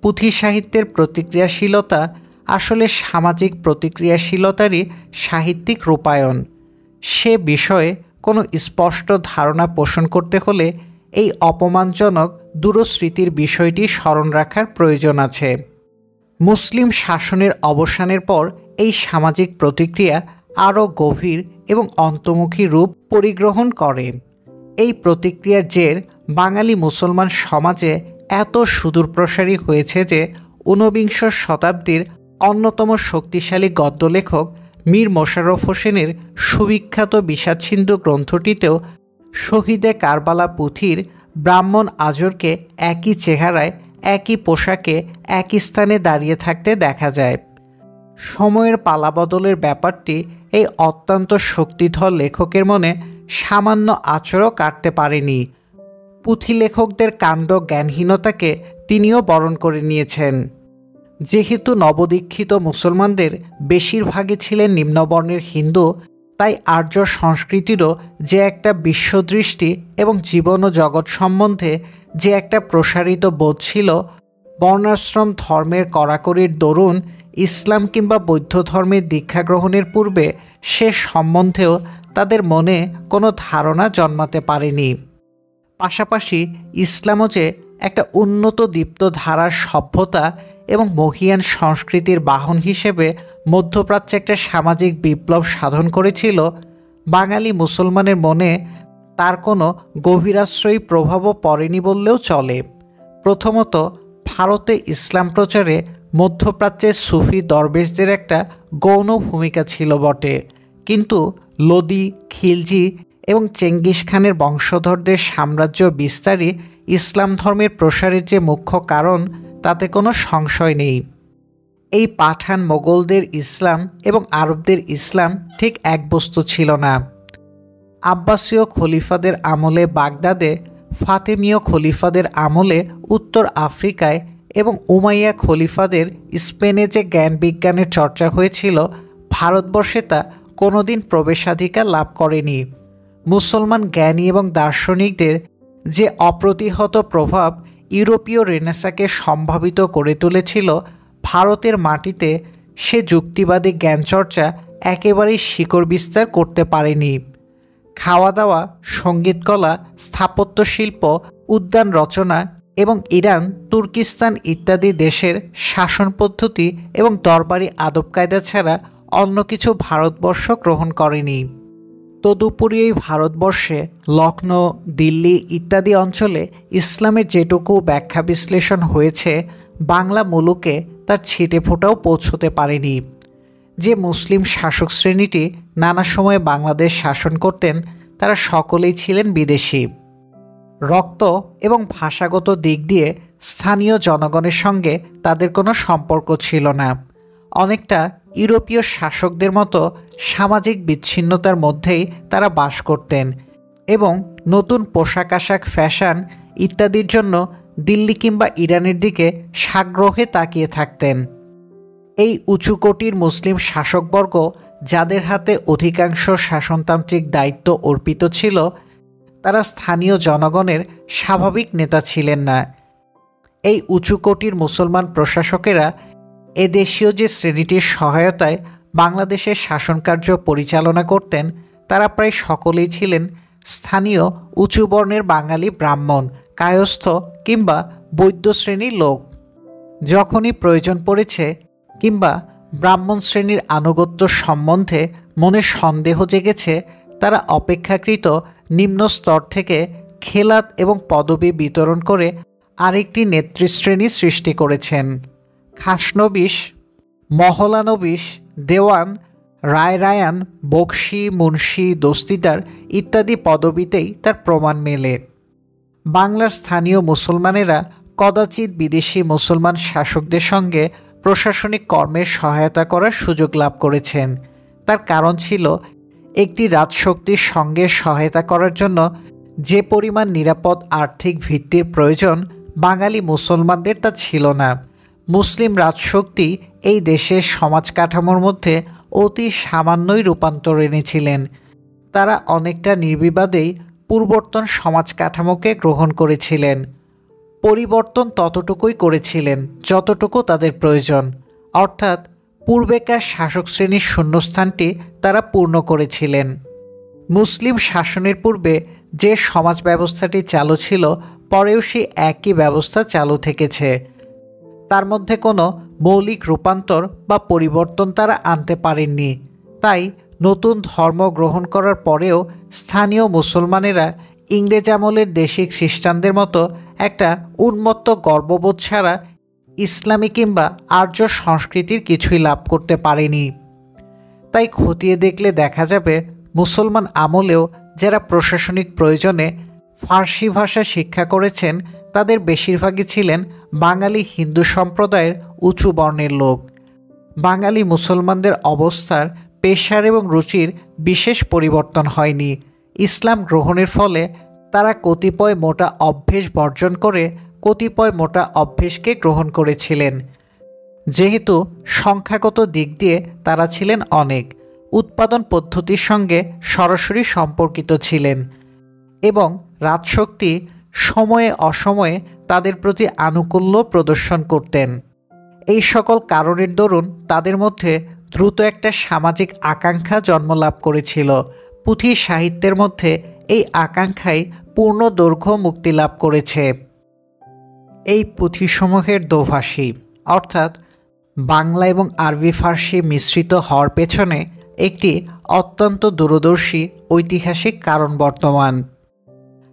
পুঁথি সাহিত্যের প্রতিক্রিয়াশীলতা আসলে সামাজিক প্রতিক্রিয়াশীলতারই সাহিত্যিক রূপায়ণ। সে বিষয়ে কোনো স্পষ্ট ধারণা পোষণ করতে হলে এই অপমানজনক দূরস্মৃতির বিষয়টি স্মরণ রাখার প্রয়োজন আছে। মুসলিম শাসনের অবসানের পর এই সামাজিক প্রতিক্রিয়া আরও গভীর এবং অন্তর্মুখী রূপ পরিগ্রহণ করে। এই প্রতিক্রিয়ার জের বাঙালি মুসলমান সমাজে এত সুদূরপ্রসারী হয়েছে যে ঊনবিংশ শতাব্দীর অন্যতম শক্তিশালী গদ্যলেখক মীর মোশাররফ হোসেনের সুবিখ্যাত বিষাদসিন্ধু গ্রন্থটিতেও শহীদে কারবালা পুঁথির ব্রাহ্মণ আজরকে একই চেহারায়, একই পোশাকে, একই স্থানে দাঁড়িয়ে থাকতে দেখা যায়। সময়ের পালাবদলের ব্যাপারটি এই অত্যন্ত শক্তিধর লেখকের মনে সামান্য আঁচড়ও কাটতে পারেনি। পুঁথি লেখকদের কাণ্ড জ্ঞানহীনতাকে তিনিও বরণ করে নিয়েছেন। যেহেতু নবদীক্ষিত মুসলমানদের বেশিরভাগই ছিলেন নিম্নবর্ণের হিন্দু, তাই আর্য সংস্কৃতিরও যে একটা বিশ্বদৃষ্টি এবং জীবন ও জগৎ সম্বন্ধে যে একটা প্রসারিত বোধ ছিল, বর্ণাশ্রম ধর্মের কড়াকড়ির দরুন ইসলাম কিংবা বৌদ্ধ ধর্মের দীক্ষা গ্রহণের পূর্বে সে সম্বন্ধেও তাদের মনে কোনো ধারণা জন্মাতে পারেনি। পাশাপাশি ইসলামও যে একটা উন্নত দীপ্ত ধারার সভ্যতা এবং মহিয়ান সংস্কৃতির বাহন হিসেবে মধ্যপ্রাচ্যে একটা সামাজিক বিপ্লব সাধন করেছিল, বাঙালি মুসলমানের মনে তার কোনো গভীরাশ্রয়ী প্রভাবও পড়েনি বললেও চলে। প্রথমত, ভারতে ইসলাম প্রচারে মধ্যপ্রাচ্যের সুফি দরবেশদের একটা গৌণ ভূমিকা ছিল বটে, কিন্তু লোদি, খিলজি এবং চেঙ্গিস খানের বংশধরদের সাম্রাজ্য বিস্তারই ইসলাম ধর্মের প্রসারের যে মুখ্য কারণ, তাতে কোনো সংশয় নেই। এই পাঠান মোগলদের ইসলাম এবং আরবদের ইসলাম ঠিক এক বস্তু ছিল না। আব্বাসীয় খলিফাদের আমলে বাগদাদে, ফাতেমীয় খলিফাদের আমলে উত্তর আফ্রিকায় এবং উমাইয়া খলিফাদের স্পেনে যে জ্ঞান বিজ্ঞানের চর্চা হয়েছিল, ভারতবর্ষে তা কোনোদিন প্রবেশাধিকার লাভ করেনি। মুসলমান জ্ঞানী এবং দার্শনিকদের যে অপ্রতিহত প্রভাব ইউরোপীয় রেনেসাঁকে সম্ভাবিত করে তুলেছিল, ভারতের মাটিতে সে যুক্তিবাদী জ্ঞানচর্চা একেবারেই শিকড় বিস্তার করতে পারেনি। খাওয়া দাওয়া, সঙ্গীতকলা, স্থাপত্যশিল্প, উদ্যান রচনা এবং ইরান, তুর্কিস্তান ইত্যাদি দেশের শাসন পদ্ধতি এবং দরবারি আদব কায়দা ছাড়া অন্য কিছু ভারতবর্ষ গ্রহণ করেনি। তদুপরি এই ভারতবর্ষে লখনৌ, দিল্লি ইত্যাদি অঞ্চলে ইসলামের যেটুকু ব্যাখ্যা বিশ্লেষণ হয়েছে, বাংলা মুলুকে তার ছিটেফোঁটাও পৌঁছতে পারেনি। যে মুসলিম শাসক শ্রেণীটি নানা সময়ে বাংলাদেশ শাসন করতেন, তারা সকলেই ছিলেন বিদেশি। রক্ত এবং ভাষাগত দিক দিয়ে স্থানীয় জনগণের সঙ্গে তাদের কোনো সম্পর্ক ছিল না। অনেকটা ইউরোপীয় শাসকদের মতো সামাজিক বিচ্ছিন্নতার মধ্যেই তারা বাস করতেন এবং নতুন পোশাক আশাক, ফ্যাশন ইত্যাদির জন্য দিল্লি কিংবা ইরানের দিকে সাগ্রহে তাকিয়ে থাকতেন। এই উঁচুকোটির মুসলিম শাসকবর্গ, যাদের হাতে অধিকাংশ শাসনতান্ত্রিক দায়িত্ব অর্পিত ছিল, তারা স্থানীয় জনগণের স্বাভাবিক নেতা ছিলেন না। এই উঁচুকোটির মুসলমান প্রশাসকেরা এদেশীয় যে শ্রেণীটির সহায়তায় বাংলাদেশের শাসনকার্য পরিচালনা করতেন, তারা প্রায় সকলেই ছিলেন স্থানীয় উঁচু বর্ণের বাঙালি ব্রাহ্মণ, কায়স্থ কিংবা বৈদ্য শ্রেণীর লোক। যখনই প্রয়োজন পড়েছে কিংবা ব্রাহ্মণ শ্রেণীর আনুগত্য সম্বন্ধে মনে সন্দেহ জেগেছে, তারা অপেক্ষাকৃত নিম্ন স্তর থেকে খেলাত এবং পদবি বিতরণ করে আরেকটি নেতৃশ্রেণী সৃষ্টি করেছেন। খাসনবিশ, মহলানবিশ, দেওয়ান, রায়রায়ান, বকশি, মুন্সি, দস্তিদার ইত্যাদি পদবিতেই তার প্রমাণ মেলে। বাংলার স্থানীয় মুসলমানেরা কদাচিৎ বিদেশি মুসলমান শাসকদের সঙ্গে প্রশাসনিক কর্মের সহায়তা করার সুযোগ লাভ করেছেন। তার কারণ ছিল, একটি রাজশক্তির সঙ্গে সহায়তা করার জন্য যে পরিমাণ নিরাপদ আর্থিক ভিত্তির প্রয়োজন বাঙালি মুসলমানদের তা ছিল না। মুসলিম রাজশক্তি এই দেশের সমাজ কাঠামোর মধ্যে অতি সামান্যই রূপান্তর এনেছিলেন। তারা অনেকটা নির্বিবাদেই পূর্বতন সমাজ কাঠামোকে গ্রহণ করেছিলেন। পরিবর্তন ততটুকুই করেছিলেন যতটুকু তাদের প্রয়োজন, অর্থাৎ পূর্বেকার শাসক শ্রেণীর শূন্যস্থানটি তারা পূর্ণ করেছিলেন। মুসলিম শাসনের পূর্বে যে সমাজ ব্যবস্থাটি চালু ছিল, পরেও সেই একই ব্যবস্থা চালু থেকেছে। তার মধ্যে কোনো মৌলিক রূপান্তর বা পরিবর্তন তারা আনতে পারেননি। তাই নতুন ধর্ম গ্রহণ করার পরেও স্থানীয় মুসলমানেরা ইংরেজ আমলের দেশি খ্রিস্টানদের মতো একটা উন্মত্ত গর্ববোধ ছাড়া ইসলামী কিংবা আর্য সংস্কৃতির কিছুই লাভ করতে পারেনি। তাই খতিয়ে দেখলে দেখা যাবে, মুসলমান আমলেও যারা প্রশাসনিক প্রয়োজনে ফার্সি ভাষা শিক্ষা করেছেন, তাদের বেশিরভাগই ছিলেন বাঙালি হিন্দু সম্প্রদায়ের উঁচু বর্ণের লোক। বাঙালি মুসলমানদের অবস্থার, পেশার এবং রুচির বিশেষ পরিবর্তন হয়নি। ইসলাম গ্রহণের ফলে তারা কতিপয় মোটা অভ্যেস বর্জন করে কতিপয় মোটা অভ্যেসকে গ্রহণ করেছিলেন। যেহেতু সংখ্যাগত দিক দিয়ে তারা ছিলেন অনেক, উৎপাদন পদ্ধতির সঙ্গে সরাসরি সম্পর্কিত ছিলেন এবং রাজশক্তি সময়ে অসময়ে তাদের প্রতি আনুকূল্য প্রদর্শন করতেন। এই সকল কারণের দরুন তাদের মধ্যে দ্রুত একটা সামাজিক আকাঙ্ক্ষা জন্মলাভ করেছিল। পুঁথি সাহিত্যের মধ্যে এই আকাঙ্ক্ষাই পূর্ণ দৈর্ঘ্য মুক্তি লাভ করেছে। এই পুঁথিসমূহের দোভাষী, অর্থাৎ বাংলা এবং আরবি ফার্সি মিশ্রিত হওয়ার পেছনে একটি অত্যন্ত দূরদর্শী ঐতিহাসিক কারণ বর্তমান।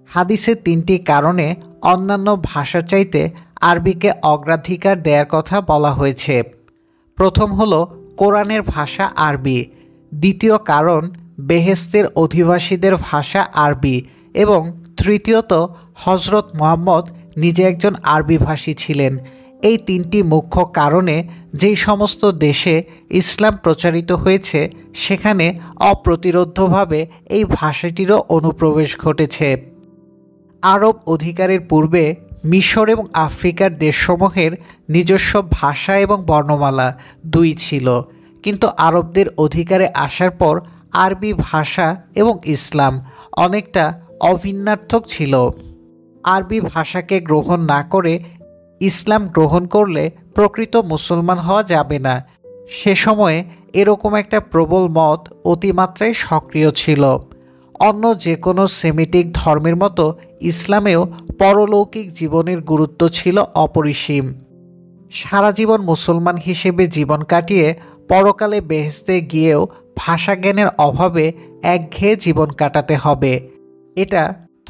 হাদিসে 3টি কারণে অন্যান্য ভাষার চাইতে আরবিকে অগ্রাধিকার দেওয়ার কথা বলা হয়েছে। প্রথম হলো কোরআনের ভাষা আরবি, দ্বিতীয় কারণ বেহেশতের অধিবাসীদের ভাষা আরবি এবং তৃতীয়ত হজরত মুহাম্মদ নিজে একজন আরবিভাষী ছিলেন। এই 3টি মুখ্য কারণে যেই সমস্ত দেশে ইসলাম প্রচারিত হয়েছে, সেখানে অপ্রতিরোধ্যভাবে এই ভাষাটিরও অনুপ্রবেশ ঘটেছে। আরব অধিকারের পূর্বে মিশর এবং আফ্রিকার দেশসমূহের নিজস্ব ভাষা এবং বর্ণমালা দুই ছিল, কিন্তু আরবদের অধিকারে আসার পর আরবি ভাষা এবং ইসলাম অনেকটা অভিন্নার্থক ছিল। আরবি ভাষাকে গ্রহণ না করে ইসলাম গ্রহণ করলে প্রকৃত মুসলমান হওয়া যাবে না। সে সময়ে এরকম একটা প্রবল মত অতিমাত্রায় সক্রিয় ছিল। অন্য যে কোনো সেমিটিক ধর্মের মতো ইসলামেও পরলৌকিক জীবনের গুরুত্ব ছিল অপরিসীম। সারা জীবন মুসলমান হিসেবে জীবন কাটিয়ে পরকালে বেহেশতে গিয়েও ভাষা জ্ঞানের অভাবে একঘেয়ে জীবন কাটাতে হবে। এটা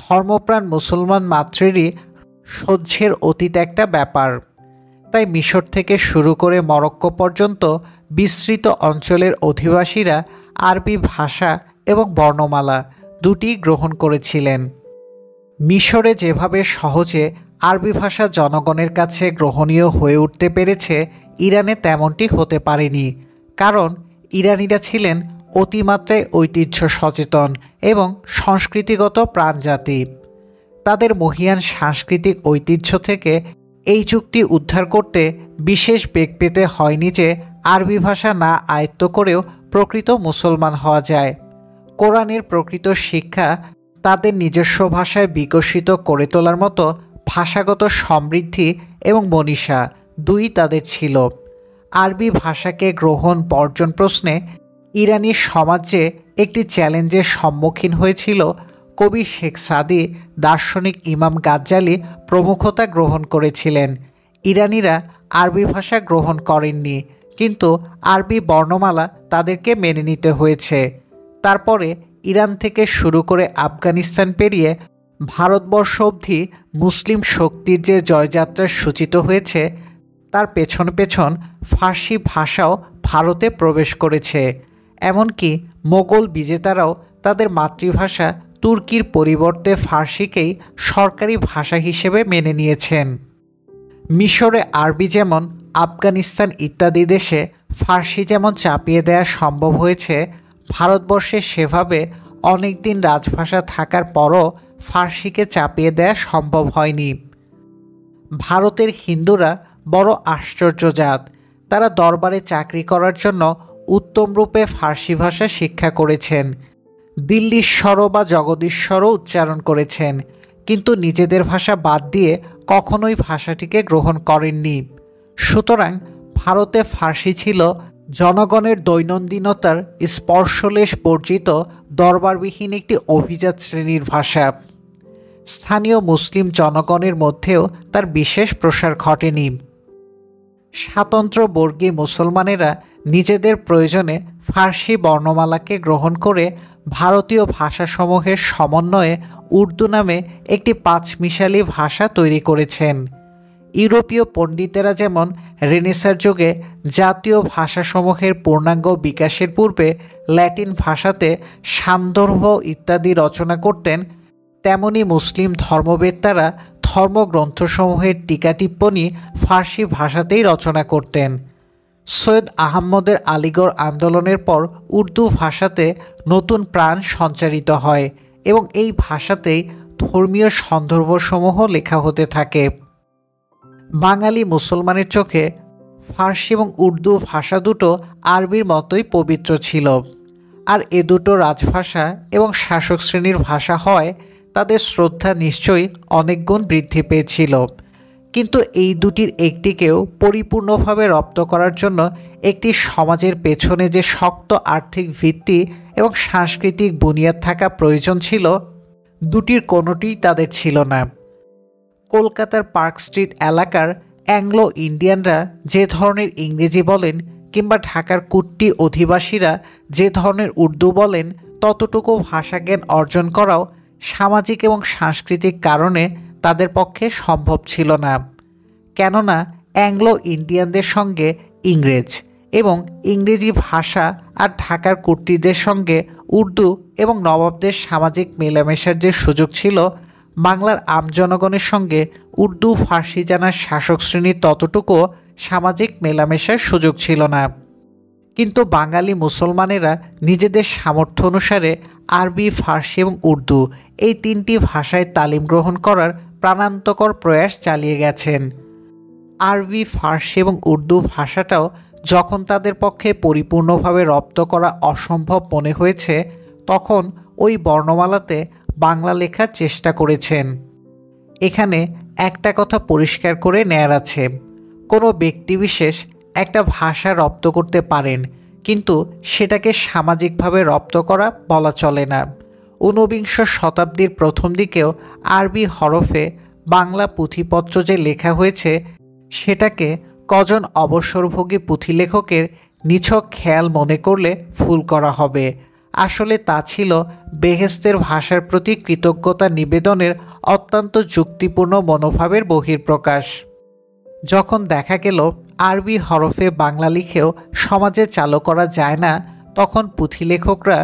ধর্মপ্রাণ মুসলমান মাত্রেরই সহ্যের অতীত একটা ব্যাপার। তাই মিশর থেকে শুরু করে মরক্কো পর্যন্ত বিস্তৃত অঞ্চলের অধিবাসীরা আরবি ভাষা এবং বর্ণমালা দুটি গ্রহণ করেছিলেন। মিশরে যেভাবে সহজে আরবি ভাষা জনগণের কাছে গ্রহণীয় হয়ে উঠতে পেরেছে, ইরানে তেমনটি হতে পারেনি। কারণ ইরানিরা ছিলেন অতিমাত্রায় ঐতিহ্য সচেতন এবং সংস্কৃতিগত প্রাণজাতি। তাদের মহীয়ান সাংস্কৃতিক ঐতিহ্য থেকে এই চুক্তি উদ্ধার করতে বিশেষ বেগ পেতে হয়নি যে আরবি ভাষা না আয়ত্ত করেও প্রকৃত মুসলমান হওয়া যায়। কোরআনের প্রকৃত শিক্ষা তাদের নিজস্ব ভাষায় বিকশিত করে তোলার মতো ভাষাগত সমৃদ্ধি এবং মনীষা দুই তাদের ছিল। আরবি ভাষাকে গ্রহণ বর্জন প্রশ্নে ইরানি সমাজে একটি চ্যালেঞ্জের সম্মুখীন হয়েছিল। কবি শেখ সাদি, দার্শনিক ইমাম গাজ্জালি প্রমুখতা গ্রহণ করেছিলেন। ইরানিরা আরবি ভাষা গ্রহণ করেননি, কিন্তু আরবি বর্ণমালা তাদেরকে মেনে নিতে হয়েছে। তারপরে ইরান থেকে শুরু করে আফগানিস্তান পেরিয়ে ভারতবর্ষ অবধি মুসলিম শক্তির যে জয়যাত্রা সূচিত হয়েছে, তার পেছন পেছন ফার্সি ভাষাও ভারতে প্রবেশ করেছে। এমনকি মোগল বিজেতারাও তাদের মাতৃভাষা তুর্কির পরিবর্তে ফার্সিকেই সরকারি ভাষা হিসেবে মেনে নিয়েছেন। মিশরে আরবি যেমন, আফগানিস্তান ইত্যাদি দেশে ফার্সি যেমন চাপিয়ে দেওয়া সম্ভব হয়েছে, ভারতবর্ষে সেভাবে অনেক দিন রাজভাষা থাকার পরও ফার্সিকে চাপিয়ে দেওয়া সম্ভব হয়নি। ভারতের হিন্দুরা বড় আশ্চর্যজাত। তারা দরবারে চাকরি করার জন্য উত্তমরূপে ফার্সি ভাষা শিক্ষা করেছেন, দিল্লীশ্বর বা জগদীশ্বরও উচ্চারণ করেছেন, কিন্তু নিজেদের ভাষা বাদ দিয়ে কখনোই ভাষাটিকে গ্রহণ করেননি। সুতরাং ভারতে ফার্সি ছিল জনগণের দৈনন্দিনতার স্পর্শলেশ বর্জিত দরবারবিহীন একটি অভিজাত শ্রেণীর ভাষা। স্থানীয় মুসলিম জনগণের মধ্যেও তার বিশেষ প্রসার ঘটেনি। স্বাতন্ত্র বর্গী মুসলমানেরা নিজেদের প্রয়োজনে ফার্সি বর্ণমালাকে গ্রহণ করে ভারতীয় ভাষাসমূহের সমন্বয়ে উর্দু নামে একটি পাঁচমিশালি ভাষা তৈরি করেছেন। ইউরোপীয় পণ্ডিতেরা যেমন রেনেসার যুগে জাতীয় ভাষাসমূহের পূর্ণাঙ্গ বিকাশের পূর্বে ল্যাটিন ভাষাতে সান্দর্ভ ইত্যাদি রচনা করতেন, তেমনি মুসলিম ধর্মবেত্তারা ধর্মগ্রন্থসমূহের টিকা টিপ্পনী ফার্সি ভাষাতেই রচনা করতেন। সৈয়দ আহমদের আলীগড় আন্দোলনের পর উর্দু ভাষাতে নতুন প্রাণ সঞ্চারিত হয় এবং এই ভাষাতেই ধর্মীয় সন্দর্ভসমূহ লেখা হতে থাকে। বাঙালি মুসলমানের চোখে ফার্সি এবং উর্দু ভাষা দুটো আরবির মতোই পবিত্র ছিল, আর এ দুটো রাজভাষা এবং শাসক শ্রেণীর ভাষা হয় তাদের শ্রদ্ধা নিশ্চয়ই অনেক গুণ বৃদ্ধি পেয়েছিল। কিন্তু এই দুটির একটিকেও পরিপূর্ণভাবে রপ্ত করার জন্য একটি সমাজের পেছনে যে শক্ত আর্থিক ভিত্তি এবং সাংস্কৃতিক বুনিয়াদ থাকা প্রয়োজন ছিল, দুটির কোনোটিই তাদের ছিল না। কলকাতার পার্ক স্ট্রিট এলাকার অ্যাংলো ইন্ডিয়ানরা যে ধরনের ইংরেজি বলেন, কিংবা ঢাকার কুট্টি অধিবাসীরা যে ধরনের উর্দু বলেন, ততটুকু ভাষাজ্ঞান অর্জন করাও সামাজিক এবং সাংস্কৃতিক কারণে তাদের পক্ষে সম্ভব ছিল না। কেননা অ্যাংলো ইন্ডিয়ানদের সঙ্গে ইংরেজ এবং ইংরেজি ভাষা আর ঢাকার কুট্টিদের সঙ্গে উর্দু এবং নবাবদের সামাজিক মেলামেশার যে সুযোগ ছিল, বাংলার আমজনগণের সঙ্গে উর্দু ফার্সি জানার শাসক শ্রেণীর ততটুকু সামাজিক মেলামেশার সুযোগ ছিল না। কিন্তু বাঙালি মুসলমানেরা নিজেদের সামর্থ্য অনুসারে আরবি, ফার্সি এবং উর্দু এই তিনটি ভাষায় তালিম গ্রহণ করার প্রাণান্তকর প্রয়াস চালিয়ে গেছেন। আরবি, ফার্সি এবং উর্দু ভাষাটাও যখন তাদের পক্ষে পরিপূর্ণভাবে রপ্ত করা অসম্ভব মনে হয়েছে, তখন ওই বর্ণমালাতে বাংলা লেখার চেষ্টা করেছেন। এখানে একটা কথা পরিষ্কার করে নেয়ার আছে, কোনো ব্যক্তিবিশেষ একটা ভাষা রপ্ত করতে পারেন, কিন্তু সেটাকে সামাজিকভাবে রপ্ত করা বলা চলে না। ঊনবিংশ শতাব্দীর প্রথম দিকেও আরবি হরফে বাংলা পুঁথিপত্র যে লেখা হয়েছে, সেটাকে কজন অবসরভোগী পুঁথিলেখকের নিছক খেয়াল মনে করলে ভুল করা হবে। আসলে তা ছিল বেহেশতের ভাষার প্রতি কৃতজ্ঞতা নিবেদনের অত্যন্ত যুক্তিপূর্ণ মনোভাবের বহিঃপ্রকাশ। যখন দেখা গেল আরবি হরফে বাংলা লিখেও সমাজে চালু করা যায় না, তখন পুঁথিলেখকরা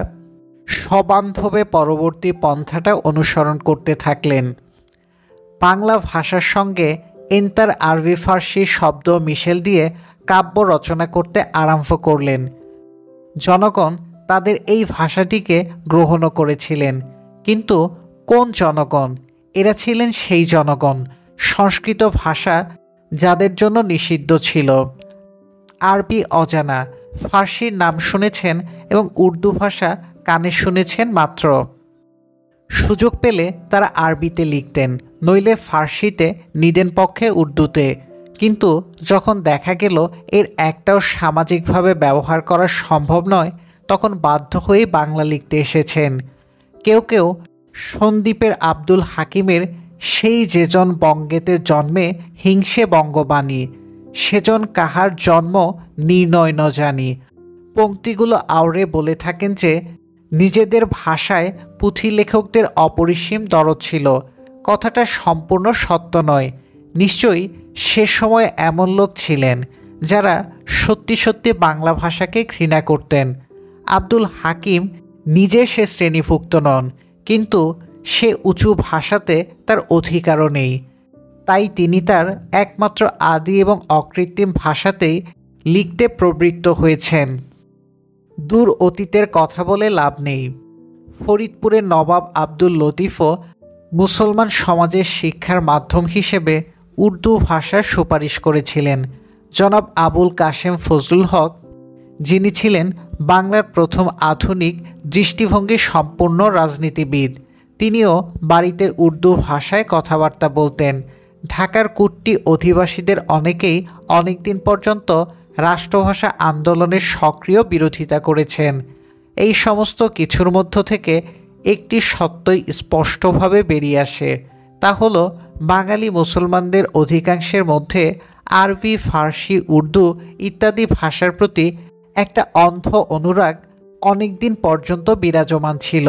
সবান্ধবে পরবর্তী পন্থাটা অনুসরণ করতে থাকলেন। বাংলা ভাষার সঙ্গে এন্তার আরবি ফার্সি শব্দ মিশেল দিয়ে কাব্য রচনা করতে আরম্ভ করলেন। জনগণ তাদের এই ভাষাটিকে গ্রহণও করেছিলেন, কিন্তু কোন জনগণ? এরা ছিলেন সেই জনগণ সংস্কৃত ভাষা যাদের জন্য নিষিদ্ধ ছিল। আরবি অজানা, ফার্সির নাম শুনেছেন এবং উর্দু ভাষা কানে শুনেছেন মাত্র। সুযোগ পেলে তারা আরবিতে লিখতেন, নইলে ফার্সিতে, নিদেন পক্ষে উর্দুতে। কিন্তু যখন দেখা গেল এর একটাও সামাজিকভাবে ব্যবহার করা সম্ভব নয়, তখন বাধ্য হয়ে বাংলা লিখতে এসেছেন। কেউ কেউ সন্দ্বীপের আব্দুল হাকিমের সেই যেজন বঙ্গেতে জন্মে হিংসে বঙ্গবাণী, সেজন কাহার জন্ম নির্ণয় ন জানি পংক্তিগুলো আওড়ে বলে থাকেন যে নিজেদের ভাষায় পুঁথি লেখকদের অপরিসীম দরদ ছিল। কথাটা সম্পূর্ণ সত্য নয়। নিশ্চয়ই সে সময় এমন লোক ছিলেন যারা সত্যি সত্যি বাংলা ভাষাকে ঘৃণা করতেন। আব্দুল হাকিম নিজে সে শ্রেণীভুক্ত নন, কিন্তু সে উঁচু ভাষাতে তার অধিকারও নেই। তাই তিনি তার একমাত্র আদি এবং অকৃত্রিম ভাষাতেই লিখতে প্রবৃত্ত হয়েছেন। দূর অতীতের কথা বলে লাভ নেই। ফরিদপুরের নবাব আব্দুল লতিফও মুসলমান সমাজের শিক্ষার মাধ্যম হিসেবে উর্দু ভাষার সুপারিশ করেছিলেন। জনাব আবুল কাশেম ফজলুল হক, যিনি ছিলেন বাংলার প্রথম আধুনিক দৃষ্টিভঙ্গি সম্পন্ন রাজনীতিবিদ, তিনিও বাড়িতে উর্দু ভাষায় কথাবার্তা বলতেন। ঢাকার কুট্টি অধিবাসীদের অনেকেই অনেকদিন পর্যন্ত রাষ্ট্রভাষা আন্দোলনের সক্রিয় বিরোধিতা করেছেন। এই সমস্ত কিছুর মধ্য থেকে একটি সত্যই স্পষ্টভাবে বেরিয়ে আসে, তা হলো বাঙালি মুসলমানদের অধিকাংশের মধ্যে আরবি, ফার্সি, উর্দু ইত্যাদি ভাষার প্রতি একটা অন্ধ অনুরাগ অনেকদিন পর্যন্ত বিরাজমান ছিল।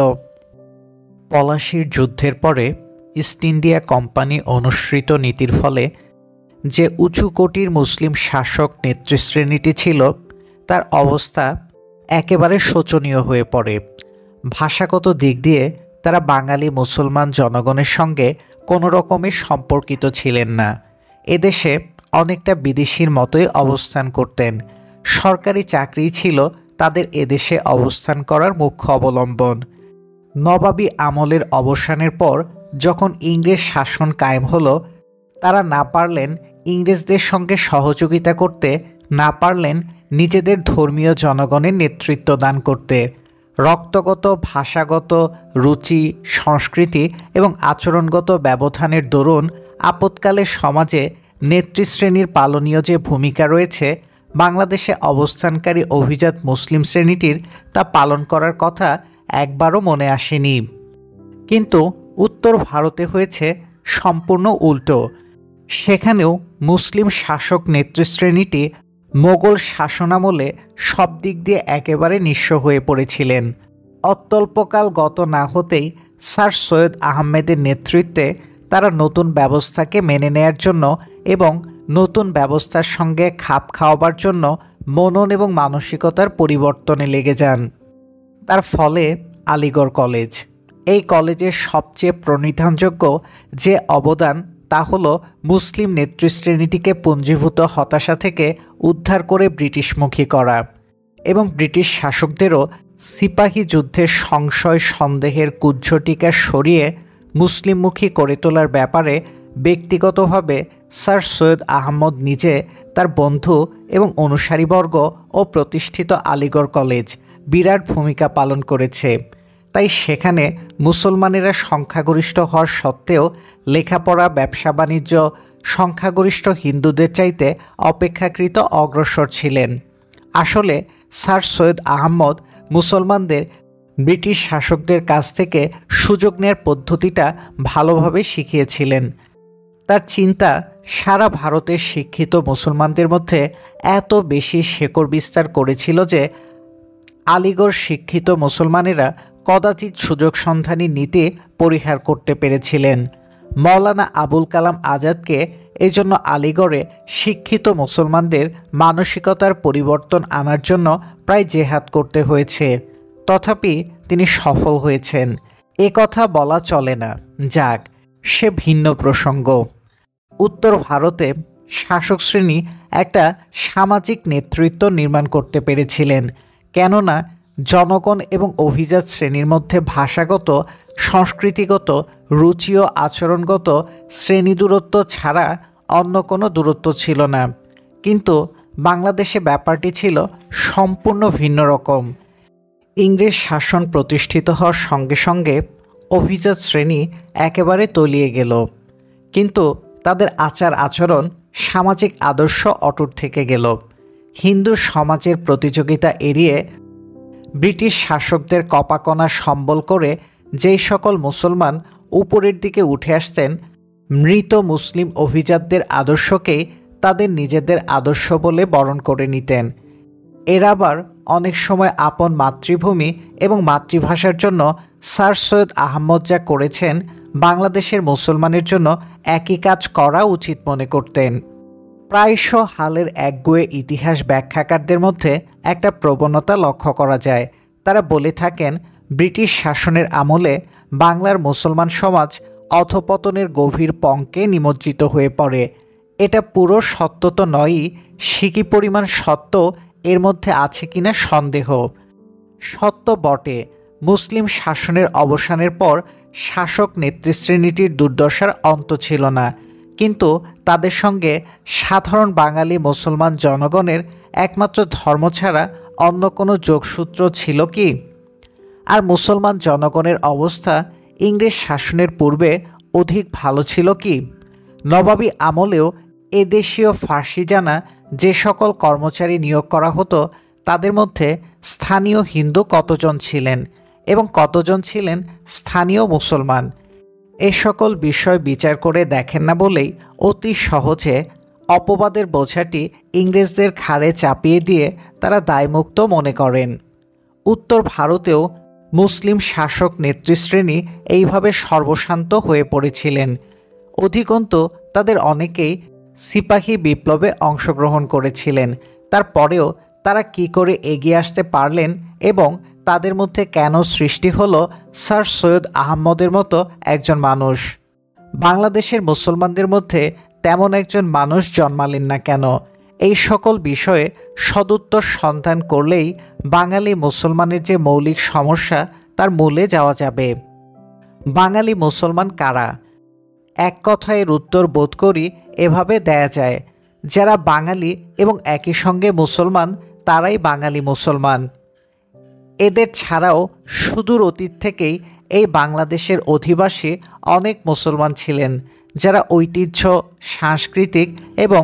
পলাশির যুদ্ধের পরে ইস্ট ইন্ডিয়া কোম্পানি অনুসৃত নীতির ফলে যে উঁচু কোটির মুসলিম শাসক নেতৃশ্রেণীটি ছিল, তার অবস্থা একেবারে শোচনীয় হয়ে পড়ে। ভাষাগত দিক দিয়ে তারা বাঙালি মুসলমান জনগণের সঙ্গে কোনো রকমে সম্পর্কিত ছিলেন না। এদেশে অনেকটা বিদেশির মতোই অবস্থান করতেন। সরকারি চাকরি ছিল তাদের এদেশে অবস্থান করার মুখ্য অবলম্বন। নবাবী আমলের অবসানের পর যখন ইংরেজ শাসন কায়েম হলো, তারা না পারলেন ইংরেজদের সঙ্গে সহযোগিতা করতে, না পারলেন নিজেদের ধর্মীয় জনগণের নেতৃত্ব দান করতে। রক্তগত, ভাষাগত, রুচি, সংস্কৃতি এবং আচরণগত ব্যবধানের দরুন আপৎকালে সমাজে নেতৃশ্রেণীর পালনীয় যে ভূমিকা রয়েছে, বাংলাদেশে অবস্থানকারী অভিজাত মুসলিম শ্রেণীটির তা পালন করার কথা একবারও মনে আসেনি। কিন্তু উত্তর ভারতে হয়েছে সম্পূর্ণ উল্টো। সেখানেও মুসলিম শাসক নেতৃশ্রেণীটি মোগল শাসনামলে সব দিক দিয়ে একেবারে নিঃস্ব হয়ে পড়েছিলেন। অত্যল্পকাল গত না হতেই স্যার সৈয়দ আহমেদের নেতৃত্বে তারা নতুন ব্যবস্থাকে মেনে নেয়ার জন্য এবং নতুন ব্যবস্থার সঙ্গে খাপ খাওয়াবার জন্য মনন এবং মানসিকতার পরিবর্তনে লেগে যান। তার ফলে আলিগড় কলেজ, এই কলেজের সবচেয়ে প্রণিধানযোগ্য যে অবদান, তা হলো মুসলিম নেতৃশ্রেণীটিকে পুঞ্জীভূত হতাশা থেকে উদ্ধার করে ব্রিটিশমুখী করা এবং ব্রিটিশ শাসকদেরও সিপাহী যুদ্ধের সংশয় সন্দেহের কুজ্ঝটিকা সরিয়ে মুসলিমমুখী করে তোলার ব্যাপারে ব্যক্তিগতভাবে স্যার সৈয়দ আহমদ নিজে, তার বন্ধু এবং অনুসারীবর্গ ও প্রতিষ্ঠিত আলিগড় কলেজ বিরাট ভূমিকা পালন করেছে। তাই সেখানে মুসলমানেরা সংখ্যাগরিষ্ঠ হওয়ার সত্ত্বেও লেখাপড়া, ব্যবসা বাণিজ্য সংখ্যাগরিষ্ঠ হিন্দুদের চাইতে অপেক্ষাকৃত অগ্রসর ছিলেন। আসলে স্যার সৈয়দ আহমদ মুসলমানদের ব্রিটিশ শাসকদের কাছ থেকে সুযোগ নেয়ার পদ্ধতিটা ভালোভাবে শিখিয়েছিলেন। তার চিন্তা সারা ভারতের শিক্ষিত মুসলমানদের মধ্যে এত বেশি শেকড় বিস্তার করেছিল যে আলিগড় শিক্ষিত মুসলমানেরা কদাচিৎ সুযোগ সন্ধানী নীতি পরিহার করতে পেরেছিলেন। মৌলানা আবুল কালাম আজাদকে এজন্য আলিগড়ে শিক্ষিত মুসলমানদের মানসিকতার পরিবর্তন আনার জন্য প্রায় জেহাদ করতে হয়েছে। তথাপি তিনি সফল হয়েছেন, এ কথা বলা চলে না। যাক, সে ভিন্ন প্রসঙ্গ। উত্তর ভারতে শাসক শ্রেণী একটা সামাজিক নেতৃত্ব নির্মাণ করতে পেরেছিলেন, কেননা জনগণ এবং অভিজাত শ্রেণীর মধ্যে ভাষাগত, সংস্কৃতিগত, রুচি ও আচরণগত শ্রেণী দূরত্ব ছাড়া অন্য কোনো দূরত্ব ছিল না। কিন্তু বাংলাদেশে ব্যাপারটি ছিল সম্পূর্ণ ভিন্ন রকম। ইংরেজ শাসন প্রতিষ্ঠিত হওয়ার সঙ্গে সঙ্গে অভিজাত শ্রেণী একেবারে তলিয়ে গেল, কিন্তু তাদের আচার আচরণ, সামাজিক আদর্শ অটুট থেকে গেল। হিন্দু সমাজের প্রতিযোগিতা এড়িয়ে ব্রিটিশ শাসকদের কপাকণা সম্বল করে যেই সকল মুসলমান উপরের দিকে উঠে আসতেন, মৃত মুসলিম অভিজাতদের আদর্শকেই তাদের নিজেদের আদর্শ বলে বরণ করে নিতেন। এরা আবার অনেক সময় আপন মাতৃভূমি এবং মাতৃভাষার জন্য স্যার সৈয়দ আহমদ যা করেছেন, বাংলাদেশের মুসলমানের জন্য একই কাজ করা উচিত মনে করতেন। প্রায়শ হালের একগুঁয়ে ইতিহাস ব্যাখ্যাকারদের মধ্যে একটা প্রবণতা লক্ষ্য করা যায়। তারা বলে থাকেন, ব্রিটিশ শাসনের আমলে বাংলার মুসলমান সমাজ অধঃপতনের গভীর পঙ্কে নিমজ্জিত হয়ে পড়ে। এটা পুরো সত্য তো নয়ই, সিকি পরিমাণ সত্য এর মধ্যে আছে কিনা সন্দেহ। সত্য বটে, মুসলিম শাসনের অবসানের পর শাসক নেতৃশ্রেণীটির দুর্দশার অন্ত ছিল না, কিন্তু তাদের সঙ্গে সাধারণ বাঙালি মুসলমান জনগণের একমাত্র ধর্ম ছাড়া অন্য কোনো যোগসূত্র ছিল কি? আর মুসলমান জনগণের অবস্থা ইংরেজ শাসনের পূর্বে অধিক ভালো ছিল কি? নবাবী আমলেও এদেশীয় ফার্সি জানা যে সকল কর্মচারী নিয়োগ করা হতো, তাদের মধ্যে স্থানীয় হিন্দু কতজন ছিলেন এবং কতজন ছিলেন স্থানীয় মুসলমান? এ সকল বিষয় বিচার করে দেখেন না বলেই অতি সহজে অপবাদের বোঝাটি ইংরেজদের ঘাড়ে চাপিয়ে দিয়ে তারা দায়মুক্ত মনে করেন। উত্তর ভারতেও মুসলিম শাসক নেতৃশ্রেণী এইভাবে সর্বশান্ত হয়ে পড়েছিলেন। অধিকন্তু তাদের অনেকেই সিপাহী বিপ্লবে অংশগ্রহণ করেছিলেন। তারপরেও তারা কি করে এগিয়ে আসতে পারলেন এবং তাদের মধ্যে কেন সৃষ্টি হলো স্যার সৈয়দ আহমদের মতো একজন মানুষ? বাংলাদেশের মুসলমানদের মধ্যে তেমন একজন মানুষ জন্মালেন না কেন? এই সকল বিষয়ে সদুত্তর সন্ধান করলেই বাঙালি মুসলমানের যে মৌলিক সমস্যা, তার মূলে যাওয়া যাবে। বাঙালি মুসলমান কারা? এক কথায় এর উত্তর বোধ করি এভাবে দেয়া যায়, যারা বাঙালি এবং একই সঙ্গে মুসলমান, তারাই বাঙালি মুসলমান। এদের ছাড়াও সুদূর অতীত থেকেই এই বাংলাদেশের অধিবাসী অনেক মুসলমান ছিলেন, যারা ঐতিহ্য, সাংস্কৃতিক এবং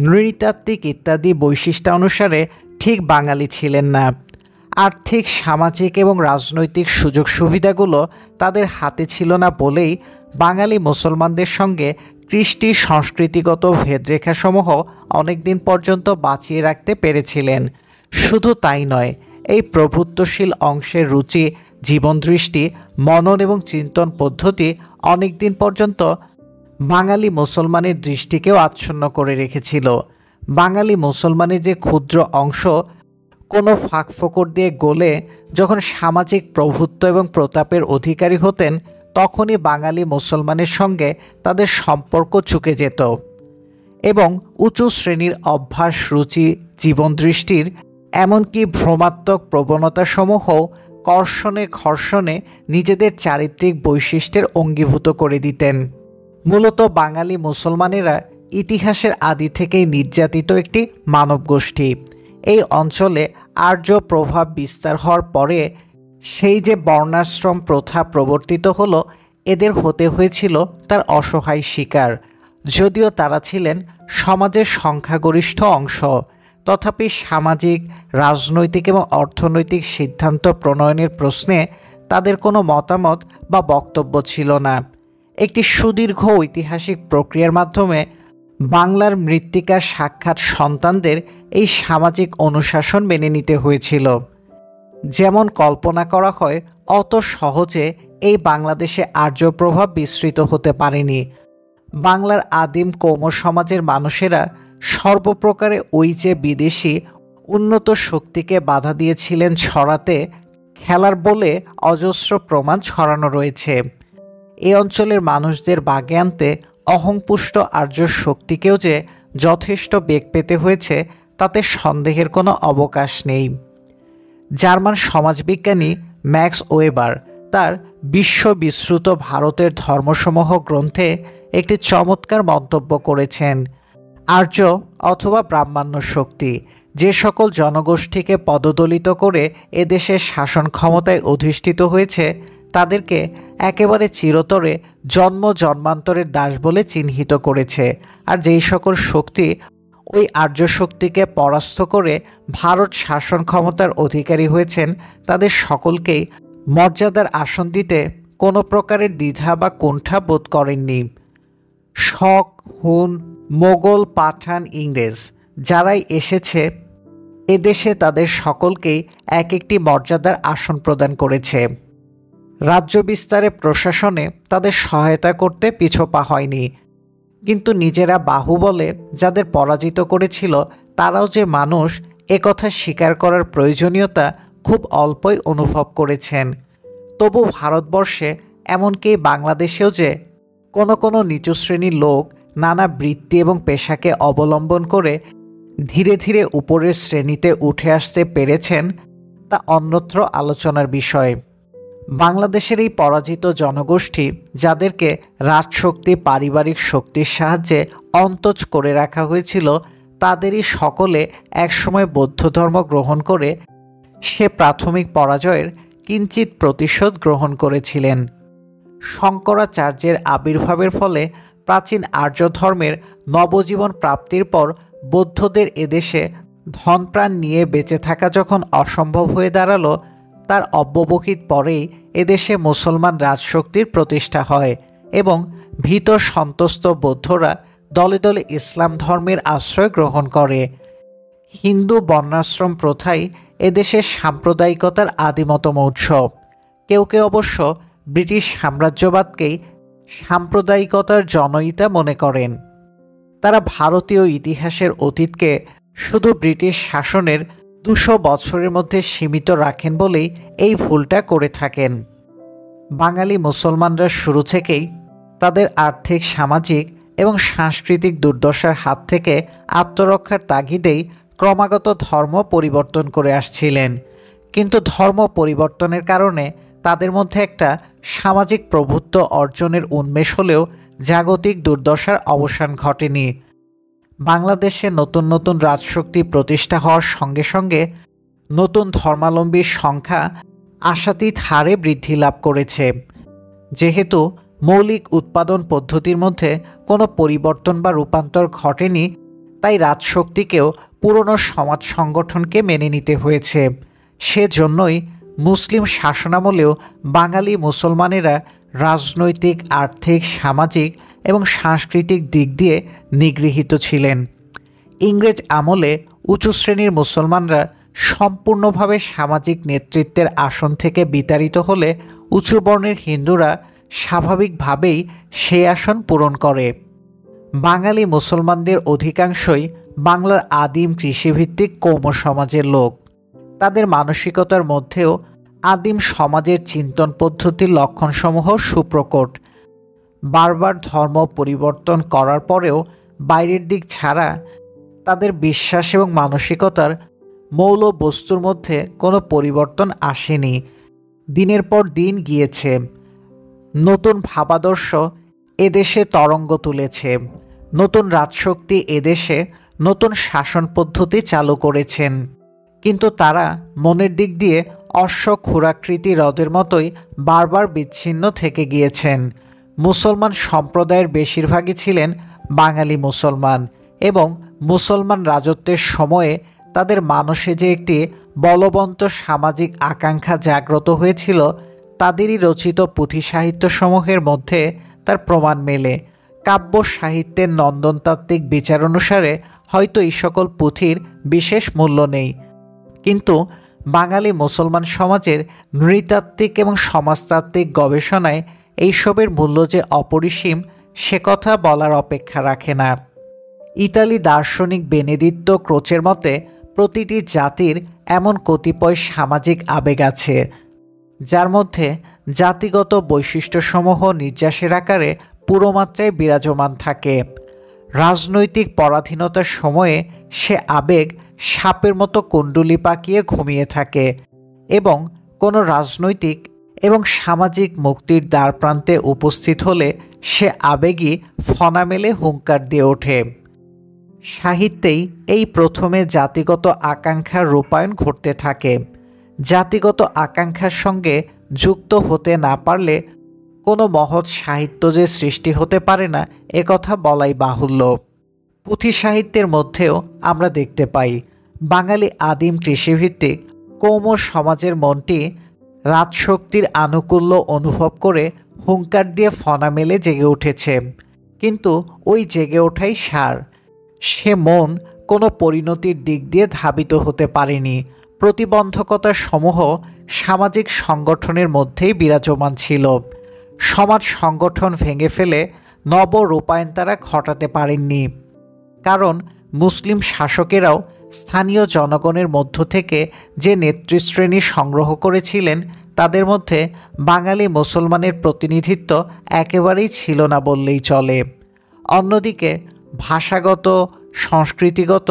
নৃতাত্ত্বিক ইত্যাদি বৈশিষ্ট্যানুসারে ঠিক বাঙালি ছিলেন না। আর্থিক, সামাজিক এবং রাজনৈতিক সুযোগ সুবিধাগুলো তাদের হাতে ছিল না বলেই বাঙালি মুসলমানদের সঙ্গে কৃষ্টি সংস্কৃতিগত ভেদরেখাসমূহ অনেক দিন পর্যন্ত বাঁচিয়ে রাখতে পেরেছিলেন। শুধু তাই নয়, এই প্রভুত্বশীল অংশের রুচি, জীবনদৃষ্টি, মনন এবং চিন্তন পদ্ধতি অনেক দিন পর্যন্ত বাঙালি মুসলমানের দৃষ্টিকেও আচ্ছন্ন করে রেখেছিল। বাঙালি মুসলমানের যে ক্ষুদ্র অংশ কোনো ফাঁকফোকর দিয়ে গলে যখন সামাজিক প্রভুত্ব এবং প্রতাপের অধিকারী হতেন, তখনই বাঙালি মুসলমানের সঙ্গে তাদের সম্পর্ক চুকে যেত এবং উঁচু শ্রেণীর অভ্যাস, রুচি, জীবনদৃষ্টির এমনকি ভ্রমাত্মক প্রবণতাসমূহ কর্ষণে ঘর্ষণে নিজেদের চারিত্রিক বৈশিষ্ট্যের অঙ্গীভূত করে দিতেন। মূলত বাঙালি মুসলমানেরা ইতিহাসের আদি থেকেই নির্যাতিত একটি মানব গোষ্ঠী। এই অঞ্চলে আর্য প্রভাব বিস্তার হওয়ার পরে সেই যে বর্ণাশ্রম প্রথা প্রবর্তিত হলো, এদের হতে হয়েছিল তার অসহায় শিকার। যদিও তারা ছিলেন সমাজের সংখ্যাগরিষ্ঠ অংশ, তথাপি সামাজিক, রাজনৈতিক এবং অর্থনৈতিক সিদ্ধান্ত প্রণয়নের প্রশ্নে তাদের কোনো মতামত বা বক্তব্য ছিল না। একটি সুদীর্ঘ ঐতিহাসিক প্রক্রিয়ার মাধ্যমে বাংলার মৃত্তিকার সাক্ষাৎ সন্তানদের এই সামাজিক অনুশাসন মেনে নিতে হয়েছিল। যেমন কল্পনা করা হয়, অত সহজে এই বাংলাদেশে আর্য প্রভাব বিস্তৃত হতে পারেনি। বাংলার আদিম কৌম সমাজের মানুষেরা সর্বপ্রকারে ওই যে বিদেশি উন্নত শক্তিকে বাধা দিয়েছিলেন ছড়াতে, খেলার বলে অজস্র প্রমাণ ছড়ানো রয়েছে। এই অঞ্চলের মানুষদের বাগে আনতে অহংপুষ্ট আর্য শক্তিকেও যে যথেষ্ট বেগ পেতে হয়েছে, তাতে সন্দেহের কোনো অবকাশ নেই। জার্মান সমাজবিজ্ঞানী ম্যাক্স ওয়েবার তার বিশ্ববিশ্রুত ভারতের ধর্মসমূহ গ্রন্থে একটি চমৎকার মন্তব্য করেছেন। আর্য অথবা ব্রাহ্মণ্য শক্তি যে সকল জনগোষ্ঠীকে পদদলিত করে এদেশের শাসন ক্ষমতায় অধিষ্ঠিত হয়েছে, তাদেরকে একেবারে চিরতরে জন্ম জন্মান্তরের দাস বলে চিহ্নিত করেছে। আর যেই সকল শক্তি ওই আর্য শক্তিকে পরাস্ত করে ভারত শাসন ক্ষমতার অধিকারী হয়েছেন, তাদের সকলকেই মর্যাদার আসন দিতে কোনো প্রকারের দ্বিধা বা কুণ্ঠা বোধ করেননি। শক, হুন, মোগল, পাঠান, ইংরেজ যারাই এসেছে এদেশে তাদের সকলকেই এক একটি মর্যাদার আসন প্রদান করেছে। রাজ্য বিস্তারে প্রশাসনে তাদের সহায়তা করতে পিছপা হয়নি। কিন্তু নিজেরা বাহুবলে যাদের পরাজিত করেছিল তারাও যে মানুষ একথা স্বীকার করার প্রয়োজনীয়তা খুব অল্পই অনুভব করেছেন। তবু ভারতবর্ষে, এমনকি বাংলাদেশেও যে কোনো নিচু শ্রেণীর লোক নানা বৃত্তি এবং পেশাকে অবলম্বন করে ধীরে ধীরে উপরের শ্রেণীতে উঠে আসতে পেরেছেন, তা অন্যত্র আলোচনার বিষয়। বাংলাদেশের এই পরাজিত জনগোষ্ঠী, যাদেরকে রাজশক্তি, পারিবারিক শক্তির সাহায্যে অন্তজ করে রাখা হয়েছিল, তাদেরই সকলে একসময় বৌদ্ধ ধর্ম গ্রহণ করে সে প্রাথমিক পরাজয়ের কিঞ্চিত প্রতিশোধ গ্রহণ করেছিলেন। শঙ্করাচার্যের আবির্ভাবের ফলে প্রাচীন আর্য ধর্মের নবজীবন প্রাপ্তির পর বৌদ্ধদের এদেশে ধনপ্রাণ নিয়ে বেঁচে থাকা যখন অসম্ভব হয়ে দাঁড়ালো, তার অব্যবহিত পরেই এদেশে মুসলমান রাজশক্তির প্রতিষ্ঠা হয় এবং ভীত সন্ত্রস্ত বৌদ্ধরা দলে দলে ইসলাম ধর্মের আশ্রয় গ্রহণ করে। হিন্দু বর্ণাশ্রম প্রথাই এদেশের সাম্প্রদায়িকতার আদিমতম উৎস। কেউ কেউ অবশ্য ব্রিটিশ সাম্রাজ্যবাদকেই সাম্প্রদায়িকতার জনয়িতা মনে করেন। তারা ভারতীয় ইতিহাসের অতীতকে শুধু ব্রিটিশ শাসনের 200 বছরের মধ্যে সীমিত রাখেন বলেই এই ভুলটা করে থাকেন। বাঙালি মুসলমানরা শুরু থেকেই তাদের আর্থিক, সামাজিক এবং সাংস্কৃতিক দুর্দশার হাত থেকে আত্মরক্ষার তাগিদেই ক্রমাগত ধর্ম পরিবর্তন করে আসছিলেন। কিন্তু ধর্ম পরিবর্তনের কারণে তাদের মধ্যে একটা সামাজিক প্রভুত্ব অর্জনের উন্মেষ হলেও জাগতিক দুর্দশার অবসান ঘটেনি। বাংলাদেশে নতুন নতুন রাজশক্তি প্রতিষ্ঠা হওয়ার সঙ্গে সঙ্গে নতুন ধর্মাবলম্বীর সংখ্যা আশাতীত হারে বৃদ্ধি লাভ করেছে। যেহেতু মৌলিক উৎপাদন পদ্ধতির মধ্যে কোনো পরিবর্তন বা রূপান্তর ঘটেনি, তাই রাজশক্তিকেও পুরনো সমাজ সংগঠনকে মেনে নিতে হয়েছে। সেজন্যই মুসলিম শাসনামলেও বাঙালি মুসলমানেরা রাজনৈতিক, আর্থিক, সামাজিক এবং সাংস্কৃতিক দিক দিয়ে নিগৃহীত ছিলেন। ইংরেজ আমলে উঁচু শ্রেণীর মুসলমানরা সম্পূর্ণভাবে সামাজিক নেতৃত্বের আসন থেকে বিতাড়িত হলে উঁচু বর্ণের হিন্দুরা স্বাভাবিকভাবেই সেই আসন পূরণ করে। বাঙালি মুসলমানদের অধিকাংশই বাংলার আদিম কৃষিভিত্তিক কৌম সমাজের লোক। তাদের মানসিকতার মধ্যেও আদিম সমাজের চিন্তন পদ্ধতির লক্ষণসমূহ সুপ্রকট। বারবার ধর্ম পরিবর্তন করার পরেও বাইরের দিক ছাড়া তাদের বিশ্বাস এবং মানসিকতার মৌল বস্তুর মধ্যে কোনো পরিবর্তন আসেনি। দিনের পর দিন গিয়েছে, নতুন ভাবাদর্শ এদেশে তরঙ্গ তুলেছে। নতুন রাজশক্তি এদেশে নতুন শাসন পদ্ধতি চালু করেছেন। কিন্তু তারা মনের দিক দিয়ে অশ্বক্ষুরাকৃতি হ্রদের মতোই বারবার বিচ্ছিন্ন থেকে গিয়েছেন। মুসলমান সম্প্রদায়ের বেশিরভাগই ছিলেন বাঙালি মুসলমান এবং মুসলমান রাজত্বের সময়ে তাদের মানসে যে একটি বলবন্ত সামাজিক আকাঙ্ক্ষা জাগ্রত হয়েছিল, তাদেরই রচিত পুঁথি সাহিত্যসমূহের মধ্যে তার প্রমাণ মেলে। কাব্য সাহিত্যের নন্দনতাত্ত্বিক বিচার অনুসারে হয়তো এই সকল পুঁথির বিশেষ মূল্য নেই, কিন্তু বাঙালি মুসলমান সমাজের নৃতাত্ত্বিক এবং সমাজতাত্ত্বিক গবেষণায় এইসবের মূল্য যে অপরিসীম সে কথা বলার অপেক্ষা রাখে না। ইতালি দার্শনিক বেনেদিত্তো ক্রোচের মতে প্রতিটি জাতির এমন কতিপয় সামাজিক আবেগ আছে যার মধ্যে জাতিগত বৈশিষ্ট্যসমূহ নির্যাসের আকারে পুরোমাত্রায় বিরাজমান থাকে। রাজনৈতিক পরাধীনতার সময়ে সে আবেগ সাপের মতো কুণ্ডুলি পাকিয়ে ঘুমিয়ে থাকে এবং কোনো রাজনৈতিক এবং সামাজিক মুক্তির দ্বারপ্রান্তে উপস্থিত হলে সে আবেগই ফনা মেলে হুঙ্কার দিয়ে ওঠে। সাহিত্যেই এই প্রথমে জাতিগত আকাঙ্ক্ষার রূপায়ণ ঘটতে থাকে। জাতিগত আকাঙ্ক্ষার সঙ্গে যুক্ত হতে না পারলে কোনো মহৎ সাহিত্য যে সৃষ্টি হতে পারে না একথা বলাই বাহুল্য। পুঁথি সাহিত্যের মধ্যেও আমরা দেখতে পাই বাঙালি আদিম কৃষিভিত্তিক কৌমর সমাজের মনটি রাজশক্তির আনুকূল্য অনুভব করে হুঙ্কার দিয়ে ফনা মেলে জেগে উঠেছে, কিন্তু ওই জেগে ওঠাই সার। সে মন কোনো পরিণতির দিক দিয়ে ধাবিত হতে পারেনি। প্রতিবন্ধকতার সমূহ সামাজিক সংগঠনের মধ্যেই বিরাজমান ছিল। সমাজ সংগঠন ভেঙে ফেলে নব রূপায়ণ তারা ঘটাতে পারেননি, কারণ মুসলিম শাসকেরাও স্থানীয় জনগণের মধ্য থেকে যে নেতৃশ্রেণী সংগ্রহ করেছিলেন তাদের মধ্যে বাঙালি মুসলমানের প্রতিনিধিত্ব একেবারেই ছিল না বললেই চলে। অন্যদিকে ভাষাগত, সংস্কৃতিগত,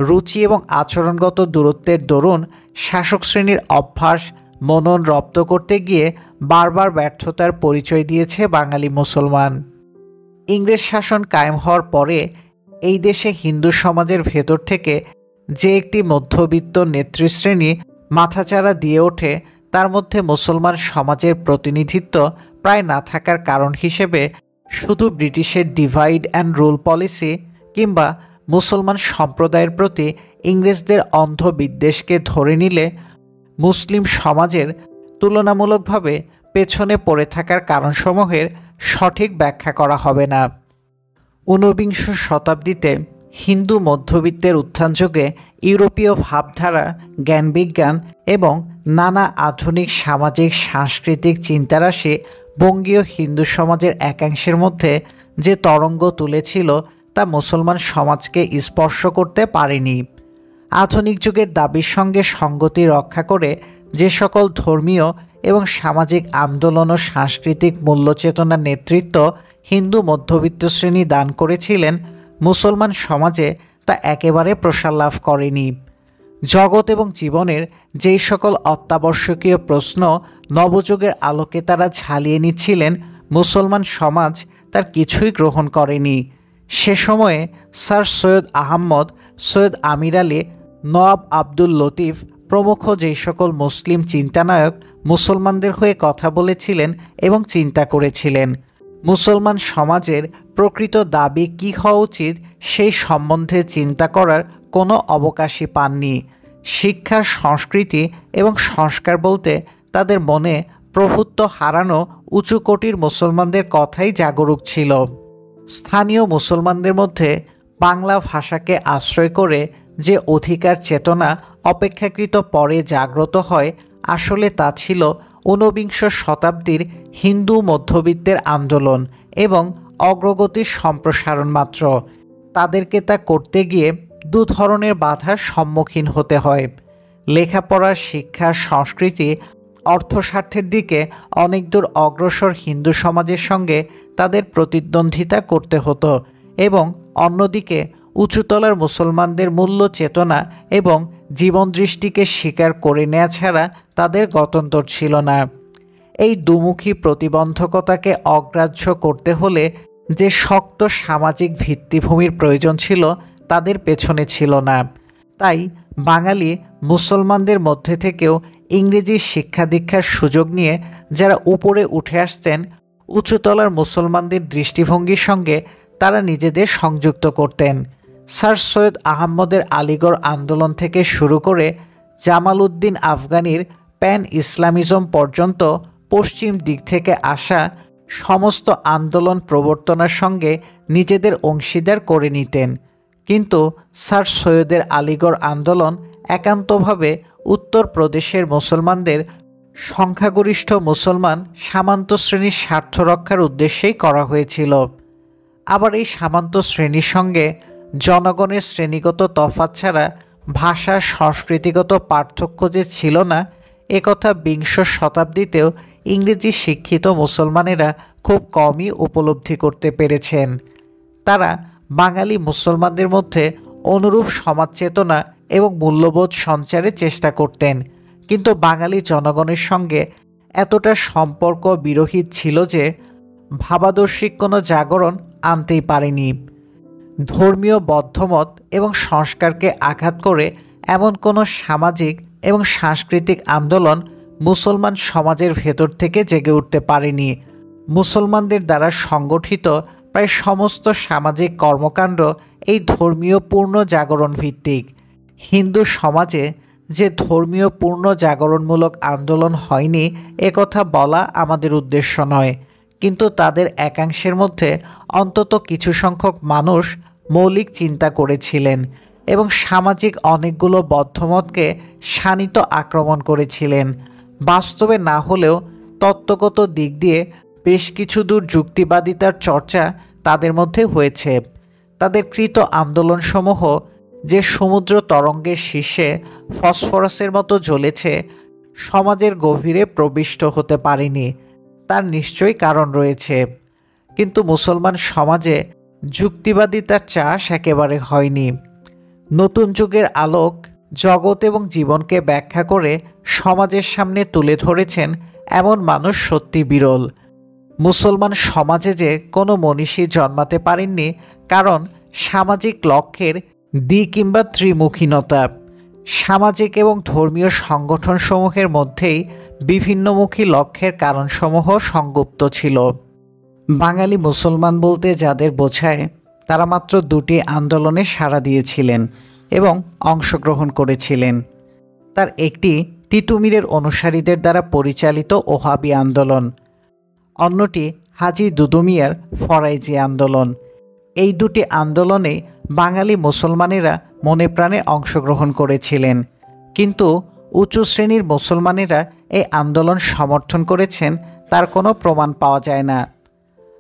রুচি এবং আচরণগত দূরত্বের দরুন শাসক শ্রেণীর অভ্যাস মনন রপ্ত করতে গিয়ে বারবার ব্যর্থতার পরিচয় দিয়েছে বাঙালি মুসলমান। ইংরেজ শাসন কায়েম হওয়ার পরে এই দেশে হিন্দু সমাজের ভেতর থেকে যে একটি মধ্যবিত্ত নেতৃশ্রেণী মাথাচাড়া দিয়ে ওঠে, তার মধ্যে মুসলমান সমাজের প্রতিনিধিত্ব প্রায় না থাকার কারণ হিসেবে শুধু ব্রিটিশের ডিভাইড অ্যান্ড রুল পলিসি কিংবা মুসলমান সম্প্রদায়ের প্রতি ইংরেজদের অন্ধ বিদ্বেষকে ধরে নিলে মুসলিম সমাজের তুলনামূলকভাবে পেছনে পড়ে থাকার কারণসমূহের সঠিক ব্যাখ্যা করা হবে না। ঊনবিংশ শতাব্দীতে হিন্দু মধ্যবিত্তের উত্থানযোগে ইউরোপীয় ভাবধারা, জ্ঞানবিজ্ঞান এবং নানা আধুনিক সামাজিক সাংস্কৃতিক চিন্তারাশি বঙ্গীয় হিন্দু সমাজের একাংশের মধ্যে যে তরঙ্গ তুলেছিল তা মুসলমান সমাজকে স্পর্শ করতে পারেনি। আধুনিক যুগের দাবির সঙ্গে সঙ্গতি রক্ষা করে যে সকল ধর্মীয় এবং সামাজিক আন্দোলন ও সাংস্কৃতিক মূল্যচেতনার নেতৃত্ব হিন্দু মধ্যবিত্ত শ্রেণী দান করেছিলেন, মুসলমান সমাজে তা একেবারে প্রসার লাভ করেনি। জগৎ এবং জীবনের যেই সকল অত্যাবশ্যকীয় প্রশ্ন নবযুগের আলোকে তারা ঝালিয়ে নিচ্ছিলেন, মুসলমান সমাজ তার কিছুই গ্রহণ করেনি। সে সময়ে স্যার সৈয়দ আহমদ, সৈয়দ আমির আলী, নওয়াব আব্দুল লতিফ প্রমুখ যেই সকল মুসলিম চিন্তানায়ক মুসলমানদের হয়ে কথা বলেছিলেন এবং চিন্তা করেছিলেন, মুসলমান সমাজের প্রকৃত দাবি কী হওয়া উচিত সেই সম্বন্ধে চিন্তা করার কোনো অবকাশই পাননি। শিক্ষা, সংস্কৃতি এবং সংস্কার বলতে তাদের মনে প্রভুত্ব হারানো উঁচু কোটির মুসলমানদের কথাই জাগরুক ছিল। স্থানীয় মুসলমানদের মধ্যে বাংলা ভাষাকে আশ্রয় করে যে অধিকার চেতনা অপেক্ষাকৃত পরে জাগ্রত হয়, আসলে তা ছিল ঊনবিংশ শতাব্দীর হিন্দু মধ্যবিত্তের আন্দোলন এবং অগ্রগতির সম্প্রসারণ মাত্র। তাদেরকে তা করতে গিয়ে দু ধরনের বাধার সম্মুখীন হতে হয়। লেখাপড়া, শিক্ষা, সংস্কৃতি, অর্থস্বার্থের দিকে অনেক দূর অগ্রসর হিন্দু সমাজের সঙ্গে তাদের প্রতিদ্বন্দ্বিতা করতে হতো এবং অন্যদিকে উঁচুতলার মুসলমানদের মূল্য চেতনা এবং জীবনদৃষ্টিকে স্বীকার করে নেওয়া ছাড়া তাদের গত্যন্তর ছিল না। এই দুমুখী প্রতিবন্ধকতাকে অগ্রাহ্য করতে হলে যে শক্ত সামাজিক ভিত্তিভূমির প্রয়োজন ছিল তাদের পেছনে ছিল না। তাই বাঙালি মুসলমানদের মধ্যে থেকেও ইংরেজি শিক্ষা দীক্ষার সুযোগ নিয়ে যারা উপরে উঠে আসতেন, উঁচুতলার মুসলমানদের দৃষ্টিভঙ্গির সঙ্গে তারা নিজেদের সংযুক্ত করতেন। স্যার সৈয়দ আহমদের আলিগড় আন্দোলন থেকে শুরু করে জামাল উদ্দিন আফগানির প্যান ইসলামিজম পর্যন্ত পশ্চিম দিক থেকে আসা সমস্ত আন্দোলন প্রবর্তনার সঙ্গে নিজেদের অংশীদার করে নিতেন। কিন্তু স্যার সৈয়দের আলিগড় আন্দোলন একান্তভাবে উত্তরপ্রদেশের মুসলমানদের সংখ্যাগরিষ্ঠ মুসলমান সামন্ত শ্রেণীর স্বার্থ রক্ষার উদ্দেশ্যেই করা হয়েছিল। আবার এই সামন্ত শ্রেণীর সঙ্গে জনগণের শ্রেণীগত তফাৎ ছাড়া ভাষা, সংস্কৃতিগত পার্থক্য যে ছিল না, একথা বিংশ শতাব্দীতেও ইংরেজি শিক্ষিত মুসলমানেরা খুব কমই উপলব্ধি করতে পেরেছেন। তারা বাঙালি মুসলমানদের মধ্যে অনুরূপ সমাজ চেতনা এবং মূল্যবোধ সঞ্চারের চেষ্টা করতেন, কিন্তু বাঙালি জনগণের সঙ্গে এতটা সম্পর্ক বিরহিত ছিল যে ভাবাদর্শিক কোনো জাগরণ আনতেই পারেনি। ধর্মীয় বদ্ধমত এবং সংস্কারকে আঘাত করে এমন কোনো সামাজিক এবং সাংস্কৃতিক আন্দোলন মুসলমান সমাজের ভেতর থেকে জেগে উঠতে পারেনি। মুসলমানদের দ্বারা সংগঠিত প্রায় সমস্ত সামাজিক কর্মকাণ্ড এই ধর্মীয় পূর্ণ জাগরণ ভিত্তিক। হিন্দু সমাজে যে ধর্মীয় পূর্ণ জাগরণমূলক আন্দোলন হয়নি একথা বলা আমাদের উদ্দেশ্য নয়, কিন্তু তাদের একাংশের মধ্যে অন্তত কিছু সংখ্যক মানুষ মৌলিক চিন্তা করেছিলেন এবং সামাজিক অনেকগুলো বদ্ধমতকে শানিত আক্রমণ করেছিলেন। বাস্তবে না হলেও তত্ত্বগত দিক দিয়ে বেশ কিছু দূর যুক্তিবাদিতার চর্চা তাদের মধ্যে হয়েছে। তাদের কৃত আন্দোলনসমূহ যে সমুদ্র তরঙ্গের শীর্ষে ফসফরাসের মতো জ্বলেছে, সমাজের গভীরে প্রবিষ্ট হতে পারেনি, তার নিশ্চয়ই কারণ রয়েছে। কিন্তু মুসলমান সমাজে যুক্তিবাদিতার চাষ একেবারে হয়নি। নতুন যুগের আলোক জগৎ এবং জীবনকে ব্যাখ্যা করে সমাজের সামনে তুলে ধরেছেন এমন মানুষ সত্যি বিরল। মুসলমান সমাজে যে কোনো মনীষী জন্মাতে পারেননি, কারণ সামাজিক লক্ষ্যের দ্বি কিংবা ত্রিমুখীনতা। সামাজিক এবং ধর্মীয় সংগঠনসমূহের মধ্যেই বিভিন্নমুখী লক্ষ্যের কারণসমূহ সংগুপ্ত ছিল। বাঙালি মুসলমান বলতে যাদের বোঝায় তারা মাত্র দুটি আন্দোলনে সাড়া দিয়েছিলেন এবং অংশগ্রহণ করেছিলেন। তার একটি তিতুমীরের অনুসারীদের দ্বারা পরিচালিত ওহাবি আন্দোলন, অন্যটি হাজী দুদু মিয়ার ফরাইজি আন্দোলন। এই দুটি আন্দোলনে বাঙালি মুসলমানেরা মনে প্রাণে অংশগ্রহণ করেছিলেন, কিন্তু উঁচু শ্রেণীর মুসলমানেরা এই আন্দোলন সমর্থন করেছেন তার কোনো প্রমাণ পাওয়া যায় না।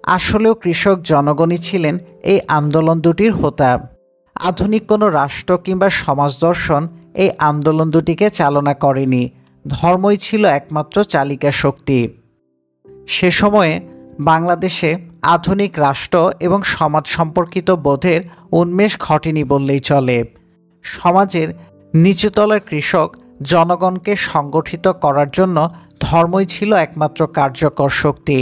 আসলেও কৃষক জনগণই ছিলেন এই আন্দোলন দুটির হোতা। আধুনিক কোনো রাষ্ট্র কিংবা সমাজ দর্শন এই আন্দোলন দুটিকে চালনা করেনি, ধর্মই ছিল একমাত্র চালিকা শক্তি। সে সময়ে বাংলাদেশে আধুনিক রাষ্ট্র এবং সমাজ সম্পর্কিত বোধের উন্মেষ ঘটেনি বললেই চলে। সমাজের নিচুতলার কৃষক জনগণকে সংগঠিত করার জন্য ধর্মই ছিল একমাত্র কার্যকর শক্তি।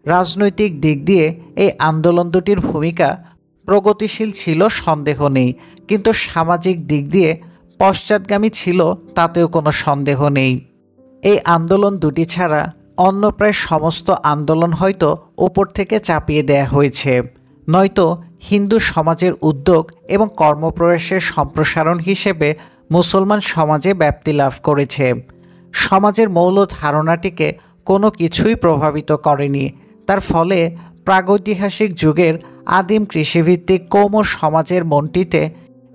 রাজনৈতিক দিক দিয়ে এই আন্দোলন দুটির ভূমিকা প্রগতিশীল ছিল সন্দেহ নেই, কিন্তু সামাজিক দিক দিয়ে পশ্চাৎগামী ছিল তাতেও কোনো সন্দেহ নেই। এই আন্দোলন দুটি ছাড়া অন্য প্রায় সমস্ত আন্দোলন হয়তো ওপর থেকে চাপিয়ে দেয়া হয়েছে, নয়তো হিন্দু সমাজের উদ্যোগ এবং কর্মপ্রয়াসের সম্প্রসারণ হিসেবে মুসলমান সমাজে ব্যাপ্তি লাভ করেছে। সমাজের মৌল ধারণাটিকে কোনো কিছুই প্রভাবিত করেনি। তার ফলে প্রাগৈতিহাসিক যুগের আদিম কৃষিভিত্তিক কৌম সমাজের মনটিতে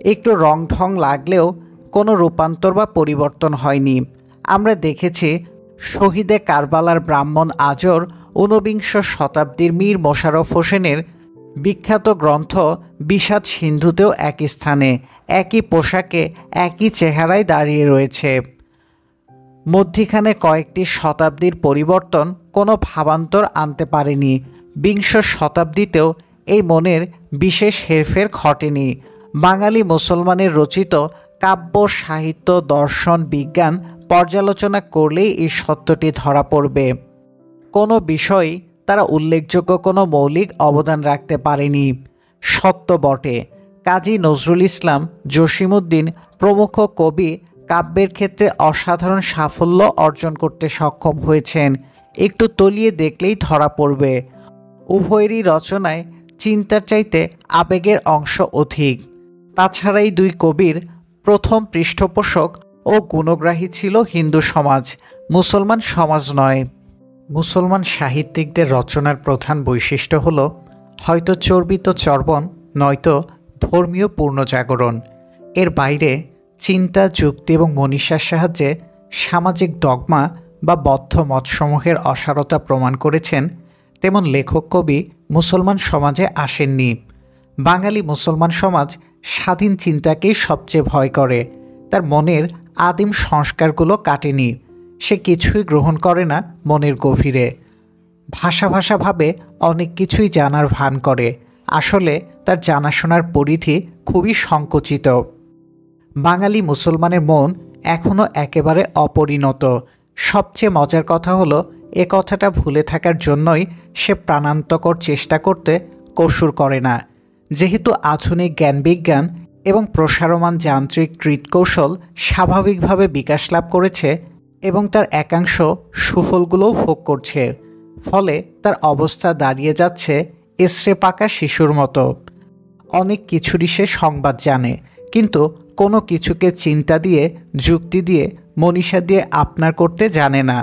একটু রং ঢং লাগলেও কোনো রূপান্তর বা পরিবর্তন হয়নি। আমরা দেখেছি শহীদে কারবালার ব্রাহ্মণ আজর ঊনবিংশ শতাব্দীর মীর মোশাররফ হোসেনের বিখ্যাত গ্রন্থ বিষাদ সিন্ধুতেও একই স্থানে, একই পোশাকে, একই চেহারায় দাঁড়িয়ে রয়েছে। মধ্যিখানে কয়েকটি শতাব্দীর পরিবর্তন কোনো ভাবান্তর আনতে পারেনি। বিংশ শতাব্দীতেও এই মনের বিশেষ হেরফের ঘটেনি। বাঙালি মুসলমানের রচিত কাব্য, সাহিত্য, দর্শন, বিজ্ঞান পর্যালোচনা করলেই এই সত্যটি ধরা পড়বে। কোনো বিষয় তারা উল্লেখযোগ্য কোনো মৌলিক অবদান রাখতে পারেনি। সত্য বটে, কাজী নজরুল ইসলাম, জসিমউদ্দিন প্রমুখ কবি কাব্যের ক্ষেত্রে অসাধারণ সাফল্য অর্জন করতে সক্ষম হয়েছেন। একটু তলিয়ে দেখলেই ধরা পড়বে উভয়েরই রচনায় চিন্তার চাইতে আবেগের অংশ অধিক। তাছাড়া এই দুই কবির প্রথম পৃষ্ঠপোষক ও গুণগ্রাহী ছিল হিন্দু সমাজ, মুসলমান সমাজ নয়। মুসলমান সাহিত্যিকদের রচনার প্রধান বৈশিষ্ট্য হল হয়তো চর্বিত চর্বণ, নয়তো ধর্মীয় পূর্ণজাগরণ। এর বাইরে চিন্তা, যুক্তি এবং মনীষার সাহায্যে সামাজিক ডগমা বা বদ্ধ মতসমূহের অসারতা প্রমাণ করেছেন, তেমন লেখক কবি মুসলমান সমাজে আসেননি। বাঙালি মুসলমান সমাজ স্বাধীন চিন্তাকেই সবচেয়ে ভয় করে। তার মনের আদিম সংস্কারগুলো কাটেনি, সে কিছুই গ্রহণ করে না মনের গভীরে। ভাষাভাবে অনেক কিছুই জানার ভান করে, আসলে তার জানাশোনার পরিধি খুবই সংকুচিত। বাঙালি মুসলমানের মন এখনও একেবারে অপরিণত। সবচেয়ে মজার কথা হলো এ কথাটা ভুলে থাকার জন্যই সে প্রাণান্তকর চেষ্টা করতে কসুর করে না। যেহেতু আধুনিক জ্ঞানবিজ্ঞান এবং প্রসারমান যান্ত্রিক কৃতকৌশল স্বাভাবিকভাবে বিকাশ লাভ করেছে, এবং তার একাংশ সুফলগুলোও ভোগ করছে। ফলে তার অবস্থা দাঁড়িয়ে যাচ্ছে এসরে পাকা শিশুর মতো। অনেক কিছুরই সে সংবাদ জানে, কিন্তু কোনো কিছুকে চিন্তা দিয়ে, যুক্তি দিয়ে, মনীষা দিয়ে আপনার করতে জানে না।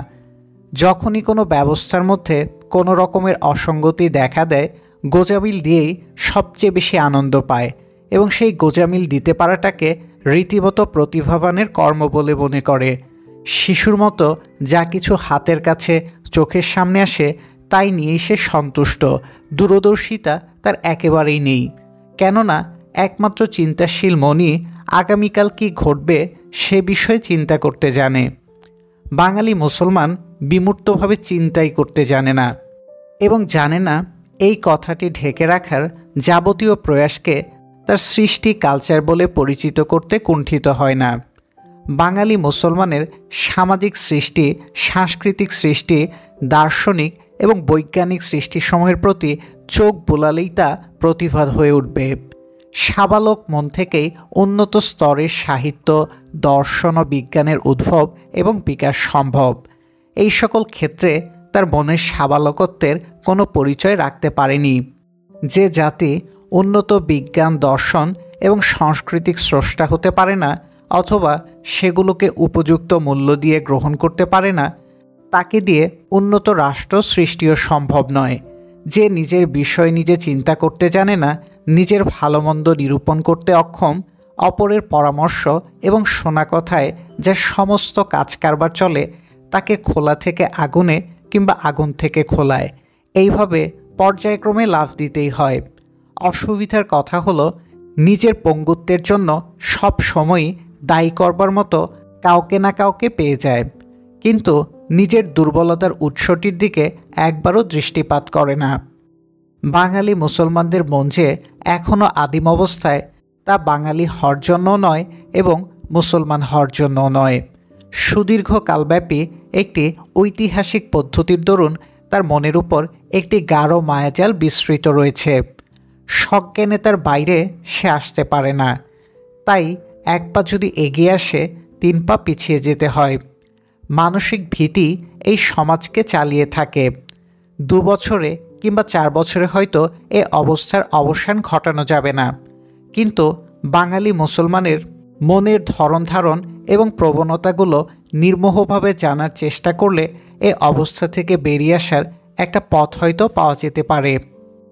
যখনই কোনো ব্যবস্থার মধ্যে কোনো রকমের অসঙ্গতি দেখা দেয়, গোজামিল দিয়েই সবচেয়ে বেশি আনন্দ পায় এবং সেই গোজামিল দিতে পারাটাকে রীতিমতো প্রতিভাবানের কর্ম বলে মনে করে। শিশুর মতো যা কিছু হাতের কাছে, চোখের সামনে আসে তাই নিয়েই সে সন্তুষ্ট। দূরদর্শিতা তার একেবারেই নেই, কেননা একমাত্র চিন্তাশীল মনই আগামীকাল কি ঘটবে সে বিষয়ে চিন্তা করতে জানে। বাঙালি মুসলমান বিমূর্তভাবে চিন্তাই করতে জানে না, এবং জানে না এই কথাটি ঢেকে রাখার যাবতীয় প্রয়াসকে তার সৃষ্টি কালচার বলে পরিচিত করতে কুণ্ঠিত হয় না। বাঙালি মুসলমানের সামাজিক সৃষ্টি, সাংস্কৃতিক সৃষ্টি, দার্শনিক এবং বৈজ্ঞানিক সৃষ্টিসমূহের প্রতি চোখ বোলালেই তা প্রতিভাত হয়ে উঠবে। সাবালক মন থেকেই উন্নত স্তরের সাহিত্য, দর্শন ও বিজ্ঞানের উদ্ভব এবং বিকাশ সম্ভব। এই সকল ক্ষেত্রে তার মনের সাবালকত্বের কোনো পরিচয় রাখতে পারেনি। যে জাতি উন্নত বিজ্ঞান, দর্শন এবং সাংস্কৃতিক স্রষ্টা হতে পারে না, অথবা সেগুলোকে উপযুক্ত মূল্য দিয়ে গ্রহণ করতে পারে না, তাকে দিয়ে উন্নত রাষ্ট্র সৃষ্টিও সম্ভব নয়। যে নিজের বিষয় নিজে চিন্তা করতে জানে না, নিজের ভালো মন্দ নিরূপণ করতে অক্ষম, অপরের পরামর্শ এবং শোনা কথায় যা সমস্ত কাজ কারবার চলে, তাকে খোলা থেকে আগুনে কিংবা আগুন থেকে খোলায়, এইভাবে পর্যায়ক্রমে লাফ দিতেই হয়। অসুবিধার কথা হলো, নিজের পঙ্গুত্বের জন্য সব সময়ই দায়ী করবার মতো কাউকে না কাউকে পেয়ে যায়, কিন্তু নিজের দুর্বলতার উৎসটির দিকে একবারও দৃষ্টিপাত করে না। বাঙালি মুসলমানদের মন যে এখনও আদিম অবস্থায়, তা বাঙালি হওয়ার জন্য নয় এবং মুসলমান হওয়ার জন্য নয়। সুদীর্ঘ কালব্যাপী একটি ঐতিহাসিক পদ্ধতির দরুন তার মনের উপর একটি গাঢ় মায়াজাল বিস্তৃত রয়েছে। সজ্ঞানে তার বাইরে সে আসতে পারে না, তাই এক পা যদি এগিয়ে আসে 3 পা পিছিয়ে যেতে হয়। মানসিক ভীতি এই সমাজকে চালিয়ে থাকে। 2 বছরে কিংবা 4 বছরে হয়তো এ অবস্থার অবসান ঘটানো যাবে না, কিন্তু বাঙালি মুসলমানের মনের ধরন ধারণ এবং প্রবণতাগুলো নির্মোহভাবে জানার চেষ্টা করলে এ অবস্থা থেকে বেরিয়ে আসার একটা পথ হয়তো পাওয়া যেতে পারে।